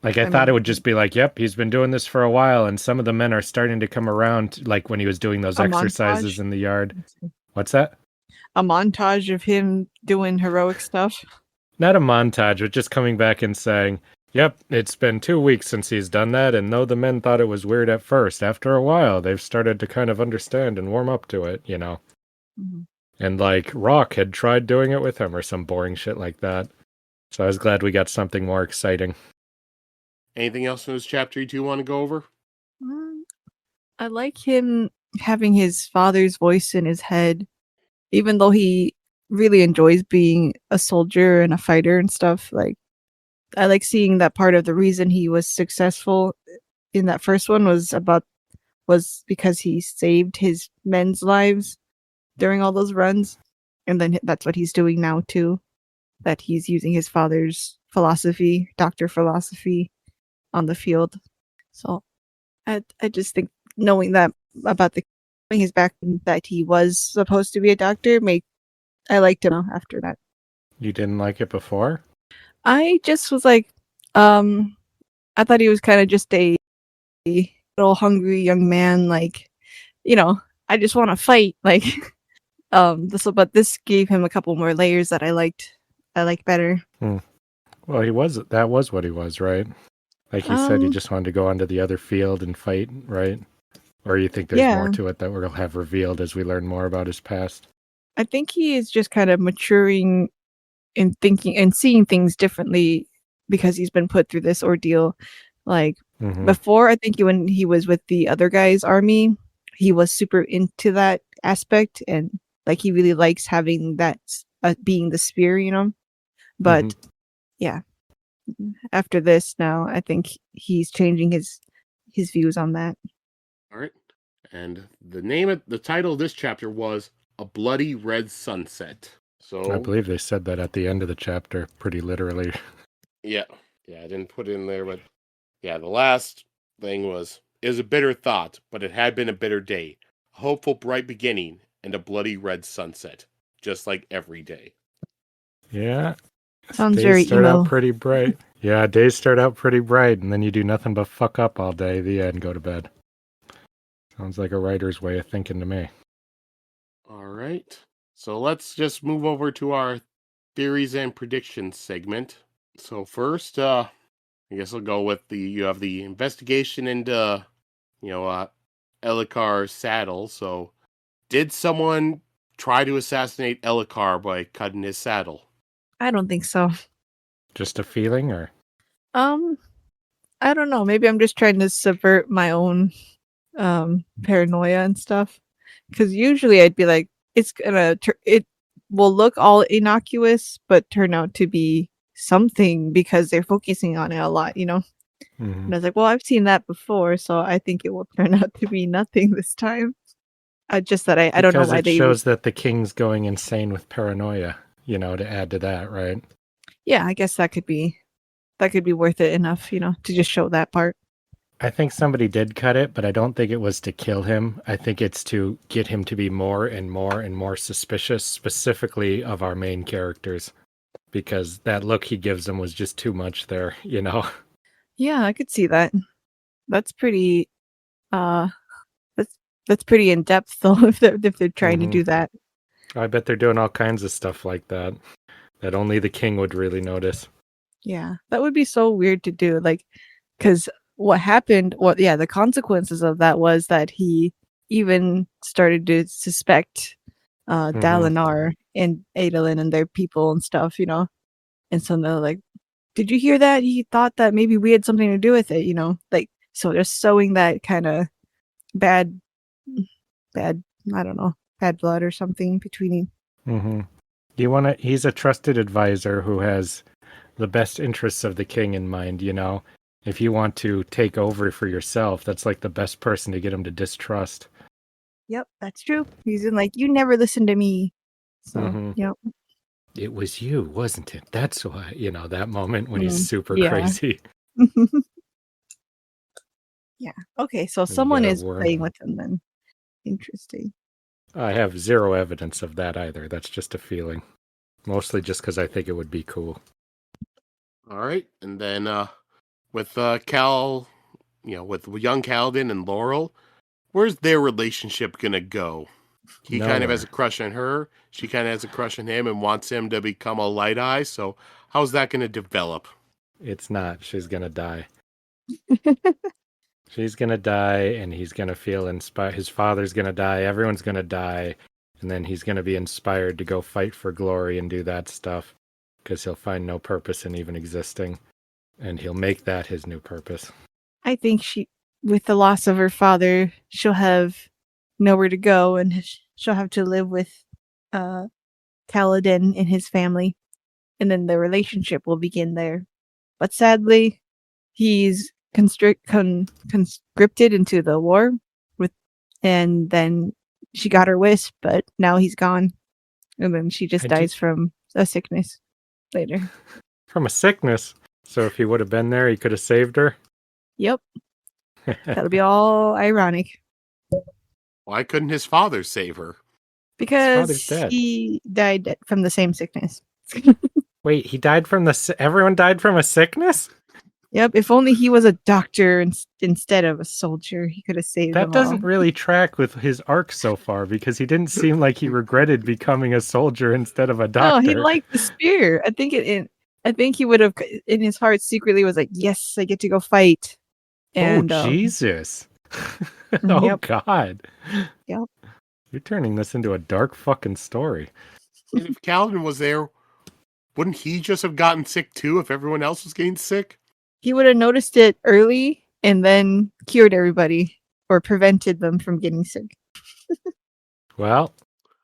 Like, I thought it would just be like, yep, he's been doing this for a while, and some of the men are starting to come around, like when he was doing those exercises in the yard. What's that? A montage of him doing heroic stuff? Not a montage, but just coming back and saying, yep, it's been 2 weeks since he's done that, and though the men thought it was weird at first, after a while, they've started to kind of understand and warm up to it, Mm-hmm. And like, Rock had tried doing it with him or some boring shit like that. So I was glad we got something more exciting. Anything else in this chapter you two want to go over? I like him having his father's voice in his head, even though he really enjoys being a soldier and a fighter and stuff. Like, I like seeing that part of the reason he was successful in that first one was because he saved his men's lives during all those runs, and then that's what he's doing now too. That he's using his father's philosophy, doctor philosophy, on the field. So I just think knowing that about his back, that he was supposed to be a doctor, I liked him after that. You didn't like it before? I just was like, I thought he was kind of just a little hungry young man, like, I just want to fight, like, but this gave him a couple more layers that I liked better. Well, that was what he was, right? Like he said, he just wanted to go onto the other field and fight, right? Or you think there's more to it that we'll have revealed as we learn more about his past? I think he is just kind of maturing and thinking and seeing things differently because he's been put through this ordeal. Like, before, I think when he was with the other guy's army, he was super into that aspect, and like he really likes having that being the spear, But yeah, after this, now I think he's changing his views on that. All right, and the title of this chapter was A Bloody Red Sunset. So I believe they said that at the end of the chapter, pretty literally. Yeah, I didn't put it in there, but yeah, the last thing was, it was a bitter thought, but it had been a bitter day. A hopeful, bright beginning, and a bloody red sunset, just like every day. Yeah. Sounds days very start emo. out pretty bright. Yeah, days start out pretty bright, and then you do nothing but fuck up all day, the end, go to bed. Sounds like a writer's way of thinking to me. All right. So let's just move over to our theories and predictions segment. So first, I guess I'll go with you have the investigation into, Elikar's saddle. So did someone try to assassinate Elikar by cutting his saddle? I don't think so. Just a feeling, or I don't know. Maybe I'm just trying to subvert my own paranoia and stuff. Because usually I'd be like, it will look all innocuous, but turn out to be something because they're focusing on it a lot, you know? Mhm. And I was like, well, I've seen that before, so I think it will turn out to be nothing this time. Just that I don't know Because why it they would. shows that the king's going insane with paranoia, to add to that, right? Yeah, I guess that could be worth it enough, to just show that part. I think somebody did cut it, but I don't think it was to kill him. I think it's to get him to be more and more and more suspicious, specifically of our main characters, because that look he gives them was just too much there, Yeah, I could see that. That's pretty uh that's pretty in depth though if they're trying to Mhm. do that. I bet they're doing all kinds of stuff like that only the king would really notice. Yeah. That would be so weird to do, like, cuz the consequences of that was that he even started to suspect Mhm. Dalinar and Adolin and their people and stuff, And so they're like, "Did you hear that? He thought that maybe we had something to do with it, Like, so they're sowing that kind of bad bad, I don't know, bad blood or something between. Mhm. He's a trusted advisor who has the best interests of the king in mind. If you want to take over for yourself, that's like the best person to get him to distrust. Yep, that's true. He's in like, you never listen to me. So, Hmm. yep. It was you, wasn't it? That's why, that moment when he's Mm, super yeah. crazy Yeah. Okay, so and you someone got a is worm. playing with him then. Interesting. I have zero evidence of that either. That's just a feeling. Mostly just because I think it would be cool. All right, and then with with young Kaladin and Laral, where's their relationship gonna go? He kind of has Nowhere. a crush on her. She kind of has a crush on him and wants him to become a light eye. So how's that gonna develop? It's not. She's going to die. She's going to die, and he's going to feel inspired. His father's going to die. Everyone's going to die. And then he's going to be inspired to go fight for glory and do that stuff because he'll find no purpose in even existing. And he'll make that his new purpose. I think with the loss of her father, she'll have nowhere to go and she'll have to live with uh Kaladin and his family. And then the relationship will begin there. But sadly, he's conscripted into the war with, and then she got her wish, but now he's gone, and then she just dies from a sickness later. From a sickness. So if he would have been there, he could have saved her. Yep, that'll be all ironic Why couldn't his father save her? His father's because dead. he died from the same sickness. Wait, he died from everyone died from a sickness? Yep, if only he was a doctor instead of a soldier, he could have saved That them all. doesn't really track with his arc so far because he didn't seem like he regretted becoming a soldier instead of a doctor. No, he liked the spear. I think he would have, in his heart, secretly was like, "Yes, I get to go fight." And Jesus. Oh, yep, God. yep. You're turning this into a dark fucking story. And if Kaladin was there, wouldn't he just have gotten sick too if everyone else was getting sick? He would have noticed it early and then cured everybody or prevented them from getting sick. Well,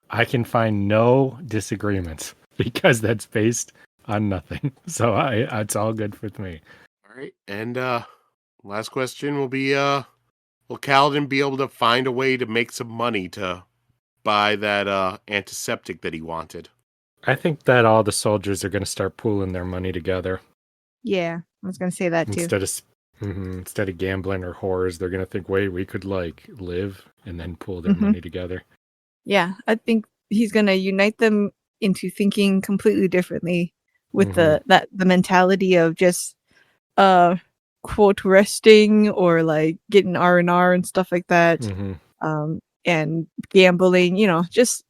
I can find no disagreements because that's based on nothing. So it's all good with me. All right, and last question will be: will Kaladin be able to find a way to make some money to buy that antiseptic that he wanted? I think that all the soldiers are going to start pooling their money together. Yeah, I was going to say that too. Instead of gambling or whores, they're going to think, wait, we could live and then pool their money together. Yeah, I think he's going to unite them into thinking completely differently with the mentality of just quote resting or like getting R&R and stuff like that. And gambling, just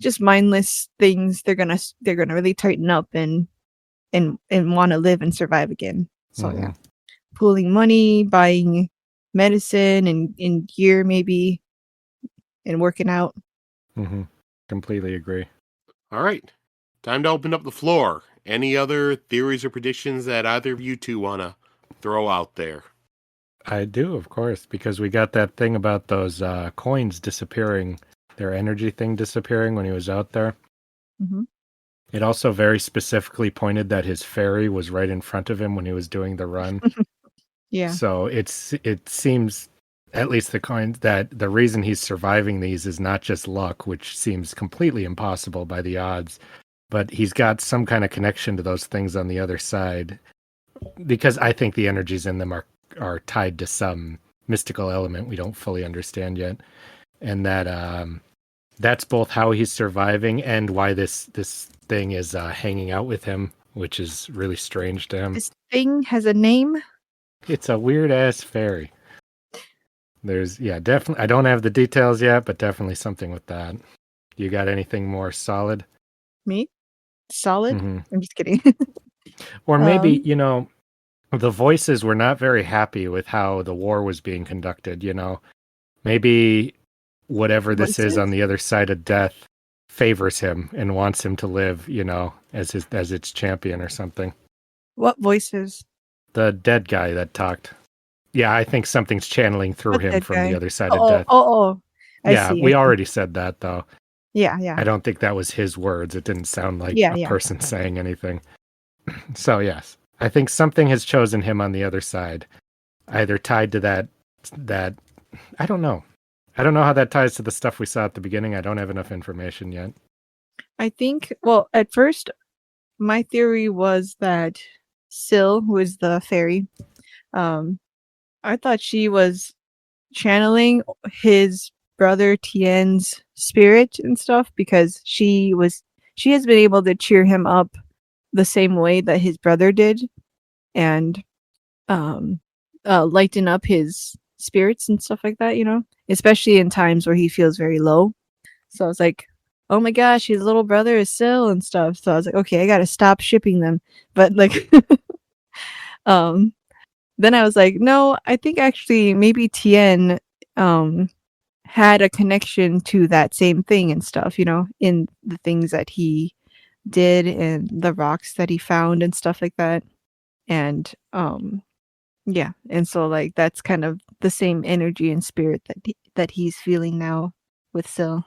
just mindless things, they're gonna really tighten up and want to live and survive again. So yeah, pooling money, buying medicine and gear maybe, and working out. Completely agree. All right. Time to open up the floor. Any other theories or predictions that either of you two want to throw out there? I do, of course, because we got that thing about those coins disappearing, their energy thing disappearing when he was out there. Mm-hmm. It also very specifically pointed that his ferry was right in front of him when he was doing the run. Yeah. So it seems, at least the coins, that the reason he's surviving these is not just luck, which seems completely impossible by the odds, but he's got some kind of connection to those things on the other side, because I think the energies in them are tied to some mystical element we don't fully understand yet, and that's both how he's surviving and why this thing is hanging out with him, which is really strange to him. This thing has a name. It's a weird ass fairy. There's definitely, I don't have the details yet, but definitely something with that. You got anything more solid? Me? Solid? Mm-hmm. I'm just kidding. Or maybe, the voices were not very happy with how the war was being conducted, Maybe whatever this is on the other side of death favors him and wants him to live, as its champion or something. What voices? The dead guy that talked. Yeah, I think something's channeling through him from the other side of death. I see. We already said that, though. Yeah. I don't think that was his words. It didn't sound like a person saying anything. So, yes, I think something has chosen him on the other side, either tied to that. I don't know. I don't know how that ties to the stuff we saw at the beginning. I don't have enough information yet. I think, well, at first, my theory was that Syl, who is the fairy, I thought she was channeling his brother Tien's spirit and stuff, because she has been able to cheer him up the same way that his brother did, and lighten up his spirits and stuff like that, especially in times where he feels very low. So I was like, oh my gosh, his little brother is Syl and stuff. So I was like, okay, I gotta stop shipping them. But like then I was like, no, I think actually maybe Tien had a connection to that same thing and stuff, in the things that he did and the rocks that he found and stuff like that. And yeah, and so like that's kind of the same energy and spirit that he's feeling now with Syl.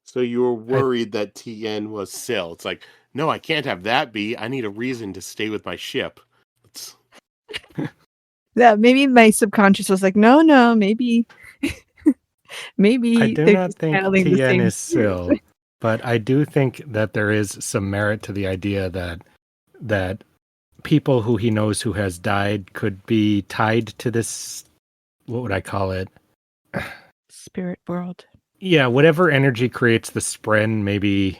So you were worried that Tien was Syl. It's like, no, I can't have that be. I need a reason to stay with my ship. Yeah, maybe my subconscious was like, no, maybe I do not think Tien is spirit. Syl, but I do think that there is some merit to the idea that people who he knows who has died could be tied to this, what would I call it? Spirit world. Yeah, whatever energy creates the spren maybe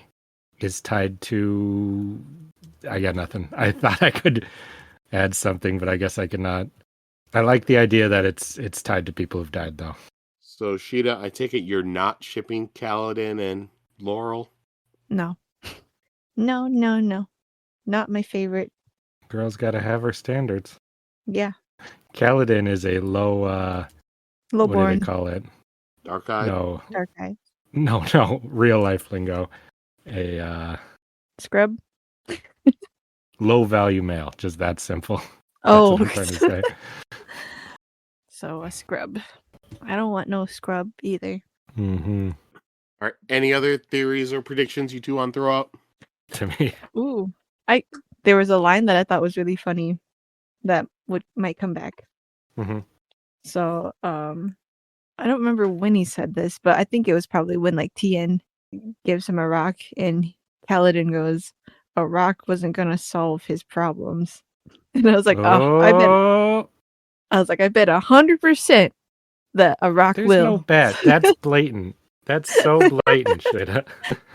is tied to... I got nothing. I thought I could add something, but I guess I cannot. I like the idea that it's tied to people who've died, though. So, Sheta, I take it you're not shipping Kaladin and Laral? No. No. Not my favorite. Girl's got to have her standards. Yeah. Kaladin is a lowborn. What do they call it? Dark Eye? No. Dark Eye. No. Real life lingo. A scrub? Low value male. Just that simple. Oh. That's what I'm trying to say. So a scrub. I don't want no scrub either. Mm-hmm. All right. Any other theories or predictions you two want to throw out? To me. Ooh. There was a line that I thought was really funny that might come back. Mm-hmm. So, I don't remember when he said this, but I think it was probably when like Tien gives him a rock and Kaladin goes, a rock wasn't gonna solve his problems. And I was like, I bet 100% that a rock There's will. No bet. That's blatant. That's so blatant, Sheta.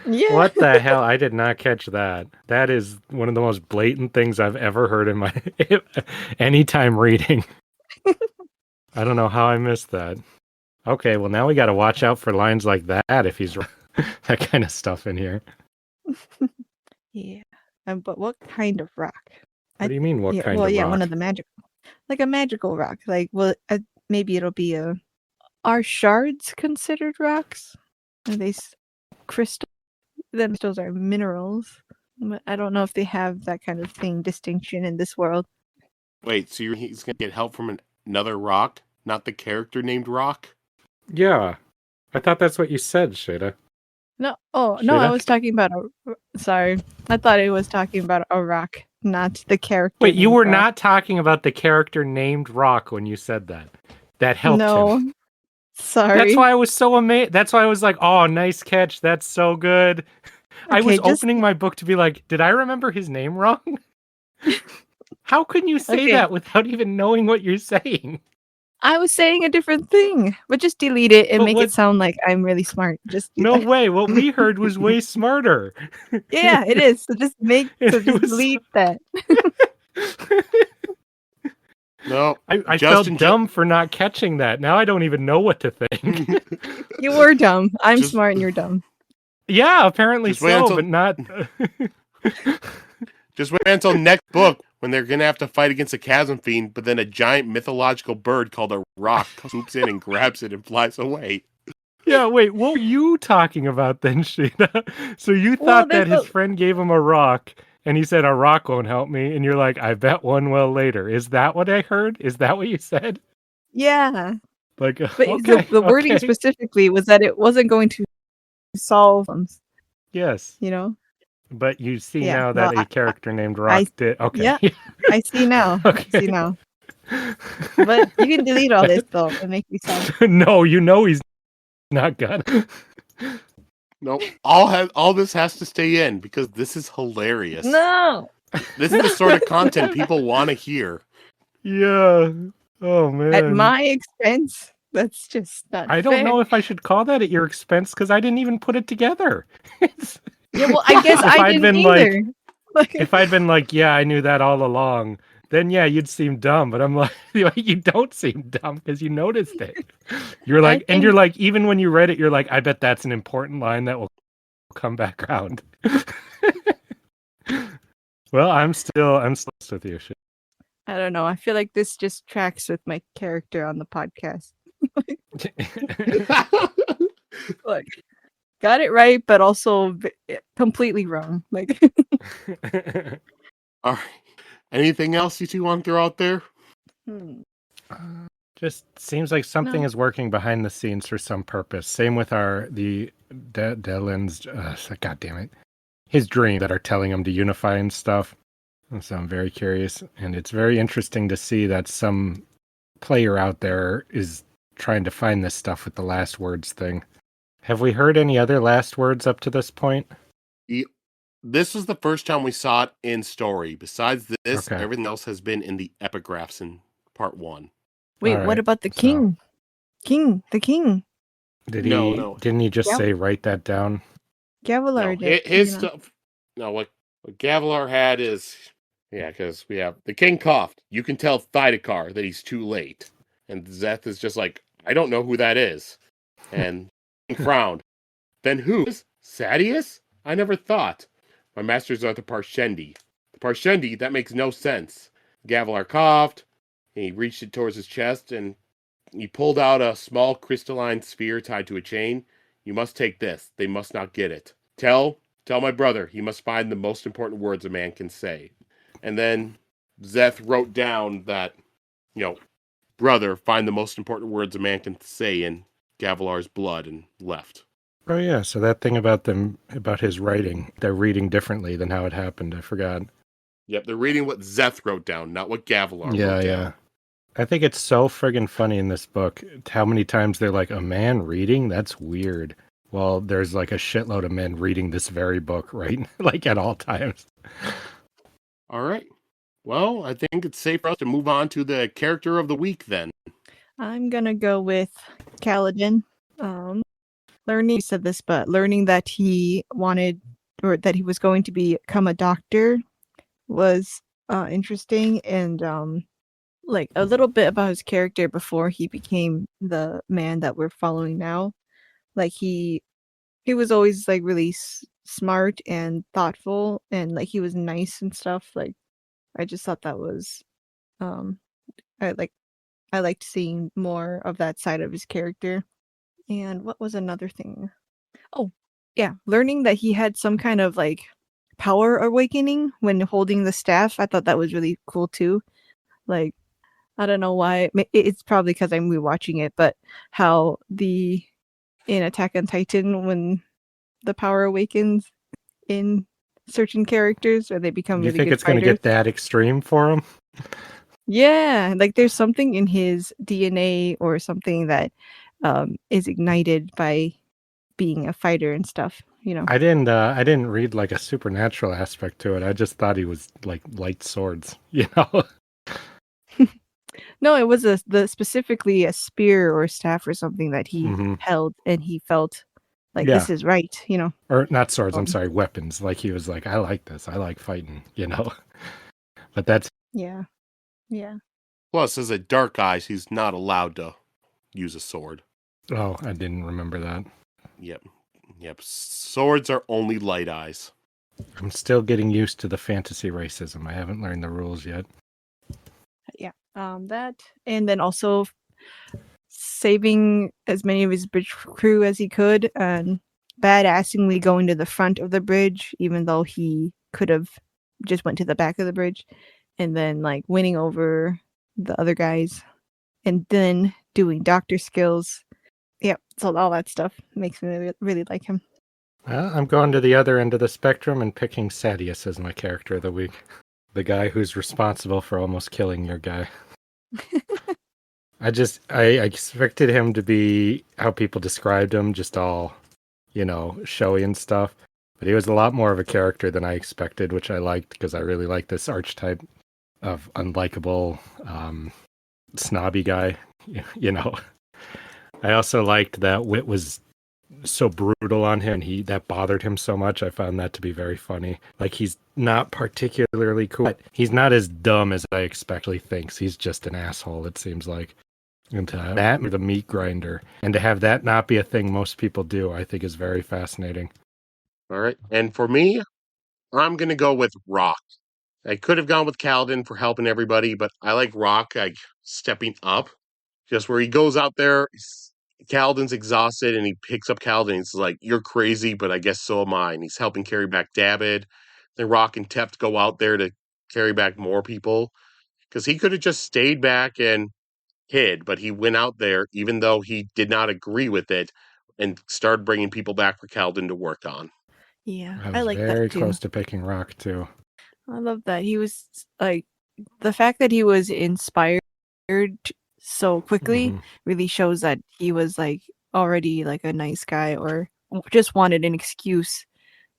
Yeah. What the hell? I did not catch that. That is one of the most blatant things I've ever heard in my anytime reading. I don't know how I missed that. Okay, well now we got to watch out for lines like that if he's that kind of stuff in here. Yeah. But what kind of rock? What do you mean? What Yeah, kind well, of yeah, rock? one of the like a magical rock. Like, well, maybe it'll be are shards considered rocks? Are they crystal? Then crystals are minerals. But I don't know if they have that kind of thing distinction in this world. Wait, so he's gonna get help from another rock, not the character named Rock? Yeah, I thought that's what you said, Sheta. No, no, I Sheta? was talking about sorry. I thought it was talking about a rock, not the character. Wait, you named were Rock. not talking about the character named Rock when you said that. That helped him. Sorry. That's why I was so amazed. That's why I was like, "Oh, nice catch. That's so good." I was opening my book to be like, "Did I remember his name wrong?" How can you say that without even knowing what you're saying? I was saying a different thing, but just delete it and make it sound like I'm really smart. Just no way. What we heard was way smarter. Yeah, it is. So just delete that. No, I felt dumb for not catching that. Now I don't even know what to think. You were dumb. I'm smart and you're dumb. Yeah, apparently so, but not. Just wait until next book when they're gonna have to fight against a chasm fiend, but then a giant mythological bird called a rock swoops in and grabs it and flies away. Yeah, wait, what were you talking about then, Sheta? So you thought that his friend gave him a rock, and he said, a rock won't help me, and you're like, I bet one will later. Is that what I heard? Is that what you said? Yeah. Like, but the wording specifically was that it wasn't going to solve them. Yes. You know? But you see now that a character named Rock did. Okay. Yeah, I see now. Okay. I see now. But you can delete all this, though, and make me sound. No, you know he's not gonna. No, all this has to stay in because this is hilarious. No, this is the sort of content people want to hear. Yeah. Oh man. At my expense. That's just not. I don't know if I should call that at your expense because I didn't even put it together. Yeah, well, I guess I didn't either. If I'd been like, yeah, I knew that all along, then yeah, you'd seem dumb. But I'm like, you don't seem dumb because you noticed it. You're like, and you're like, even when you read it, you're like, I bet that's an important line that will come back around. Well, I'm still with you. I don't know. I feel like this just tracks with my character on the podcast. Look. Got it right, but also completely wrong. Like, all right. Anything else you two want to throw out there? Just seems like something is working behind the scenes for some purpose. Same with Dalin's. God damn it, his dream that are telling him to unify and stuff. And so I'm very curious, and it's very interesting to see that some player out there is trying to find this stuff with the last words thing. Have we heard any other last words up to this point? This is the first time we saw it in story. Besides this, everything else has been in the epigraphs in part 1. Wait, what about the king? The king. Didn't he just say write that down? Gavilar did. His stuff. No, what Gavilar had is because we have the king coughed. You can tell Thydakar that he's too late, and Zeth is just like, I don't know who that is, and. Frowned. Then who? Sadeas? I never thought. My masters are the Parshendi. The Parshendi, that makes no sense. Gavilar coughed, and he reached it towards his chest, and he pulled out a small crystalline sphere tied to a chain. You must take this. They must not get it. Tell my brother he must find the most important words a man can say. And then Zeth wrote down that, brother, find the most important words a man can say in Gavilar's blood and left. Oh yeah, so that thing about his writing, they're reading differently than how it happened. I forgot. Yep, they're reading what Zeth wrote down, not what Gavilar wrote down. Yeah. I think it's so friggin' funny in this book how many times they're like, a man reading? That's weird. Well, there's like a shitload of men reading this very book, right? Like at all times. All right. Well, I think it's safe for us to move on to the character of the week then. I'm gonna go with Kaladin. Learning, you said this, but learning that he wanted or that he was going to become a doctor was interesting, and like a little bit about his character before he became the man that we're following now. Like he He was always like really smart and thoughtful, and like he was nice and stuff. Like I just thought that was, um, I liked seeing more of that side of his character. And what was another thing? Oh, yeah, learning that he had some kind of like power awakening when holding the staff. I thought that was really cool too. Like, I don't know why. It's probably because I'm rewatching it, but how in Attack on Titan, when the power awakens in certain characters, or they become Do you really think good it's going to fighters. get that extreme for him? Yeah, like there's something in his DNA or something that is ignited by being a fighter and stuff, you know. I didn't read like a supernatural aspect to it. I just thought he was like light swords, you know? No, it was specifically a spear or a staff or something that he hmm held, and he felt like Yeah. this is right, you know. Or not swords, I'm Um, sorry, weapons. Like he was like, I like this. I like fighting, you know? But that's yeah, yeah. Plus, as a Dark Eyes, he's not allowed to use a sword. oh, I didn't remember that. Yep. Swords are only Light Eyes. I'm still getting used to the fantasy racism. I haven't learned the rules yet. Yeah. That, and then also saving as many of his bridge crew as he could, and badassingly going to the front of the bridge, even though he could have just went to the back of the bridge, and then like winning over the other guys, and then doing doctor skills. Yeah, so all that stuff makes me really like him. Well, I'm going to the other end of the spectrum and picking Sadeas as my character of the week. The guy who's responsible for almost killing your guy. I expected him to be how people described him, just all, you know, showy and stuff. But he was a lot more of a character than I expected, which I liked because I really like this archetype of unlikable, snobby guy, you know. I also liked that Wit was so brutal on him, and that bothered him so much. I found that to be very funny. Like, he's not particularly cool, but he's not as dumb as I expectedly thinks. He's just an asshole, it seems like. And to have that, the meat grinder, and to have that not be a thing most people do, I think is very fascinating. All right. And for me, I'm going to go with Rock. I could have gone with Kaladin for helping everybody, but I like Rock like stepping up. Just where he goes out there, Kaladin's exhausted, and he picks up Kaladin. He's like, "You're crazy, but I guess so am I." And he's helping carry back David. Then Rock and Teft go out there to carry back more people because he could have just stayed back and hid, but he went out there even though he did not agree with it and started bringing people back for Kaladin to work on. Yeah, I I was like that very too. close to picking Rock, too. I love that he was like, the fact that he was inspired so quickly really shows that he was like already like a nice guy, or just wanted an excuse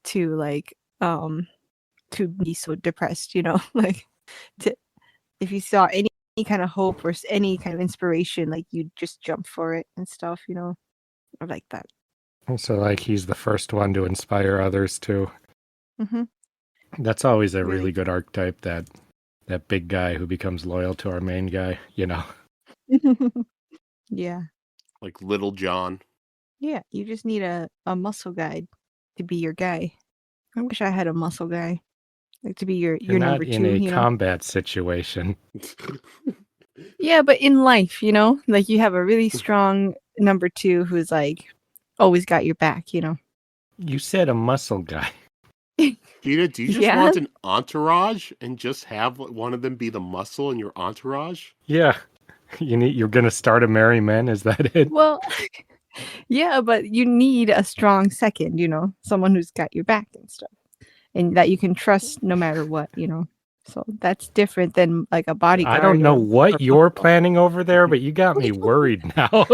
to like to be so depressed, you know. Like, to, if you saw any kind of hope or any kind of inspiration, like you'd just jump for it and stuff, you know. I like that. So, like, he's the first one to inspire others, too. Mm-hmm. That's always a Really? really good archetype, that big guy who becomes loyal to our main guy, you know. Yeah. Like Little John. Yeah, you just need a muscle guy to be your guy. I wish I had a muscle guy, like to be your You're not number in two, a you know. combat situation. Yeah, but in life, you know, like you have a really strong number two who's like always got your back, you know. You said a muscle guy. Gina, do you just Yeah. want an entourage and just have one of them be the muscle in your entourage? Yeah. You're gonna start a merry men, is that it? Well, yeah, but you need a strong second, you know, someone who's got your back and stuff, and that you can trust no matter what, you know. So that's different than like a bodyguard. I don't know or what you're planning over there, but you got me worried now.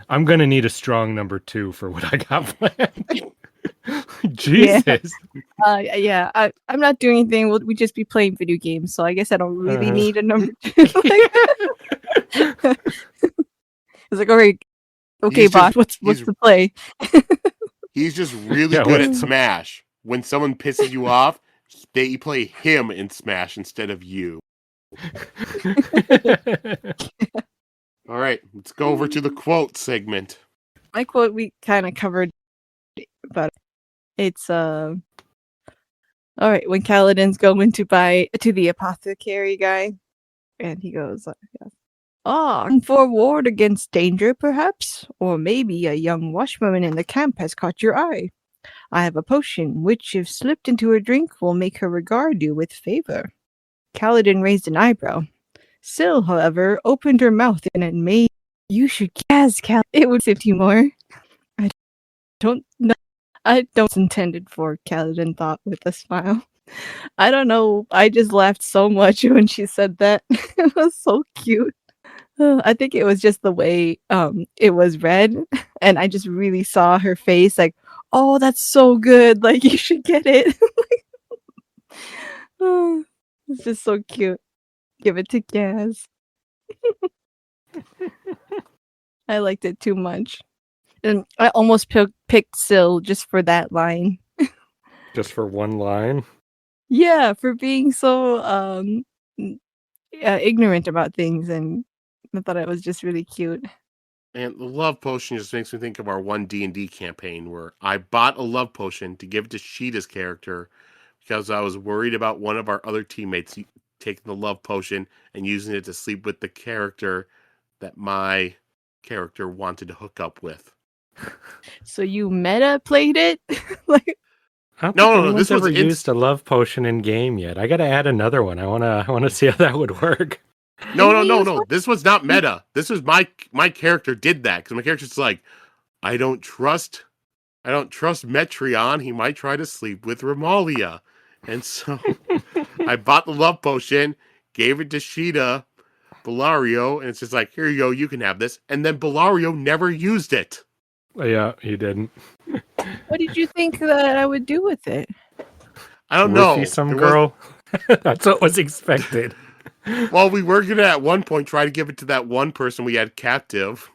I'm gonna need a strong number 2 for what I got planned. Jesus. Yeah, I'm not doing anything. We just be playing video games, so I guess I don't really Uh-huh. need a number two. It's like, all right, okay, He's boss, just- what's the play? He's just really Yeah, good at what's- Smash. When someone pisses you off, they play him in Smash instead of you. All right, let's go over to the quote segment. My quote we kind of covered about it. It's all right, when Kaladin's going to buy to the apothecary guy, and he goes, for a ward against danger, perhaps? Or maybe a young washwoman in the camp has caught your eye. I have a potion, which, if slipped into her drink, will make her regard you with favor. Kaladin raised an eyebrow. Syl, however, opened her mouth and it made you should guess, Cal. It would 50 more. I don't know. I don't intended for, Kaladin thought with a smile. I don't know. I just laughed so much when she said that. It was so cute. I think it was just the way it was read, and I just really saw her face like, oh, that's so good. Like, you should get it. Oh, it's just so cute. Give it to Gaz. I liked it too much. And I almost picked Syl just for that line. Just for one line? Yeah, for being so ignorant about things, and I thought it was just really cute. And the love potion just makes me think of our one D&D campaign where I bought a love potion to give to Sheta's character because I was worried about one of our other teammates taking the love potion and using it to sleep with the character that my character wanted to hook up with. So you meta played it? Like, I don't think anyone's this was ever used a love potion in game yet. I got to add another one. I want to see how that would work. No. This was not meta. This was my character did that because my character's like, I don't trust Metreon. He might try to sleep with Ramalia, and so I bought the love potion, gave it to Sheta, Bellario, and it's just like, here you go, you can have this. And then Bellario never used it. Yeah, he didn't. What did you think that I would do with it? I don't know. Some girl. That's what was expected. Well, we were gonna at one point try to give it to that one person we had captive.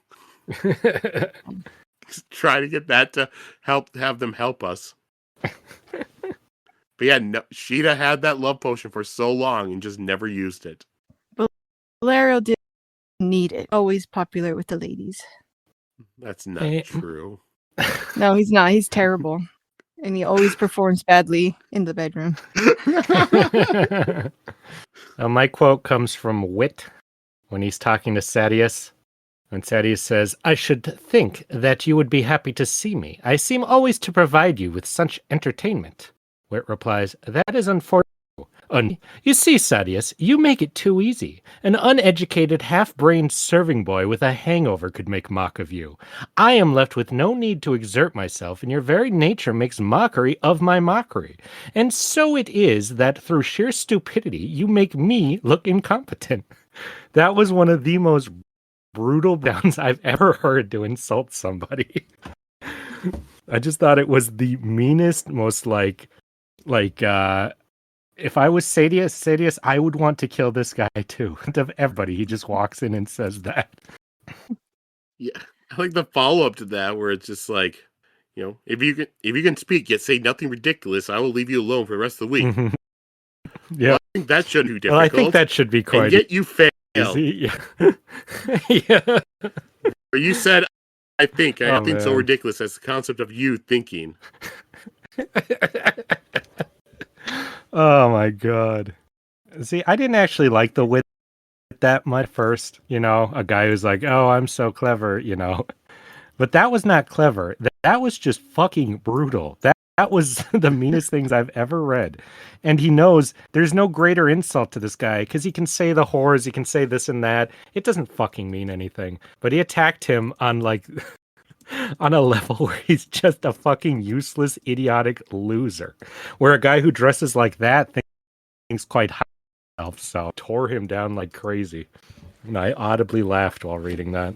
Try to get that to have them help us. But yeah, Sheta had that love potion for so long and just never used it. But Laral didn't need it. Always popular with the ladies. That's not true. No, he's not. He's terrible. And he always performs badly in the bedroom. My quote comes from Wit when he's talking to Sadeas. When Sadeas says, I should think that you would be happy to see me. I seem always to provide you with such entertainment. Wit replies, that is unfortunate. You see, Sadeas, you make it too easy. An uneducated, half-brained serving boy with a hangover could make mock of you. I am left with no need to exert myself, and your very nature makes mockery of my mockery. And so it is that through sheer stupidity, you make me look incompetent. That was one of the most brutal downs I've ever heard to insult somebody. I just thought it was the meanest, most if I was Sadeas, I would want to kill this guy too. Of everybody, he just walks in and says that. Yeah, I like the follow up to that, where it's just like, if you can speak, yet say nothing ridiculous, I will leave you alone for the rest of the week. Mm-hmm. Yeah, well, I think that shouldn't be difficult. Well, I think that should be quite. And yet you fail. Yeah. Yeah. Or you said, I think so ridiculous as the concept of you thinking. Oh my god. See, I didn't actually like the Wit that much first, a guy who's like, oh, I'm so clever, But that was not clever. That was just fucking brutal. That was the meanest things I've ever read. And he knows there's no greater insult to this guy because he can say the whores, he can say this and that. It doesn't fucking mean anything. But he attacked him on on a level where he's just a fucking useless, idiotic loser. Where a guy who dresses like that thinks quite high of himself, so tore him down like crazy. And I audibly laughed while reading that.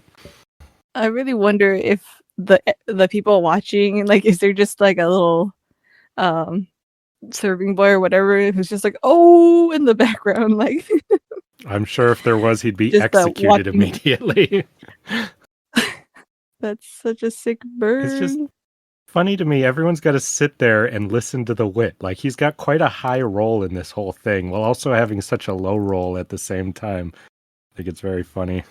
I really wonder if the people watching, is there just a little serving boy or whatever who's just oh in the background, I'm sure if there was, he'd be executed immediately. That's such a sick burn. It's just funny to me. Everyone's got to sit there and listen to the Wit. He's got quite a high role in this whole thing while also having such a low role at the same time. I think it's very funny.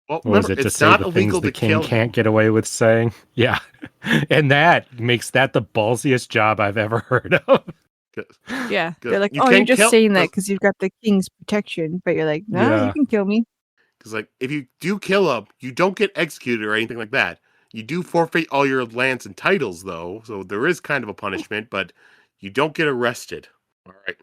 Well, What was remember, it to it's say not the illegal things the to king kill. can't get away with saying? Yeah. And that makes that the ballsiest job I've ever heard of. Yeah, 'Cause they're like, you oh, you're can't just kill. saying that because you've got the king's protection, but you're like, no, you Yeah. can kill me. Because, like, if you do kill him, you don't get executed or anything like that. You do forfeit all your lands and titles, though, so there is kind of a punishment, but you don't get arrested. All right.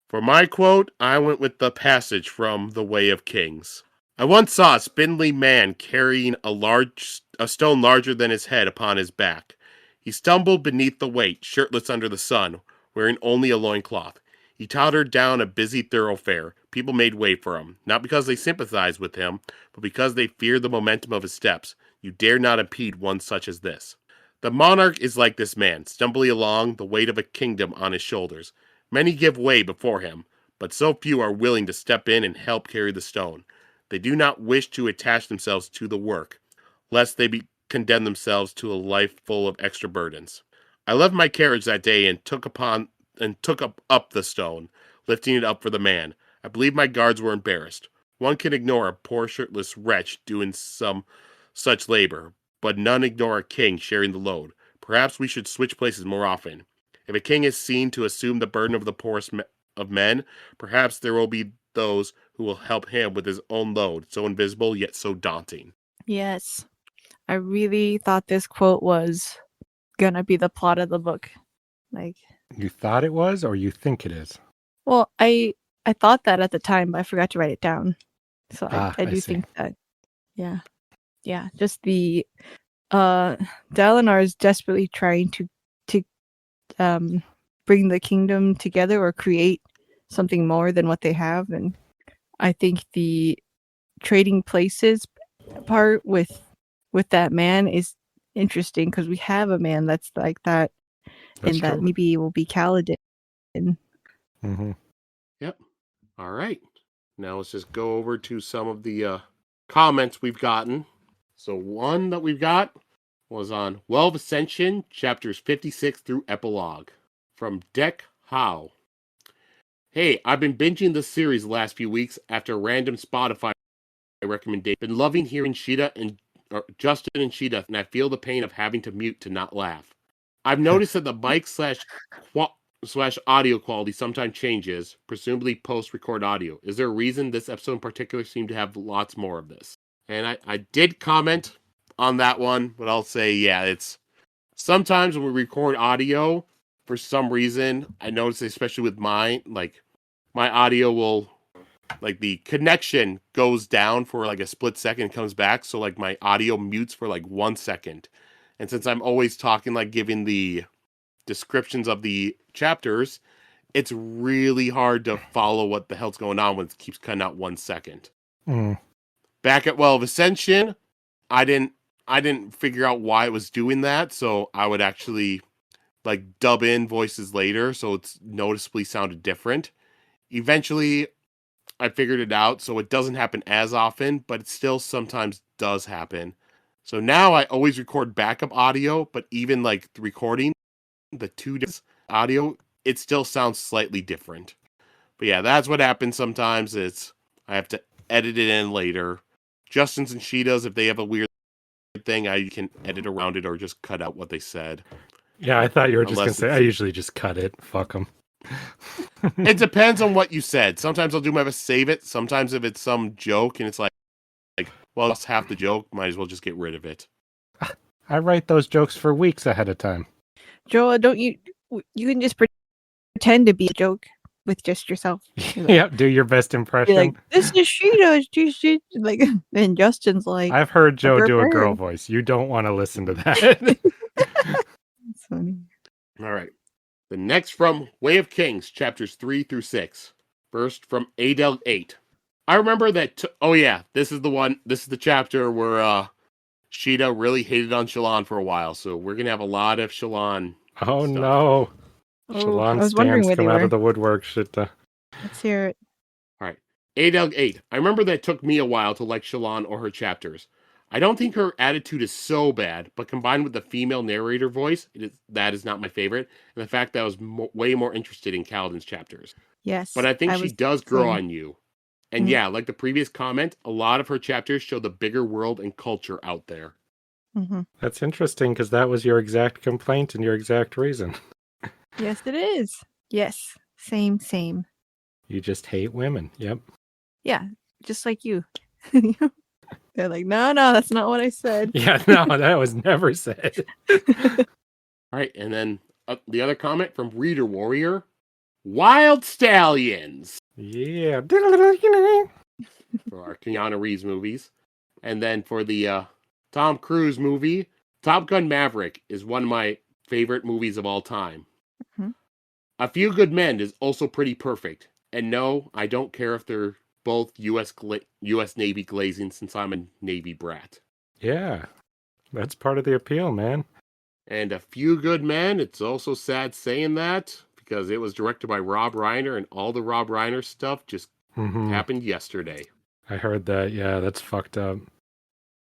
For my quote, I went with the passage from The Way of Kings. I once saw a spindly man carrying a stone larger than his head upon his back. He stumbled beneath the weight, shirtless under the sun, wearing only a loincloth. He tottered down a busy thoroughfare. People made way for him, not because they sympathized with him, but because they feared the momentum of his steps. You dare not impede one such as this. The monarch is like this man, stumbling along, the weight of a kingdom on his shoulders. Many give way before him, but so few are willing to step in and help carry the stone. They do not wish to attach themselves to the work, lest they condemn themselves to a life full of extra burdens. I left my carriage that day and took up the stone, lifting it up for the man. I believe my guards were embarrassed. One can ignore a poor shirtless wretch doing some such labor, but none ignore a king sharing the load. Perhaps we should switch places more often. If a king is seen to assume the burden of the poorest of men, perhaps there will be those who will help him with his own load, so invisible yet so daunting. Yes. I really thought this quote was gonna be the plot of the book. Like, You thought it was, or you think it is? well, I thought that at the time, but I forgot to write it down. So I do see. think that, yeah. Yeah, just the Dalinar is desperately trying to bring the kingdom together or create something more than what they have, and I think the trading places part with that man is interesting because we have a man that's like that, That's and that true. maybe it will be Kaladin. Mm-hmm. Yep. All right. Now let's just go over to some of the comments we've gotten. So one that we've got was on Well of Ascension, chapters 56 through epilogue, from Deck Howe. Hey, I've been binging this series the last few weeks after a random Spotify recommendation. Been loving hearing Justin and Sheta, and I feel the pain of having to mute to not laugh. I've noticed that the mic slash audio quality sometimes changes, presumably post-record audio. Is there a reason this episode in particular seemed to have lots more of this? And I did comment on that one, but I'll say, yeah, it's sometimes when we record audio, for some reason, I notice, especially with mine, like my audio will, like the connection goes down for like a split second and comes back. So like my audio mutes for like 1 second. And since I'm always talking, like giving the descriptions of the chapters, it's really hard to follow what the hell's going on when it keeps cutting out 1 second. Back at Well of Ascension, I didn't figure out why it was doing that, so I would actually like dub in voices later so it's noticeably sounded different. Eventually I figured it out, so it doesn't happen as often, but it still sometimes does happen. So now I always record backup audio, but even like the recording, the 2 days audio, it still sounds slightly different. But yeah, that's what happens sometimes. I have to edit it in later. Justin's and Sheta's, if they have a weird thing, I can edit around it or just cut out what they said. Yeah, I thought you were just going to Unless say, I usually just cut it. Fuck them. It depends on what you said. Sometimes I'll do my best to save it. Sometimes if it's some joke and it's like, well, that's half the joke, might as well just get rid of it. I write those jokes for weeks ahead of time. Joel, don't you can just pretend to be a joke with just yourself. Yeah, do your best impression. You're like, this is Sheta. Like, and Justin's like, I've heard Joe do a bird. girl voice. You don't want to listen to that. It's funny. All right. The next from Way of Kings, chapters 3 through 6. First from Adel 8. I remember that. Oh yeah, this is the one. This is the chapter where Sheta really hated on Shallan for a while. So we're gonna have a lot of Shallan. Oh stuff. no! I Shallan was wondering stands where they come out were. of the woodwork. Shit. Let's hear it. All right. Adel 8. I remember that it took me a while to like Shallan or her chapters. I don't think her attitude is so bad, but combined with the female narrator voice, that is not my favorite, and the fact that I was way more interested in Kaladin's chapters. Yes. But I think she does grow on you. And Mhm. yeah, like the previous comment, a lot of her chapters show the bigger world and culture out there. Mhm. That's interesting because that was your exact complaint and your exact reason. Yes, it is. Yes. Same, same. You just hate women. Yep. Yeah, just like you. They're like, no, that's not what I said. Yeah, no, that was never said. All right, and then the other comment from Reader Warrior, Wild Stallions Yeah. for our Keanu Reeves movies. And then for the Tom Cruise movie, Top Gun Maverick is one of my favorite movies of all time. Mhm. A Few Good Men is also pretty perfect. And no, I don't care if they're both U.S. Navy glazing since I'm a Navy brat. Yeah. That's part of the appeal, man. And A Few Good Men, it's also sad saying that because it was directed by Rob Reiner and all the Rob Reiner stuff just happened yesterday. I heard that. Yeah, that's fucked up.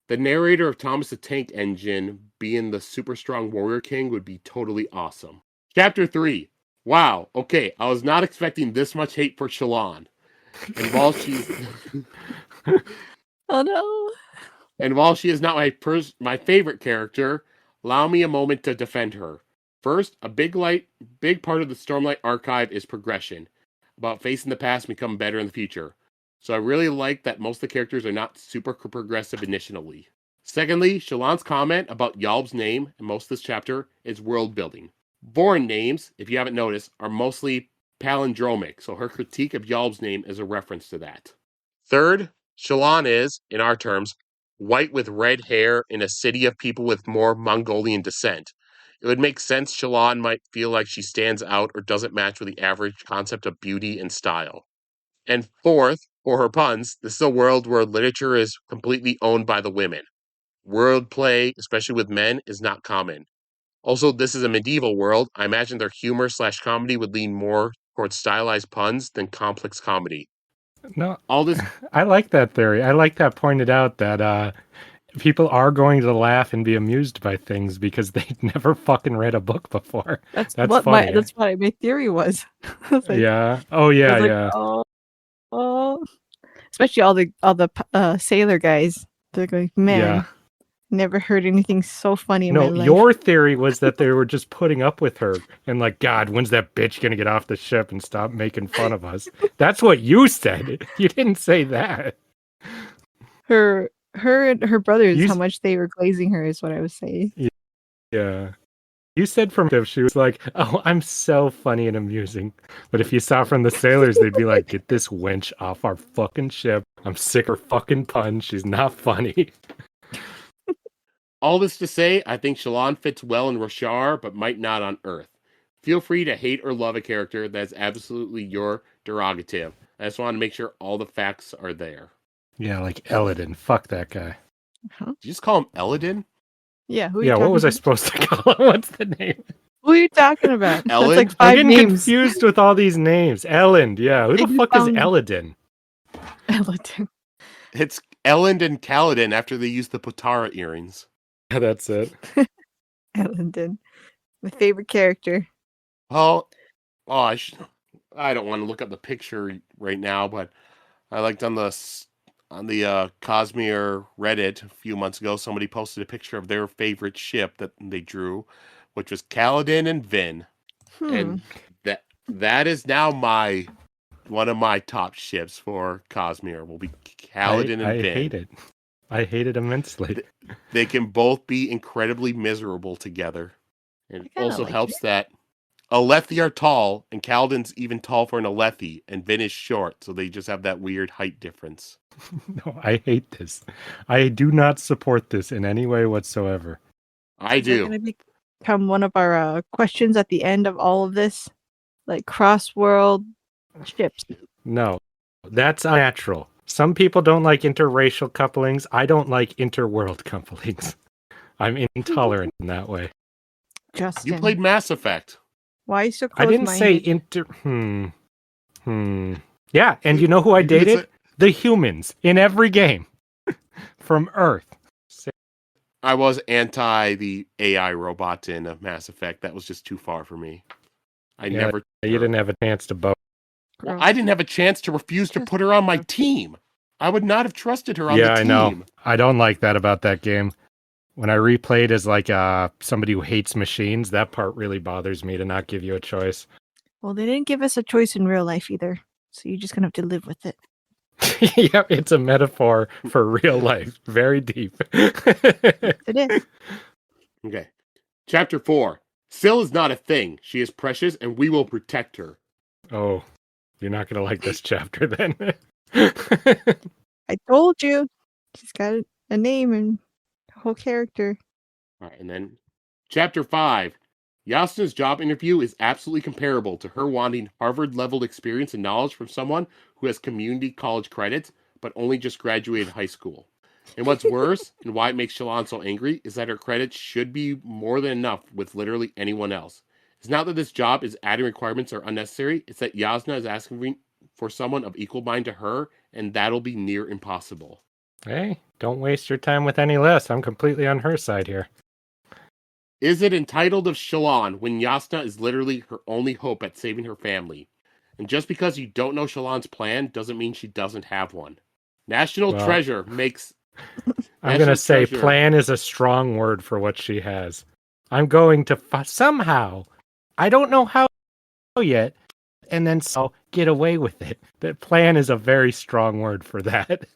The narrator of Thomas the Tank Engine being the super strong warrior king would be totally awesome. Chapter 3. Wow, okay, I was not expecting this much hate for Shallan. And while she's Oh no. and while she is not my favorite character, allow me a moment to defend her. First, a big part of the Stormlight Archive is progression, about facing the past and becoming better in the future. So I really like that most of the characters are not super progressive initially. Secondly, Shallan's comment about Yalb's name in most of this chapter is world building. Vorin names, if you haven't noticed, are mostly palindromic, so her critique of Yalb's name is a reference to that. Third, Shallan is, in our terms, white with red hair in a city of people with more Mongolian descent. It would make sense Shallan might feel like she stands out or doesn't match with the average concept of beauty and style. And fourth, for her puns, this is a world where literature is completely owned by the women. Word play, especially with men, is not common. Also, this is a medieval world. I imagine their humor/comedy would lean more towards stylized puns than complex comedy. No, All this I like that theory. I like that pointed out that people are going to laugh and be amused by things because they never fucking read a book before. That's funny. That's what my theory was. I was like, Yeah. Oh yeah, I was like, yeah. oh, especially all the sailor guys. They're like, man, Yeah. never heard anything so funny in my No, life. your theory was that they were just putting up with her and like, God, when's that bitch gonna get off the ship and stop making fun of us? That's what you said. You didn't say that. Her and her brothers, You how s- much they were glazing her is what I was saying. Yeah. You said from if she was like, "Oh, I'm so funny and amusing," but if you saw from the sailors, they'd be like, "Get this wench off our fucking ship. I'm sick of her fucking puns. She's not funny." All this to say, I think Shallan fits well in Roshar, but might not on Earth. Feel free to hate or love a character that's absolutely your derogative. I just want to make sure all the facts are there. Yeah, like Eladin. Fuck that guy. Huh? Did you just call him Eladin? Yeah, who are you Yeah, what talking was I about? supposed to call him? What's the name? Who are you talking about? That's Ellen? like I'm 5 getting names. confused with all these names. Elend, yeah. Who They the just fuck is found- Eladin? Eladin. It's Elend and Kaladin after they used the Potara earrings. Yeah, that's it. Eladin. My favorite character. Oh, I don't want to look up the picture right now, but I liked on the Cosmere Reddit a few months ago, somebody posted a picture of their favorite ship that they drew, which was Kaladin and Vin. And that is now one of my top ships for Cosmere will be Kaladin and I Vin. hate it. I hate it immensely. They can both be incredibly miserable together. And it I kinda also like helps that Alethi are tall, and Kaladin's even tall for an Alethi, and Vin is short, so they just have that weird height difference. No, I hate this. I do not support this in any way whatsoever. I Is that do. going to become one of our questions at the end of all of this? Like cross-world ships. No, that's unnatural. Some people don't like interracial couplings. I don't like interworld couplings. I'm intolerant in that way. Justin. You played Mass Effect. Why are you so I didn't say close-minded? Yeah, and you know who I You did dated? say- The humans in every game. From Earth. I was anti the AI robot in Mass Effect. That was just too far for me. I Yeah, never. You didn't have a chance to vote. Well, Gross. I didn't have a chance to refuse to put her on my team. I would not have trusted her on the Yeah, I team. know. I don't like that about that game. When I replayed as like somebody who hates machines, that part really bothers me to not give you a choice. Well, they didn't give us a choice in real life either, so you're just gonna have to live with it. Yeah, it's a metaphor for real life. Very deep. It is. Okay. Chapter 4. Syl is not a thing. She is precious, and we will protect her. Oh, you're not going to like this chapter then. I told you. She's got a name and a whole character. All right, and then Chapter 5. Yasna's job interview is absolutely comparable to her wanting Harvard-level experience and knowledge from someone who has community college credits, but only just graduated high school. And what's worse, and why it makes Shallan so angry, is that her credits should be more than enough with literally anyone else. It's not that this job is adding requirements are unnecessary, it's that Yasna is asking for someone of equal mind to her, and that'll be near impossible. Hey, don't waste your time with any less. I'm completely on her side here. Is it entitled of Shallan when Yasna is literally her only hope at saving her family? And just because you don't know Shallan's plan doesn't mean she doesn't have one. National Treasure makes... I'm going to say plan is a strong word for what she has. I'm going to somehow, I don't know how yet, and then so get away with it. That plan is a very strong word for that.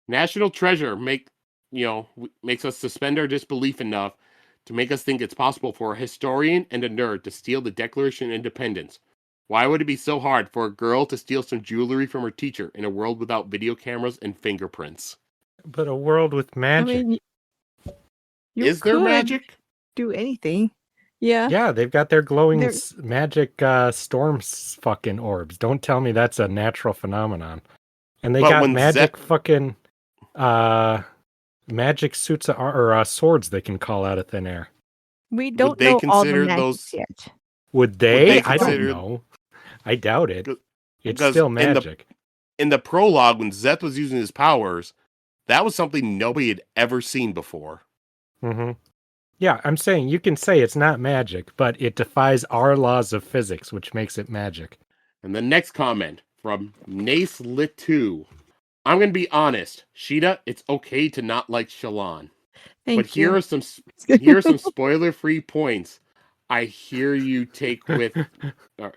National Treasure makes us suspend our disbelief enough to make us think it's possible for a historian and a nerd to steal the Declaration of Independence. Why would it be so hard for a girl to steal some jewelry from her teacher in a world without video cameras and fingerprints? But a world with magic. I mean, is there magic? Do anything. Yeah. Yeah, they've got their glowing magic storm fucking orbs. Don't tell me that's a natural phenomenon. And they got magic fucking magic suits or swords they can call out of thin air. We don't know all the magics yet. Would they? I don't know. I doubt it. It's still magic. In the prologue, when Szeth was using his powers, that was something nobody had ever seen before. Mm-hmm. Yeah, I'm saying you can say it's not magic, but it defies our laws of physics, which makes it magic. And the next comment from Nace Lit 2. I'm going to be honest, Sheta, it's okay to not like Shallan. But here are some spoiler-free points I hear you take with... All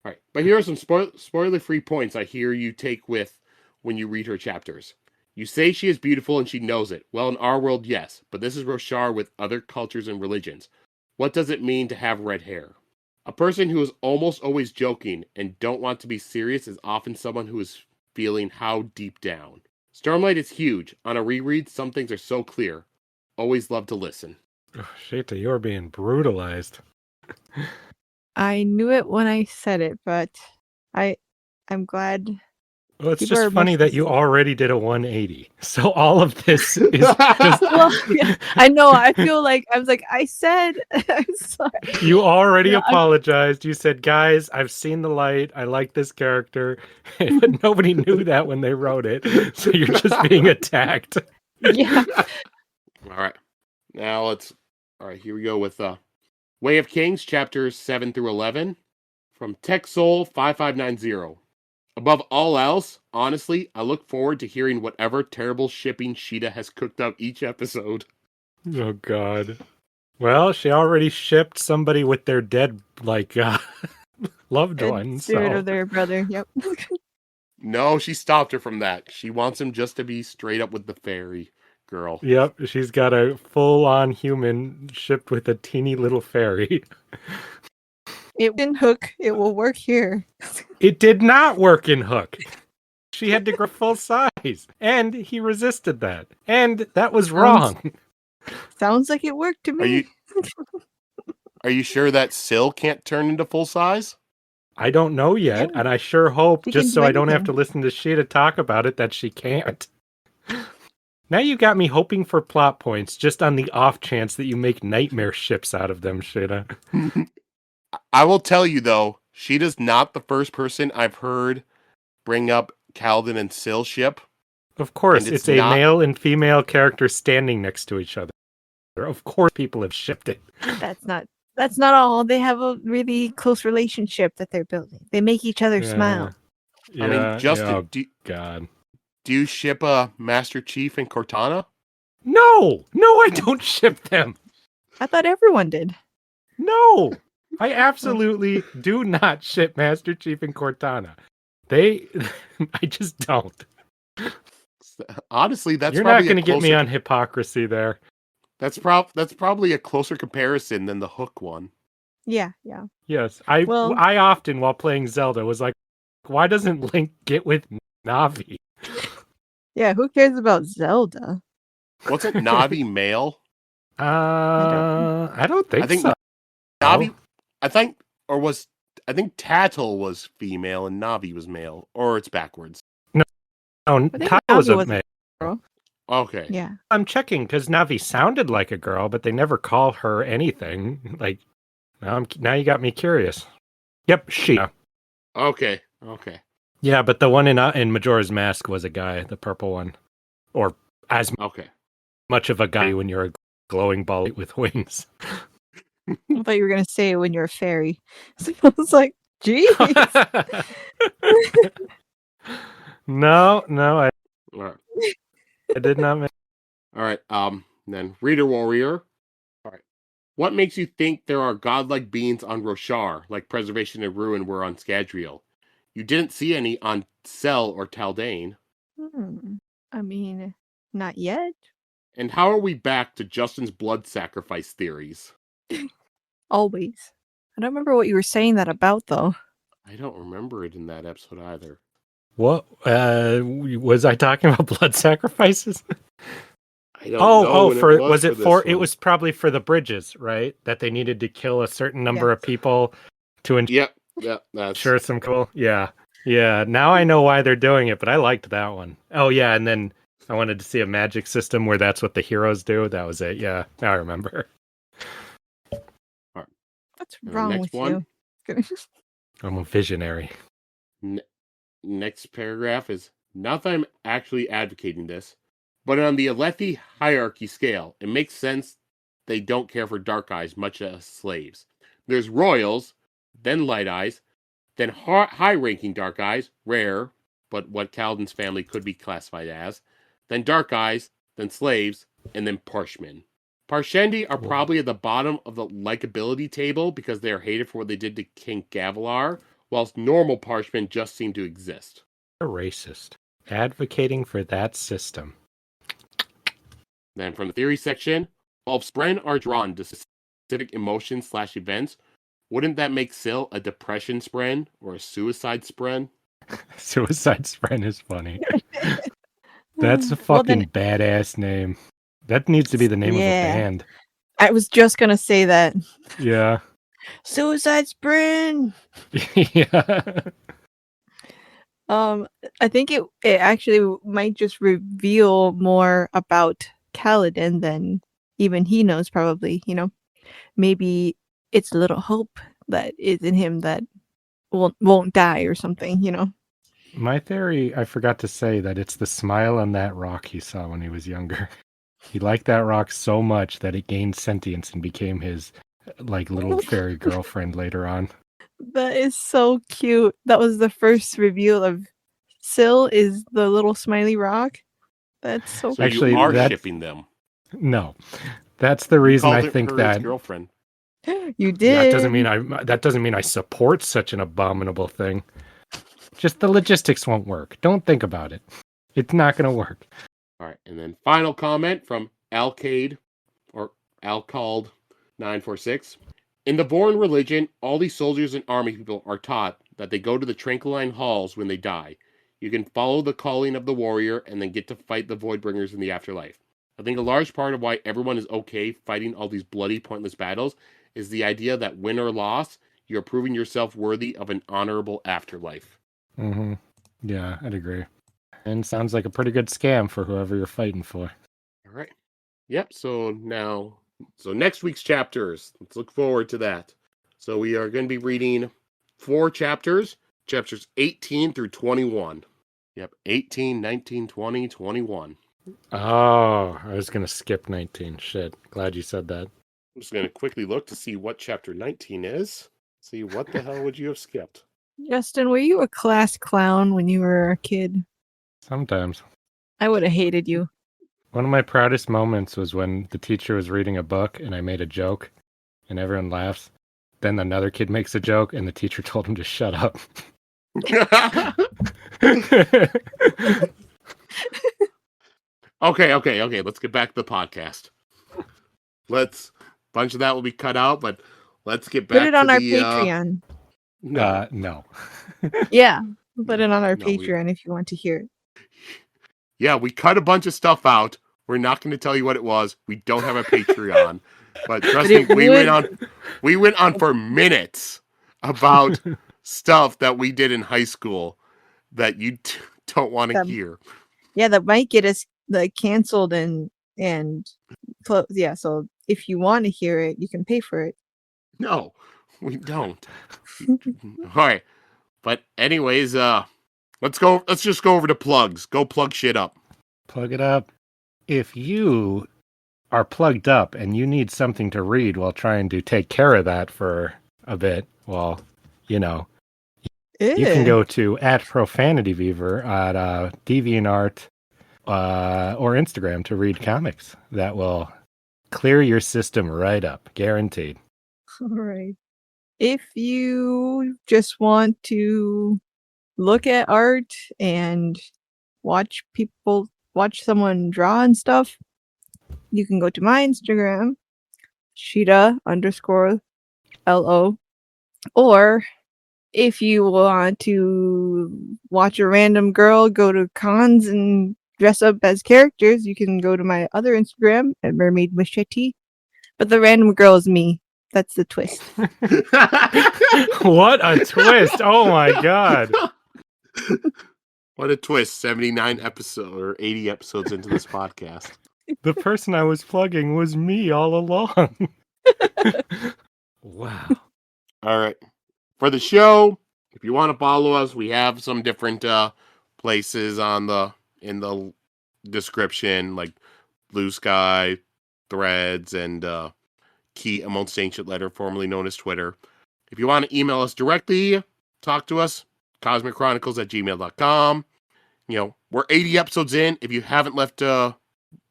right. But here are some spoiler-free points I hear you take with when you read her chapters. You say she is beautiful and she knows it. Well, in our world, yes. But this is Roshar with other cultures and religions. What does it mean to have red hair? A person who is almost always joking and don't want to be serious is often someone who is feeling how deep down. Stormlight is huge. On a reread, some things are so clear. Always love to listen. Oh, Sheta, you're being brutalized. I knew it when I said it, but I'm glad. Well, it's just funny that you already did a 180. So all of this is just... Well, yeah, I know. I feel like I was like, I said, I'm sorry. You already apologized. You said, guys, I've seen the light. I like this character. But nobody knew that when they wrote it. So you're just being attacked. Yeah. All right. Now all right, here we go with Way of Kings, chapters 7 through 11 from TechSoul5590. Above all else, honestly, I look forward to hearing whatever terrible shipping Sheta has cooked up each episode. Oh, God. Well, she already shipped somebody with their dead, loved one. Spirit of their brother, yep. No, she stopped her from that. She wants him just to be straight up with the fairy girl. Yep, she's got a full-on human shipped with a teeny little fairy. It didn't Hook. It will work here. It did not work in Hook. She had to grow full size. And he resisted that. And that was wrong. Sounds like it worked to me. Are you sure that Syl can't turn into full size? I don't know yet. Yeah. And I sure hope, She just can so do I don't have anything. to listen to Sheta talk about it, that she can't. Now you got me hoping for plot points just on the off chance that you make nightmare ships out of them, Sheta. I will tell you, though, Sheta's not the first person I've heard bring up Kaladin and Syl ship. Of course, it's a male and female character standing next to each other. Of course people have shipped it. That's not all. They have a really close relationship that they're building. They make each other smile. Yeah, I mean, Justin, oh, God. do you ship Master Chief and Cortana? No, I don't ship them. I thought everyone did. No, I absolutely do not ship Master Chief and Cortana. I just don't. Honestly, that's You're not probably going to get me on hypocrisy there. That's probably a closer comparison than the Hook one. Yeah. Yes, I often, while playing Zelda, was like, why doesn't Link get with Navi? Yeah, who cares about Zelda? Wasn't Navi male? I don't think so. Navi, I think Tattle was female and Navi was male, or it's backwards. No, Tattle was a male. Girl. Okay. Yeah. I'm checking because Navi sounded like a girl, but they never call her anything. Like, now you got me curious. Yep, she. Okay. Yeah, but the one in Majora's Mask was a guy, the purple one, or as much of a guy when you're a glowing ball with wings. I thought you were gonna say it when you're a fairy. So I was like, geez. No, I did not make. All right. Then Reader Warrior. All right. What makes you think there are godlike beings on Roshar, like Preservation and Ruin were on Scadrial? You didn't see any on Cell or Taldane. I mean, not yet. And how are we back to Justin's blood sacrifice theories? Always. I don't remember what you were saying that about, though. I don't remember it in that episode either. What was I talking about? Blood sacrifices? I don't know. It was probably for the bridges, right? That they needed to kill a certain number of people to ensure some cool. Yeah. Now I know why they're doing it, but I liked that one. Oh yeah, and then I wanted to see a magic system where that's what the heroes do. That was it. Yeah, now I remember. All right. What's wrong with you? I'm a visionary. Next paragraph is, not that I'm actually advocating this, but on the Alethi hierarchy scale, it makes sense they don't care for dark eyes much as slaves. There's royals, then light eyes, then high-ranking dark eyes, rare, but what Kaladin's family could be classified as, then dark eyes, then slaves, and then parshmen. Parshendi are probably at the bottom of the likability table because they are hated for what they did to King Gavilar, whilst normal parshmen just seem to exist. A racist. Advocating for that system. Then from the theory section, while Spren are drawn to specific emotions/events, wouldn't that make Syl a depression Spren or a suicide Spren? Suicide Spren is funny. That's a fucking badass name. That needs to be the name of a band. I was just gonna say that. Yeah. Suicide Spren. Yeah. I think it actually might just reveal more about Kaladin than even he knows, probably. Maybe it's a little hope that is in him that won't die or something. My theory, I forgot to say that it's the smile on that rock he saw when he was younger. He liked that rock so much that it gained sentience and became his little fairy girlfriend later on. That is so cute. That was the first reveal of Syl is the little smiley rock. That's so cute. Actually, you are shipping them. No. That's the reason I think that girlfriend. You did. That doesn't mean I support such an abominable thing. Just the logistics won't work. Don't think about it. It's not going to work. All right, and then final comment from Alcade, or Alcald 946. In the Vorn religion, all these soldiers and army people are taught that they go to the Tranquiline Halls when they die. You can follow the calling of the warrior and then get to fight the Voidbringers in the afterlife. I think a large part of why everyone is okay fighting all these bloody, pointless battles is the idea that win or loss, you're proving yourself worthy of an honorable afterlife. Mm-hmm. Yeah, I'd agree. And sounds like a pretty good scam for whoever you're fighting for. All right. Yep, so next week's chapters, let's look forward to that. So we are going to be reading 4 chapters 18 through 21. Yep, 18, 19, 20, 21. Oh, I was going to skip 19. Shit, glad you said that. I'm just going to quickly look to see what chapter 19 is. See, what the hell would you have skipped? Justin, were you a class clown when you were a kid? Sometimes. I would have hated you. One of my proudest moments was when the teacher was reading a book and I made a joke and everyone laughs. Then another kid makes a joke and the teacher told him to shut up. Okay. Let's get back to the podcast. Bunch of that will be cut out, but let's get back Put it to on our the Patreon. No. No. Yeah, put it on our No, Patreon if you want to hear it. Yeah, we cut a bunch of stuff out. We're not going to tell you what it was. We don't have a Patreon. But trust me, we went on for minutes about stuff that we did in high school that you don't want to hear. Yeah, that might get us canceled and yeah. So if you want to hear it, you can pay for it. No, we don't. All right, but anyways, let's go. Let's just go over to plugs. Go plug shit up. Plug it up. If you are plugged up and you need something to read while trying to take care of that for a bit, well, you can go to @ProfanityVeaver at DeviantArt or Instagram to read comics. That will clear your system right up, guaranteed. All right. If you just want to look at art and watch someone draw and stuff, you can go to my Instagram, Sheta_LO. Or if you want to watch a random girl go to cons and dress up as characters, you can go to my other Instagram at Mermaid Machete. But the random girl is me. That's the twist. What a twist! Oh my god! What a twist! 79 episodes or 80 episodes into this podcast. The person I was plugging was me all along. Wow. All right. For the show, if you want to follow us, we have some different places in the description, like Blue Sky, Threads, and Key, a Most Ancient Letter, formerly known as Twitter. If you want to email us directly, talk to us, cosmicchronicles@gmail.com. We're 80 episodes in. If you haven't left a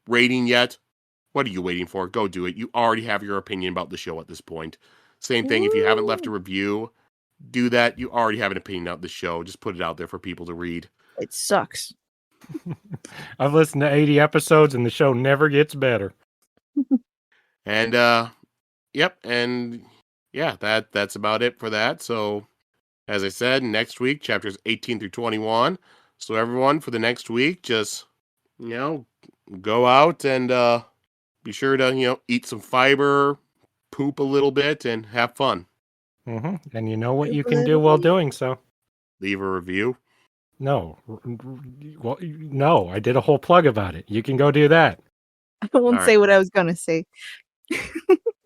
rating yet, what are you waiting for? Go do it. You already have your opinion about the show at this point. Same thing, if you haven't left a review, do that. You already have an opinion about the show. Just put it out there for people to read. It sucks. I've listened to 80 episodes and the show never gets better. And that's about it for that. So, as I said, next week, chapters 18 through 21. So everyone, for the next week, just, go out and be sure to, eat some fiber, poop a little bit, and have fun. Mm-hmm. And you know what you can do while doing so? Leave a review. No. Well, no, I did a whole plug about it. You can go do that. I won't say what I was going to say.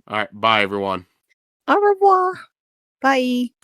All right. Bye, everyone. Au revoir. Bye.